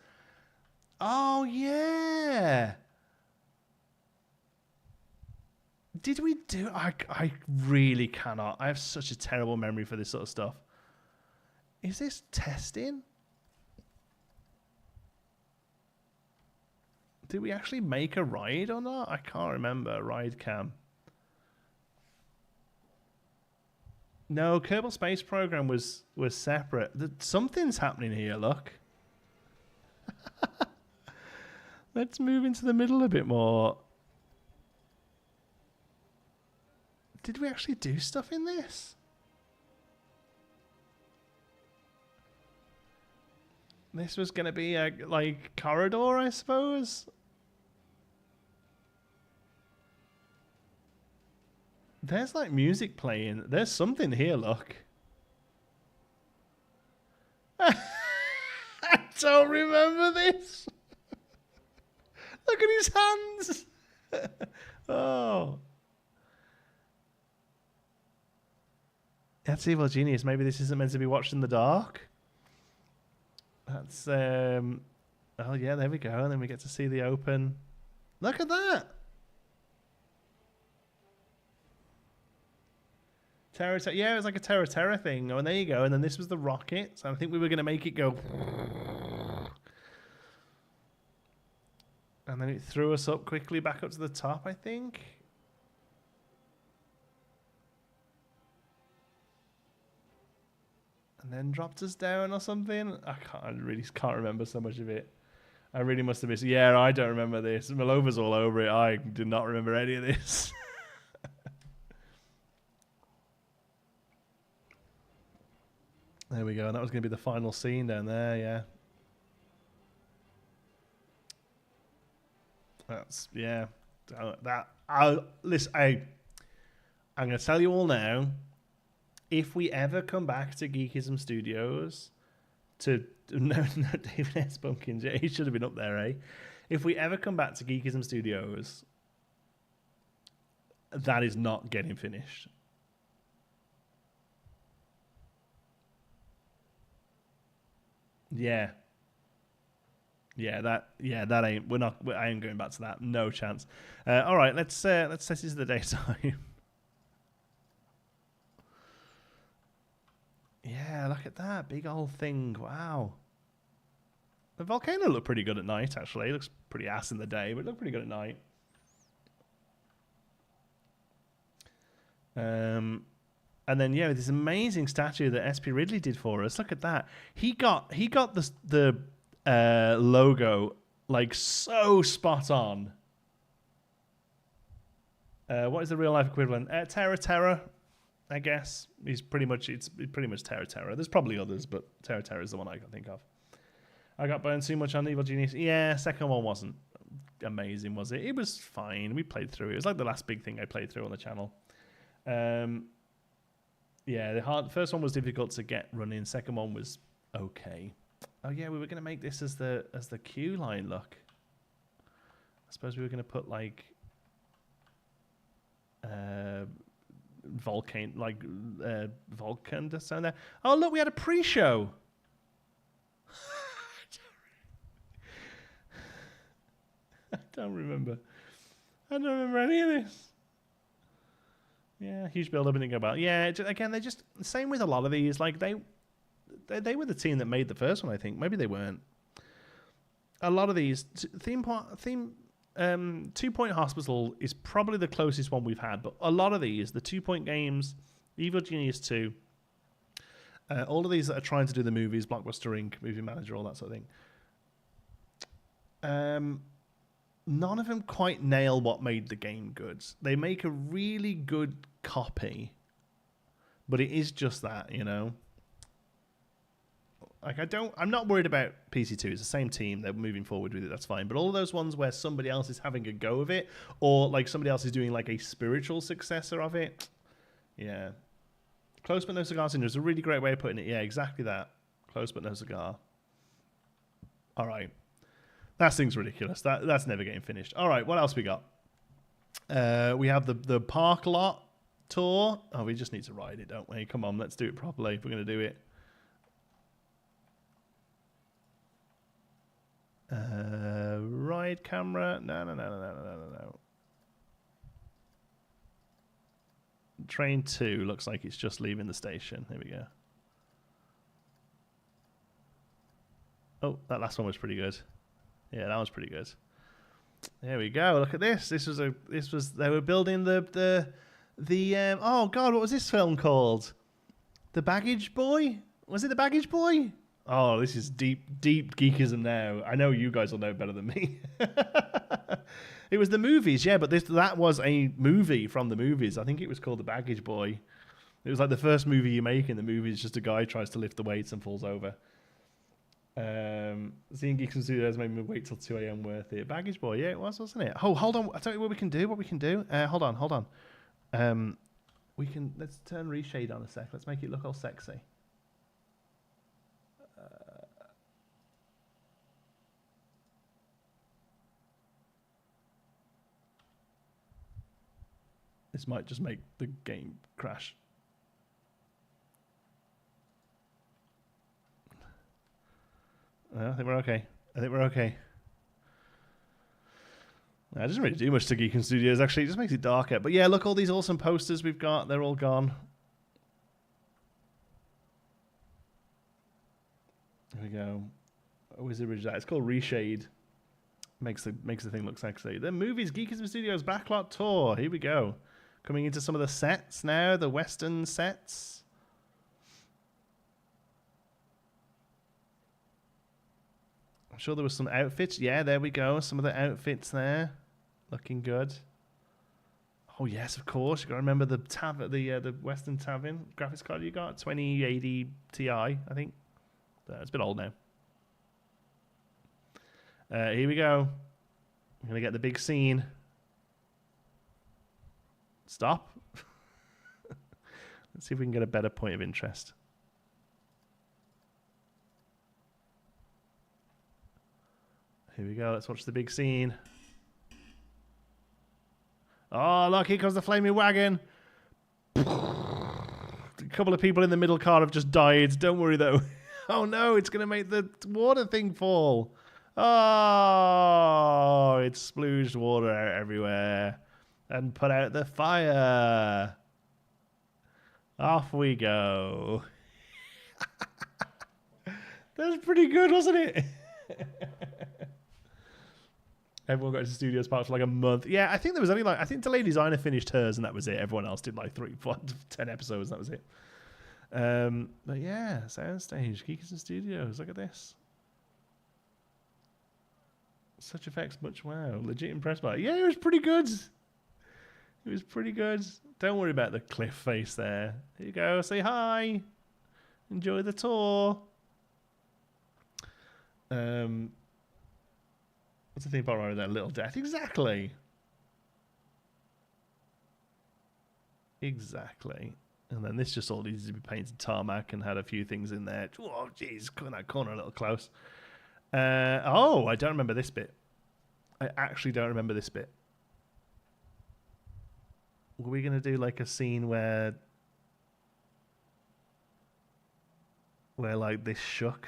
Oh, yeah. Did we do... I really cannot. I have such a terrible memory for this sort of stuff. Is this testing? Did we actually make a ride or not? I can't remember. Ride cam. No, Kerbal Space Program was separate. Something's happening here, look. Let's move into the middle a bit more. Did we actually do stuff in this? This was going to be a like corridor, I suppose. There's like music playing. There's something here, look. I don't remember this. Look at his hands. Oh. That's Evil Genius. Maybe this isn't meant to be watched in the dark. That's oh yeah, there we go. And then we get to see the open. Look at that. Terra, yeah, it was like a Terra thing. Oh, and there you go. And then this was the rocket. So I think we were going to make it go. And then it threw us up quickly back up to the top, I think. And then dropped us down or something. I really can't remember so much of it. I really must have missed. Yeah, I don't remember this. Malova's all over it. I do not remember any of this. There we go. And that was going to be the final scene down there, yeah. That's, yeah. Listen, I'm going to tell you all now, if we ever come back to Geekism Studios, no, David S. Bumpkins, yeah, he should have been up there, eh? If we ever come back to Geekism Studios, that is not getting finished. Yeah. That ain't. I ain't going back to that. No chance. All right, let's set this to the daytime. Yeah, look at that big old thing. Wow. The volcano looked pretty good at night. Actually, it looks pretty ass in the day, but it looked pretty good at night. And then yeah, this amazing statue that SP Ridley did for us. Look at that. He got the logo like so spot on. What is the real life equivalent? Terra, I guess. It's pretty much Terra. There's probably others, but Terra is the one I can think of. I got burned too much on Evil Genius. Yeah, second one wasn't amazing, was it? It was fine. We played through it. It was like the last big thing I played through on the channel. Yeah, the first one was difficult to get running. Second one was okay. Oh yeah, we were going to make this as the queue line look. I suppose we were going to put like Vulcan just down there. Oh look, we had a pre-show. I don't remember any of this. Yeah, huge build up and didn't go about. Yeah, again, they're just the same with a lot of these. Like they were the team that made the first one, I think. Maybe they weren't. A lot of these Two Point Hospital is probably the closest one we've had, but a lot of these, the 2 Point games, Evil Genius 2, all of these that are trying to do the movies, Blockbuster Inc., Movie Manager, all that sort of thing. None of them quite nail what made the game good. They make a really good copy, but it is just that, you know. Like I'm not worried about PC2. It's the same team. They're moving forward with it. That's fine. But all of those ones where somebody else is having a go of it, or like somebody else is doing like a spiritual successor of it, yeah. Close but no cigar syndrome is a really great way of putting it. Yeah, exactly that. Close but no cigar. All right. That thing's ridiculous. That's never getting finished. All right, what else we got? We have the park lot tour. Oh, we just need to ride it, don't we? Come on, let's do it properly if we're going to do it. Ride camera. No. Train 2 looks like it's just leaving the station. There we go. Oh, that last one was pretty good. Yeah, that was pretty good. There we go. Look at this. This was they were building the oh god, what was this film called? The Baggage Boy? Was it The Baggage Boy? Oh, this is deep geekism now. I know you guys will know better than me. It was the movies, yeah, but that was a movie from the movies. I think it was called The Baggage Boy. It was like the first movie you make in the movies, just a guy tries to lift the weights and falls over. Seeing Geeks and Studios made me wait till 2 a.m. worth it. Baggage Boy, yeah, it was, wasn't it? Oh, hold on. I'll tell you what we can do. Hold on. Let's turn reshade on a sec. Let's make it look all sexy. This might just make the game crash. I think we're okay. I think we're okay. It doesn't really do much to Geek and Studios, actually. It just makes it darker. But yeah, look, all these awesome posters we've got. They're all gone. There we go. Wizard Ridge. It's called Reshade. Makes the thing look sexy. The movies, Geekism Studios Backlot Tour. Here we go. Coming into some of the sets now. The Western sets. I'm sure there was some outfits. Yeah, there we go. Some of the outfits there. Looking good. Oh yes, of course. You got to remember the the Western Tavern graphics card you got, 2080 Ti, I think. It's a bit old now. Here we go. I'm gonna get the big scene. Stop. Let's see if we can get a better point of interest. Here we go. Let's watch the big scene. Oh, look, here comes the flaming wagon. A couple of people in the middle car have just died. Don't worry, though. Oh, no, it's going to make the water thing fall. Oh, it splooged water out everywhere and put out the fire. Off we go. That was pretty good, wasn't it? Everyone got into Studios Park for like a month. Yeah, I think there was only like, I think Delayed Designer finished hers and that was it. Everyone else did like 3, 4, 10 episodes and that was it. But yeah, Soundstage, Geekism Studios, look at this. Such effects, much wow. Legit impressed by it. Yeah, it was pretty good. It was pretty good. Don't worry about the cliff face there. Here you go, say hi. Enjoy the tour. What's the thing about right with that little death? Exactly. Exactly. And then this just all needs to be painted tarmac and had a few things in there. Oh, jeez, cutting that corner a little close. Oh, I don't remember this bit. I actually don't remember this bit. Were we going to do like a scene where like this shook?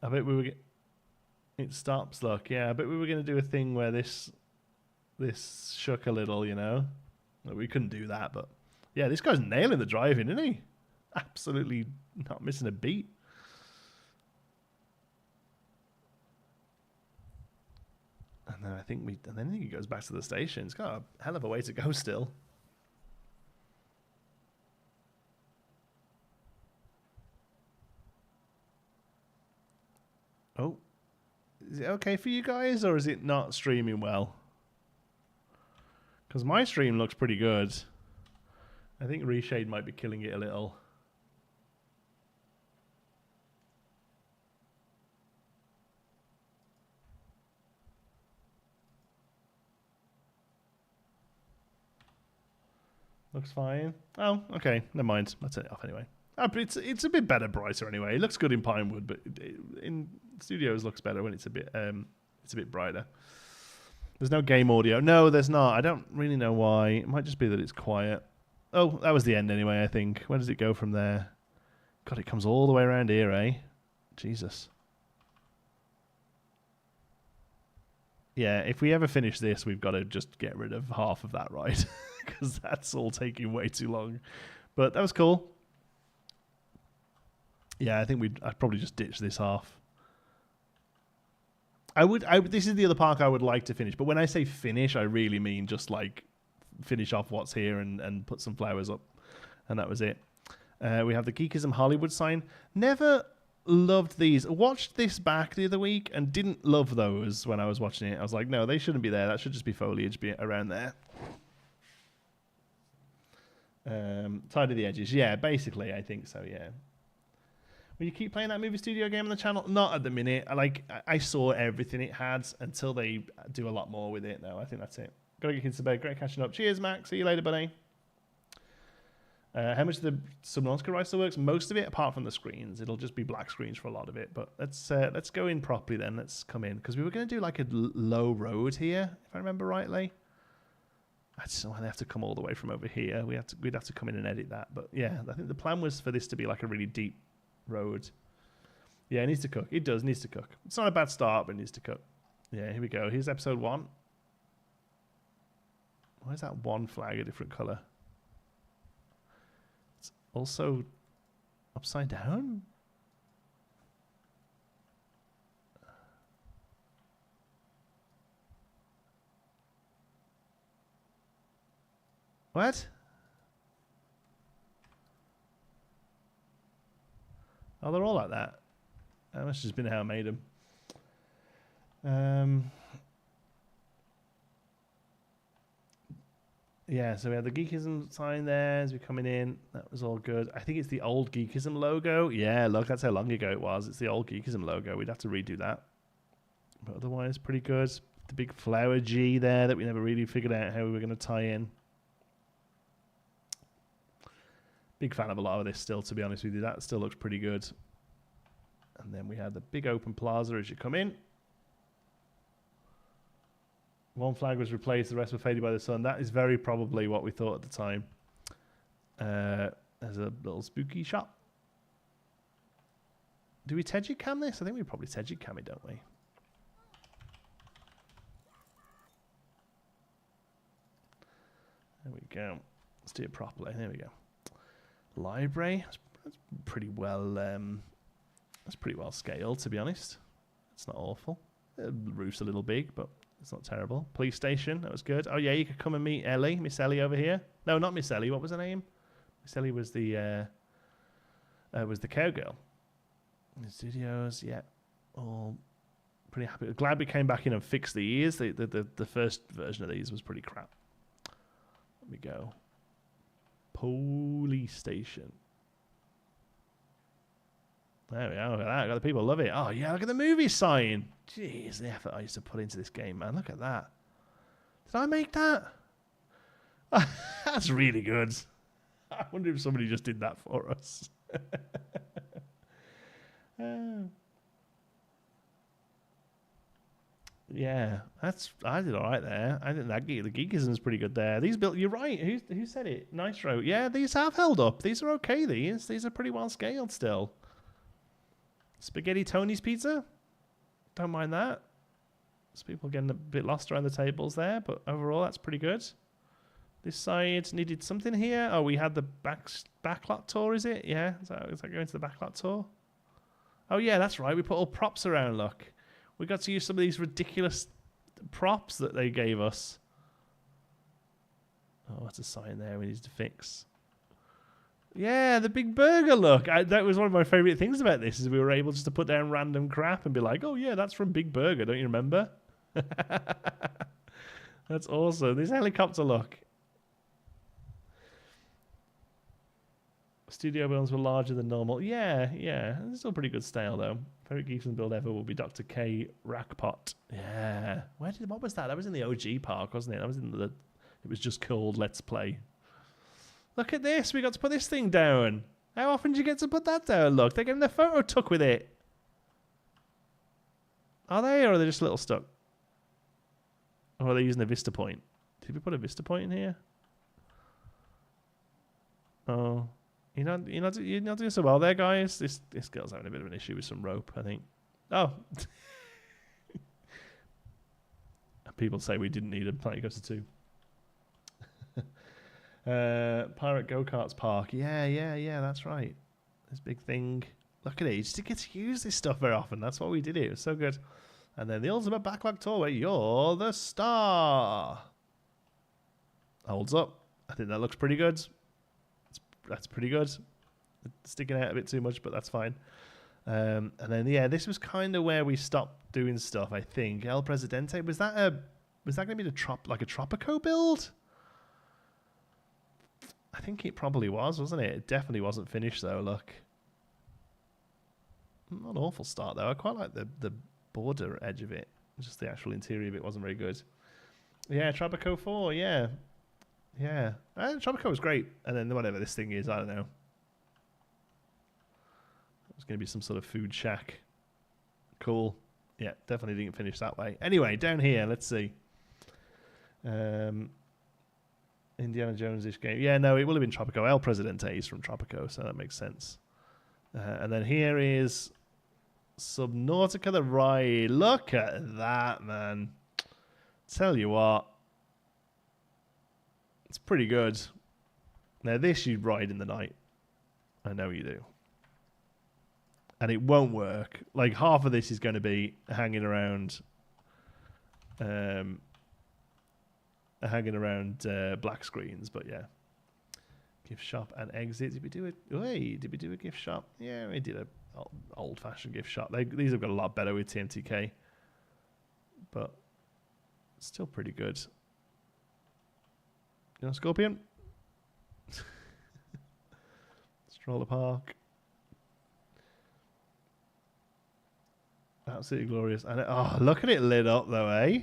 I bet we were. It stops. Look, yeah. I bet we were going to do a thing where this shook a little, you know. We couldn't do that, but yeah, this guy's nailing the driving, isn't he? Absolutely not missing a beat. And then I think he goes back to the station. It's got a hell of a way to go still. Oh, is it okay for you guys, or is it not streaming well? Because my stream looks pretty good. I think Reshade might be killing it a little. Looks fine. Oh, okay. Never mind. I'll turn it off anyway. But it's a bit better, brighter anyway. It looks good in Pinewood, but in Studios looks better when it's a bit brighter. There's no game audio. No, there's not. I don't really know why. It might just be that it's quiet. Oh, that was the end anyway, I think. Where does it go from there? God, it comes all the way around here, eh? Jesus. Yeah, if we ever finish this, we've got to just get rid of half of that ride because that's all taking way too long. But that was cool. Yeah, I think I'd probably just ditch this half. This is the other park I would like to finish. But when I say finish, I really mean just like finish off what's here and put some flowers up. And that was it. We have the Geekism Hollywood sign. Never loved these. Watched this back the other week and didn't love those when I was watching it. I was like, no, they shouldn't be there. That should just be foliage be around there. Tidy the edges. Yeah, basically, I think so, yeah. Will you keep playing that movie studio game on the channel? Not at the minute. I saw everything it had until they do a lot more with it now. I think that's it. Gotta get kids to bed. Great catching up. Cheers, Max. See you later, buddy. How much of the Subnautica ride still works? Most of it, apart from the screens. It'll just be black screens for a lot of it. But let's go in properly then. Let's come in. Because we were going to do like a low road here, if I remember rightly. I just don't want to have to come all the way from over here. We'd have to come in and edit that. But yeah, I think the plan was for this to be like a really deep road. Yeah, it needs to cook. It does, needs to cook. It's not a bad start, but it needs to cook. Yeah, here we go. Here's episode 1. Why is that one flag a different colour? It's also upside down? What? Oh, they're all like that. That must have just been how I made them. Yeah, so we had the Geekism sign there as we're coming in. That was all good. I think it's the old Geekism logo. Yeah, look, that's how long ago it was. It's the old Geekism logo. We'd have to redo that. But otherwise, pretty good. The big flower G there that we never really figured out how we were going to tie in. Big fan of a lot of this still, to be honest with you. That still looks pretty good. And then we had the big open plaza as you come in. One flag was replaced, the rest were faded by the sun. That is very probably what we thought at the time. There's a little spooky shop. Do we Tejic cam this? I think we probably Tejic cam it, don't we? There we go. Let's do it properly. There we go. Library. That's pretty well. That's pretty well scaled, to be honest. It's not awful. The roof's a little big, but it's not terrible. Police station. That was good. Oh yeah, you could come and meet Ellie, Miss Ellie over here. No, not Miss Ellie. What was her name? Miss Ellie was the cowgirl. The studios. Yeah, all pretty happy. Glad we came back in and fixed the ears. The first version of these was pretty crap. Let me go. Police station. There we are. Look at that. The people love it. Oh, yeah. Look at the movie sign. Jeez, the effort I used to put into this game, man. Look at that. Did I make that? That's really good. I wonder if somebody just did that for us. Yeah, I did all right there. I think the geekism is pretty good there. These built. You're right. Who said it? Nitro. Yeah, these have held up. These are okay. These are pretty well scaled still. Spaghetti Tony's pizza. Don't mind that. Some people getting a bit lost around the tables there, but overall that's pretty good. This side needed something here. Oh, we had the backlot tour. Is it? Yeah. Is that going to the backlot tour? Oh yeah, that's right. We put all props around. Look. We got to use some of these ridiculous props that they gave us. Oh, what's a sign there we need to fix? Yeah, the big burger look. That was one of my favourite things about this, is we were able just to put down random crap and be like, oh yeah, that's from Big Burger, don't you remember? That's awesome. This helicopter look. Studio builds were larger than normal. Yeah. It's still pretty good style though. Favorite Geekson build ever will be Dr. K Rackpot. Yeah. What was that? That was in the OG park, wasn't it? That was it was just called Let's Play. Look at this. We got to put this thing down. How often do you get to put that down? Look, they're getting their photo took with it. Are they, or are they just a little stuck? Or are they using a Vista Point? Did we put a Vista Point in here? Oh. You're not doing so well there, guys. This girl's having a bit of an issue with some rope, I think. Oh. People say we didn't need a Planet Coaster 2. Pirate Go-Karts Park. Yeah, that's right. This big thing. Look at it. You just didn't get to use this stuff very often. That's why we did it. It was so good. And then the Ultimate Backlog Tour where you're the star. Holds up. I think that looks pretty good. That's pretty good. It's sticking out a bit too much, but that's fine. And then yeah, this was kind of where we stopped doing stuff. I think El Presidente, was that going to be a Tropico build? I think it probably was, wasn't it? It definitely wasn't finished though. Look, not an awful start though. I quite like the border edge of it. Just the actual interior of it wasn't very good. Yeah, Tropico 4. Yeah. Tropico was great. And then whatever this thing is, I don't know. It's going to be some sort of food shack. Cool. Yeah, definitely didn't finish that way. Anyway, down here, let's see. Indiana Jones-ish game. Yeah, no, it will have been Tropico. El Presidente is from Tropico, so that makes sense. And then here is Subnautica the Ride. Look at that, man. Tell you what. It's pretty good. Now, this you ride in the night. I know you do. And it won't work. Like, half of this is going to be hanging around... black screens, but yeah. Gift shop and exit. Did we do it? Wait, did we do a gift shop? Yeah, we did a old-fashioned gift shop. These have got a lot better with TMTK, but still pretty good. You know, Scorpion? Stroller Park. Absolutely glorious. And oh, look at it lit up though, eh?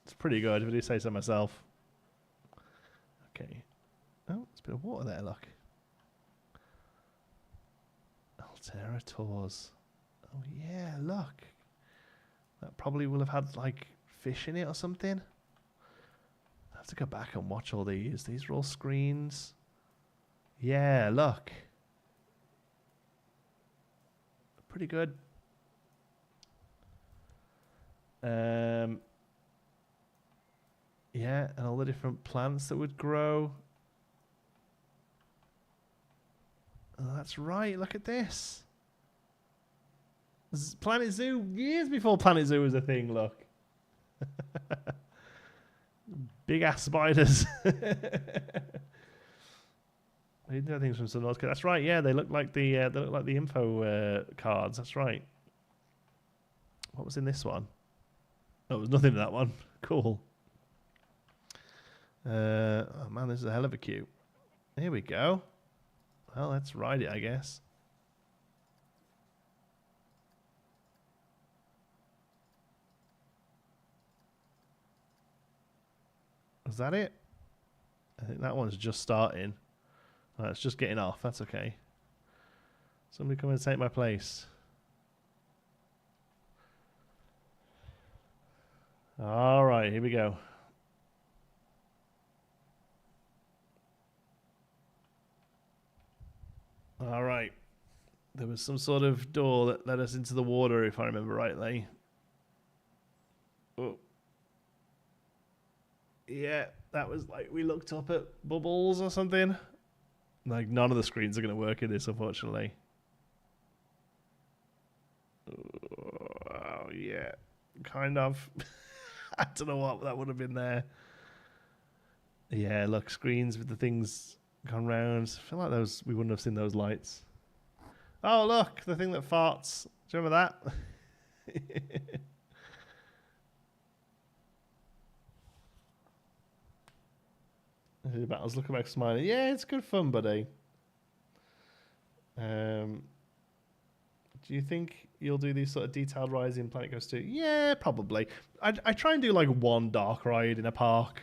It's pretty good, if I do say so myself. Okay. Oh, there's a bit of water there, look. Altera Tours. Oh yeah, look. That probably will have had like fish in it or something. I have to go back and watch all these. These are all screens. Yeah, look. Pretty good. Yeah, and all the different plants that would grow. Oh, that's right. Look at this. This is Planet Zoo years before Planet Zoo was a thing. Look, big ass spiders. I didn't know things from Subnautica. That's right. Yeah, they look like the info cards. That's right. What was in this one? Oh, there was nothing in that one. Cool. Oh man, this is a hell of a queue. Here we go. Well, let's ride it, I guess. Was that it? I think that one's just starting. Oh, it's just getting off. That's okay. Somebody come and take my place. All right, here we go. All right. There was some sort of door that led us into the water, if I remember rightly. Oh. Yeah, that was like we looked up at bubbles or something. Like, none of the screens are going to work in this, unfortunately. Oh, yeah. Kind of. I don't know what that would have been there. Yeah, look, screens with the things gone round. I feel like those we wouldn't have seen those lights. Oh, look, the thing that farts. Do you remember that? I was looking back smiling. Yeah, it's good fun, buddy. Do you think you'll do these sort of detailed rides in Planet Coaster 2? Yeah, probably. I try and do like one dark ride in a park.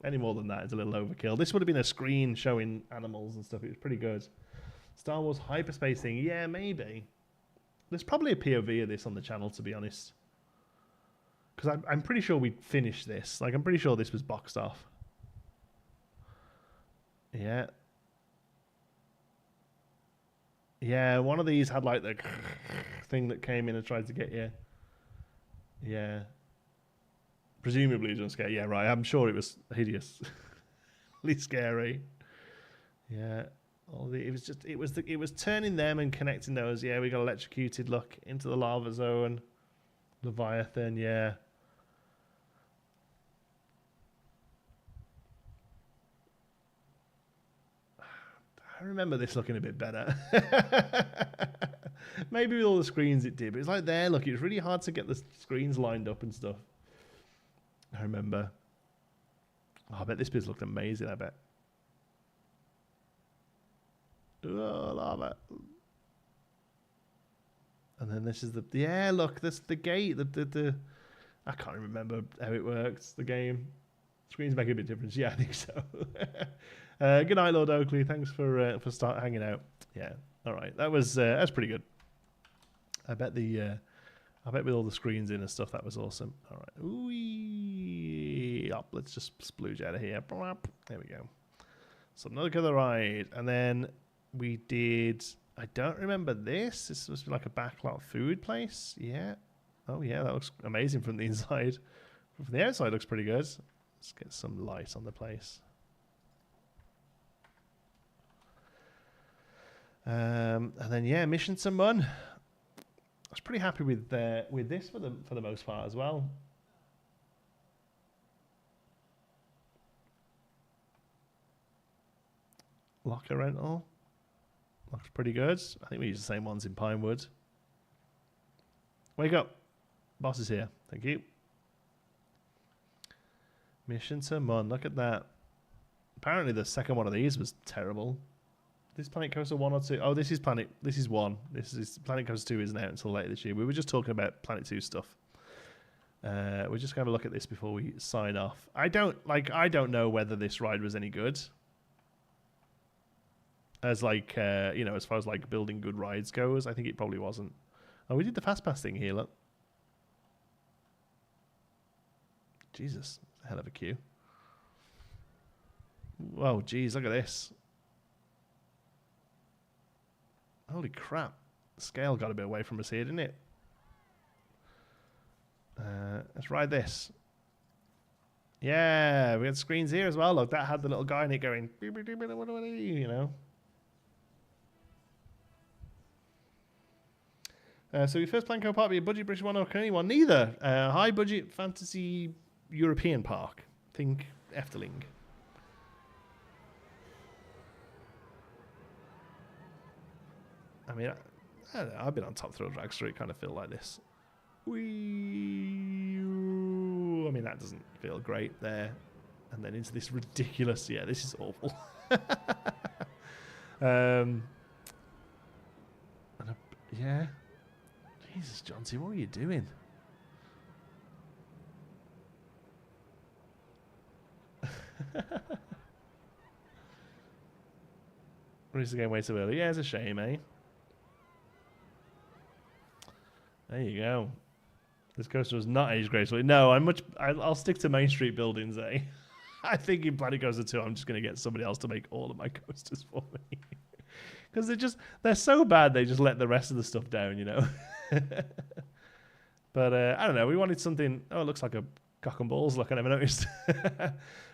Any more than that is a little overkill. This would have been a screen showing animals and stuff. It was pretty good. Star Wars hyperspacing. Yeah, maybe. There's probably a POV of this on the channel, to be honest. Because I'm pretty sure we finished this. Like, I'm pretty sure this was boxed off. Yeah. Yeah, one of these had like the thing that came in and tried to get you. Yeah. Presumably jump scare. Yeah, right. I'm sure it was hideously scary. Yeah. It was turning them and connecting those. Yeah, we got electrocuted. Look into the lava zone. Leviathan. Yeah. I remember this looking a bit better. Maybe with all the screens it did, but it's like there, look, it was really hard to get the screens lined up and stuff. I remember. Oh, I bet this bit's looked amazing, I bet. Oh, lava. And then this is the, yeah, look, this the gate, the I can't remember how it works, the game. Screens make a bit difference. Yeah, I think so. Good night, Lord Oakley. Thanks for hanging out. Yeah, all right. That's pretty good. I bet with all the screens in and stuff, that was awesome. All right. Ooh. Yup, let's just splooge out of here. There we go. So look at the ride. And then we did... I don't remember this. This was like a backlot food place. Yeah. Oh, yeah, that looks amazing from the inside. From the outside, looks pretty good. Let's get some light on the place. And then, yeah, Mission to Mun. I was pretty happy with this for the most part as well. Locker rental. Looks pretty good. I think we use the same ones in Pinewood. Wake up. Boss is here. Thank you. Mission to Mun. Look at that. Apparently the second one of these was terrible. This Planet Coaster 1 or 2? Oh, this is 1. This is Planet Coaster 2 isn't out until later this year. We were just talking about Planet 2 stuff. We're just going to look at this before we sign off. I don't know whether this ride was any good. As like, you know, as far as like building good rides goes, I think it probably wasn't. Oh, we did the fast pass thing here, look. Jesus, a hell of a queue. Whoa, geez, look at this. Holy crap. The scale got a bit away from us here, didn't it? Let's ride this. Yeah, we had screens here as well. Look, that had the little guy in it going, you know. So your first Planco park be a budget British one or Canadian one? Neither. High budget fantasy European park. Think Efteling. I mean, I don't know, I've been on Top Thrill Dragster. It kind of feel like this. I mean, that doesn't feel great there. And then into this ridiculous... Yeah, this is awful. Yeah. Jesus, Johnsy, what were you doing? Release the game way too early. Yeah, it's a shame, eh? There you go. This coaster was not aged gracefully. No, I'll stick to Main Street buildings, eh? I think in Planet Coaster 2, I'm just going to get somebody else to make all of my coasters for me. Because they're so bad, they just let the rest of the stuff down, you know? But I don't know. We wanted something... Oh, it looks like a cock and balls. Look, I never noticed.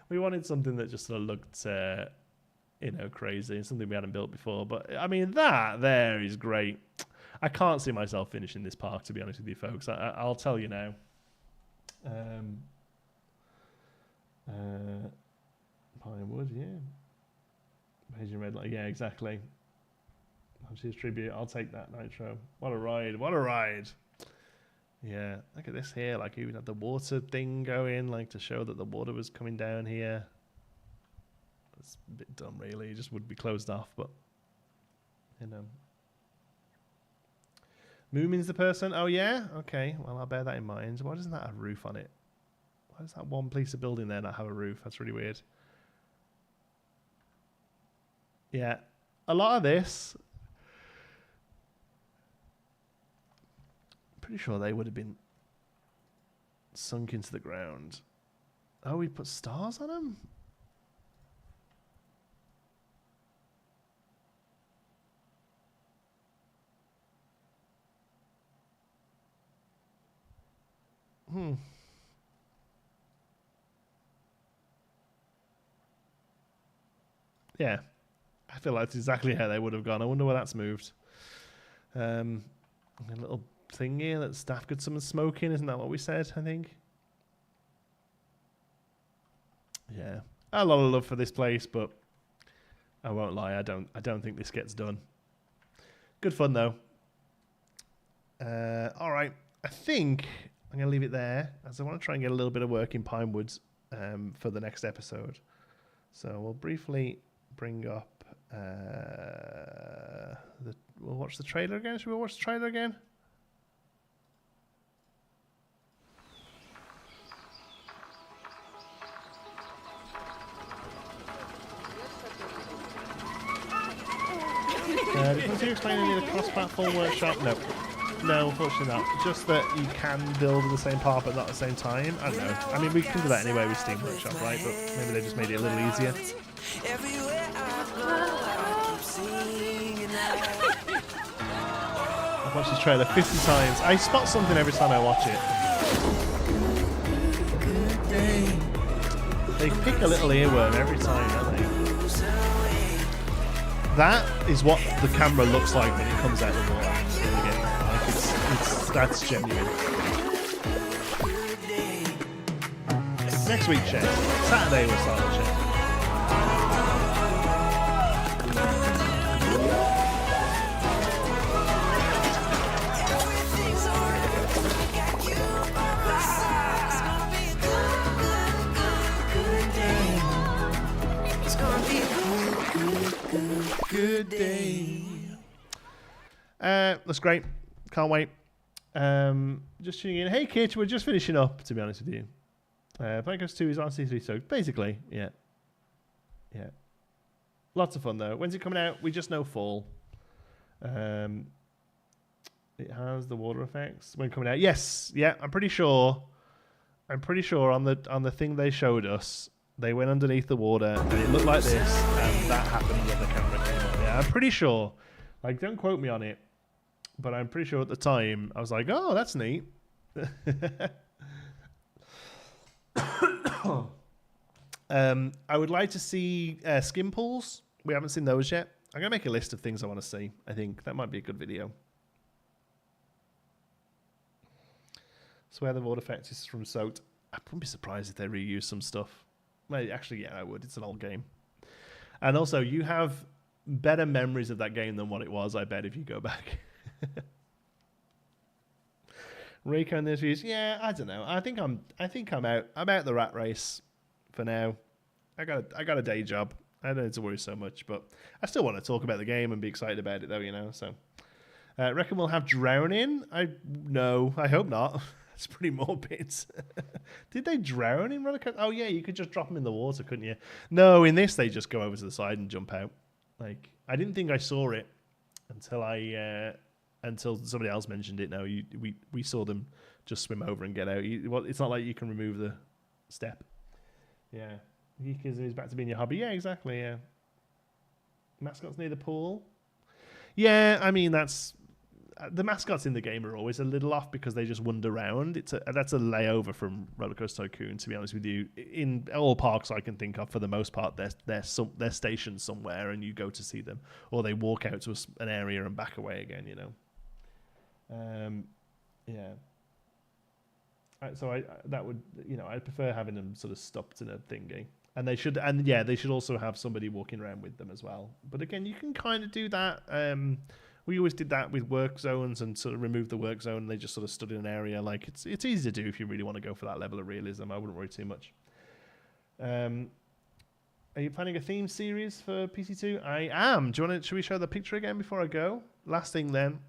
We wanted something that just sort of looked, you know, crazy. And something we hadn't built before. But, I mean, that there is great. I can't see myself finishing this park, to be honest with you, folks. I'll tell you now. Pinewood, yeah. Beijing Red Light, yeah, exactly. His tribute, I'll take that, Nitro. What a ride, what a ride. Yeah, look at this here. Like, even had the water thing going, like, to show that the water was coming down here. It's a bit dumb, really. It just would be closed off, but, you know. Moomin's the person? Oh, yeah? Okay, well, I'll bear that in mind. Why doesn't that have a roof on it? Why does that one piece of building there not have a roof? That's really weird. Yeah, a lot of this... Pretty sure they would have been sunk into the ground. Oh, we put stars on them? Yeah. I feel like that's exactly how they would have gone. I wonder where that's moved. A little thing here that staff could summon smoke in. Isn't that what we said, I think? Yeah. A lot of love for this place, but I won't lie, I don't think this gets done. Good fun though. Alright. I think I'm gonna leave it there, as I want to try and get a little bit of work in Pinewood for the next episode. So we'll briefly bring up we'll watch the trailer again. Should we watch the trailer again? Did you explain any of the cross-platform workshop? No. No, unfortunately not. Just that you can build in the same part but not at the same time. I don't know. I mean, we can do that anyway with Steam Workshop, right? But maybe they just made it a little easier. I've watched this trailer 50 times. I spot something every time I watch it. They pick a little earworm every time, don't they? That is what the camera looks like when it comes out of the water in the game. Like that's genuine. Next week, Shay. Saturday we'll start the Shay. Good day. That's great. Can't wait. Just tuning in. Hey, Kit, we're just finishing up, to be honest with you. Pinewood 2 is on C3, so basically, yeah. Yeah. Lots of fun, though. When's it coming out? We just know fall. It has the water effects. When coming out? Yes. Yeah, I'm pretty sure on the thing they showed us, they went underneath the water and it looked like this, and that happened when the camera came up. Yeah, I'm pretty sure. Like, don't quote me on it, but I'm pretty sure at the time I was like, "Oh, that's neat." I would like to see skim pools. We haven't seen those yet. I'm gonna make a list of things I want to see. I think that might be a good video. Swear the water effect is from Soaked. I wouldn't be surprised if they reuse some stuff. Well, actually, yeah, I would. It's an old game. And also, you have better memories of that game than what it was, I bet, if you go back. Rico and this views, yeah, I don't know. I think I'm out. I'm out the rat race for now. I got a day job. I don't need to worry so much, but I still want to talk about the game and be excited about it, though, you know. So, reckon we'll have drowning? No, I hope not. It's pretty morbid. Did they drown in roller coaster? Oh yeah, you could just drop them in the water, couldn't you? No, in this they just go over to the side and jump out. Like, I didn't think I saw it until somebody else mentioned it. No, we saw them just swim over and get out. It's not like you can remove the step. Yeah, because he's back to being your hobby. Yeah, exactly. Yeah. Mascots near the pool. Yeah, I mean that's. The mascots in the game are always a little off because they just wander around. That's a layover from Roller Coaster Tycoon, to be honest with you. In all parks I can think of, for the most part, they're stationed somewhere and you go to see them, or they walk out to an area and back away again. You know. Yeah. So I'd prefer having them sort of stopped in a thingy, and they should also have somebody walking around with them as well. But again, you can kind of do that. We always did that with work zones and sort of removed the work zone and they just sort of stood in an area. Like, it's easy to do if you really want to go for that level of realism. I wouldn't worry too much. Are you planning a theme series for PC2? I am. Should we show the picture again before I go? Last thing then.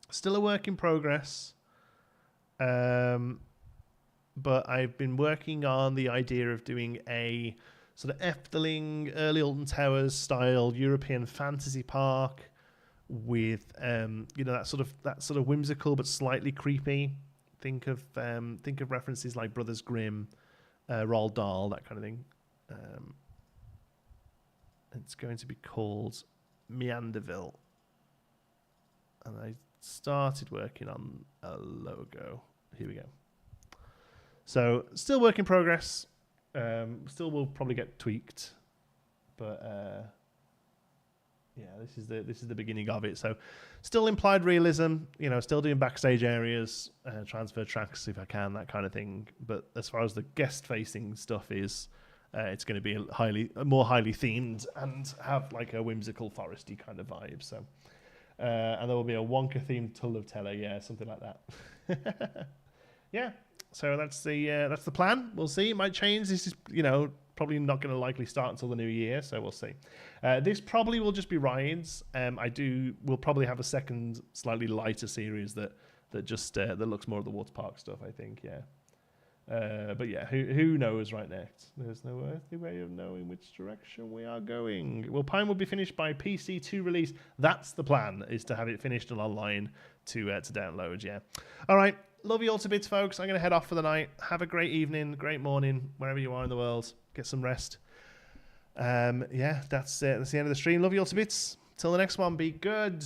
Still a work in progress. But I've been working on the idea of doing a sort of Efteling, early Alton Towers style European fantasy park with that sort of whimsical but slightly creepy. Think of references like Brothers Grimm, Roald Dahl, that kind of thing. It's going to be called Meanderville, and I started working on a logo. Here we go. So still work in progress. Still will probably get tweaked, but. Yeah, this is the beginning of it. So, still implied realism. Still doing backstage areas, transfer tracks if I can, that kind of thing. But as far as the guest-facing stuff is, it's going to be more highly themed and have like a whimsical foresty kind of vibe. So, and there will be a Wonka-themed Tull of Terror, yeah, something like that. Yeah. So that's the plan. We'll see. It might change. This is probably not going to likely start until the new year, so we'll see. This probably will just be rides. We'll probably have a second, slightly lighter series that looks more of the water park stuff, I think, yeah. But yeah, who knows right next? There's no earthly way of knowing which direction we are going. Will Pinewood be finished by PC2 release? That's the plan, is to have it finished and online to download, yeah. All right, love you all to bits, folks. I'm going to head off for the night. Have a great evening, great morning, wherever you are in the world. Get some rest. Yeah, that's it. That's the end of the stream. Love you all to bits. Till the next one, be good.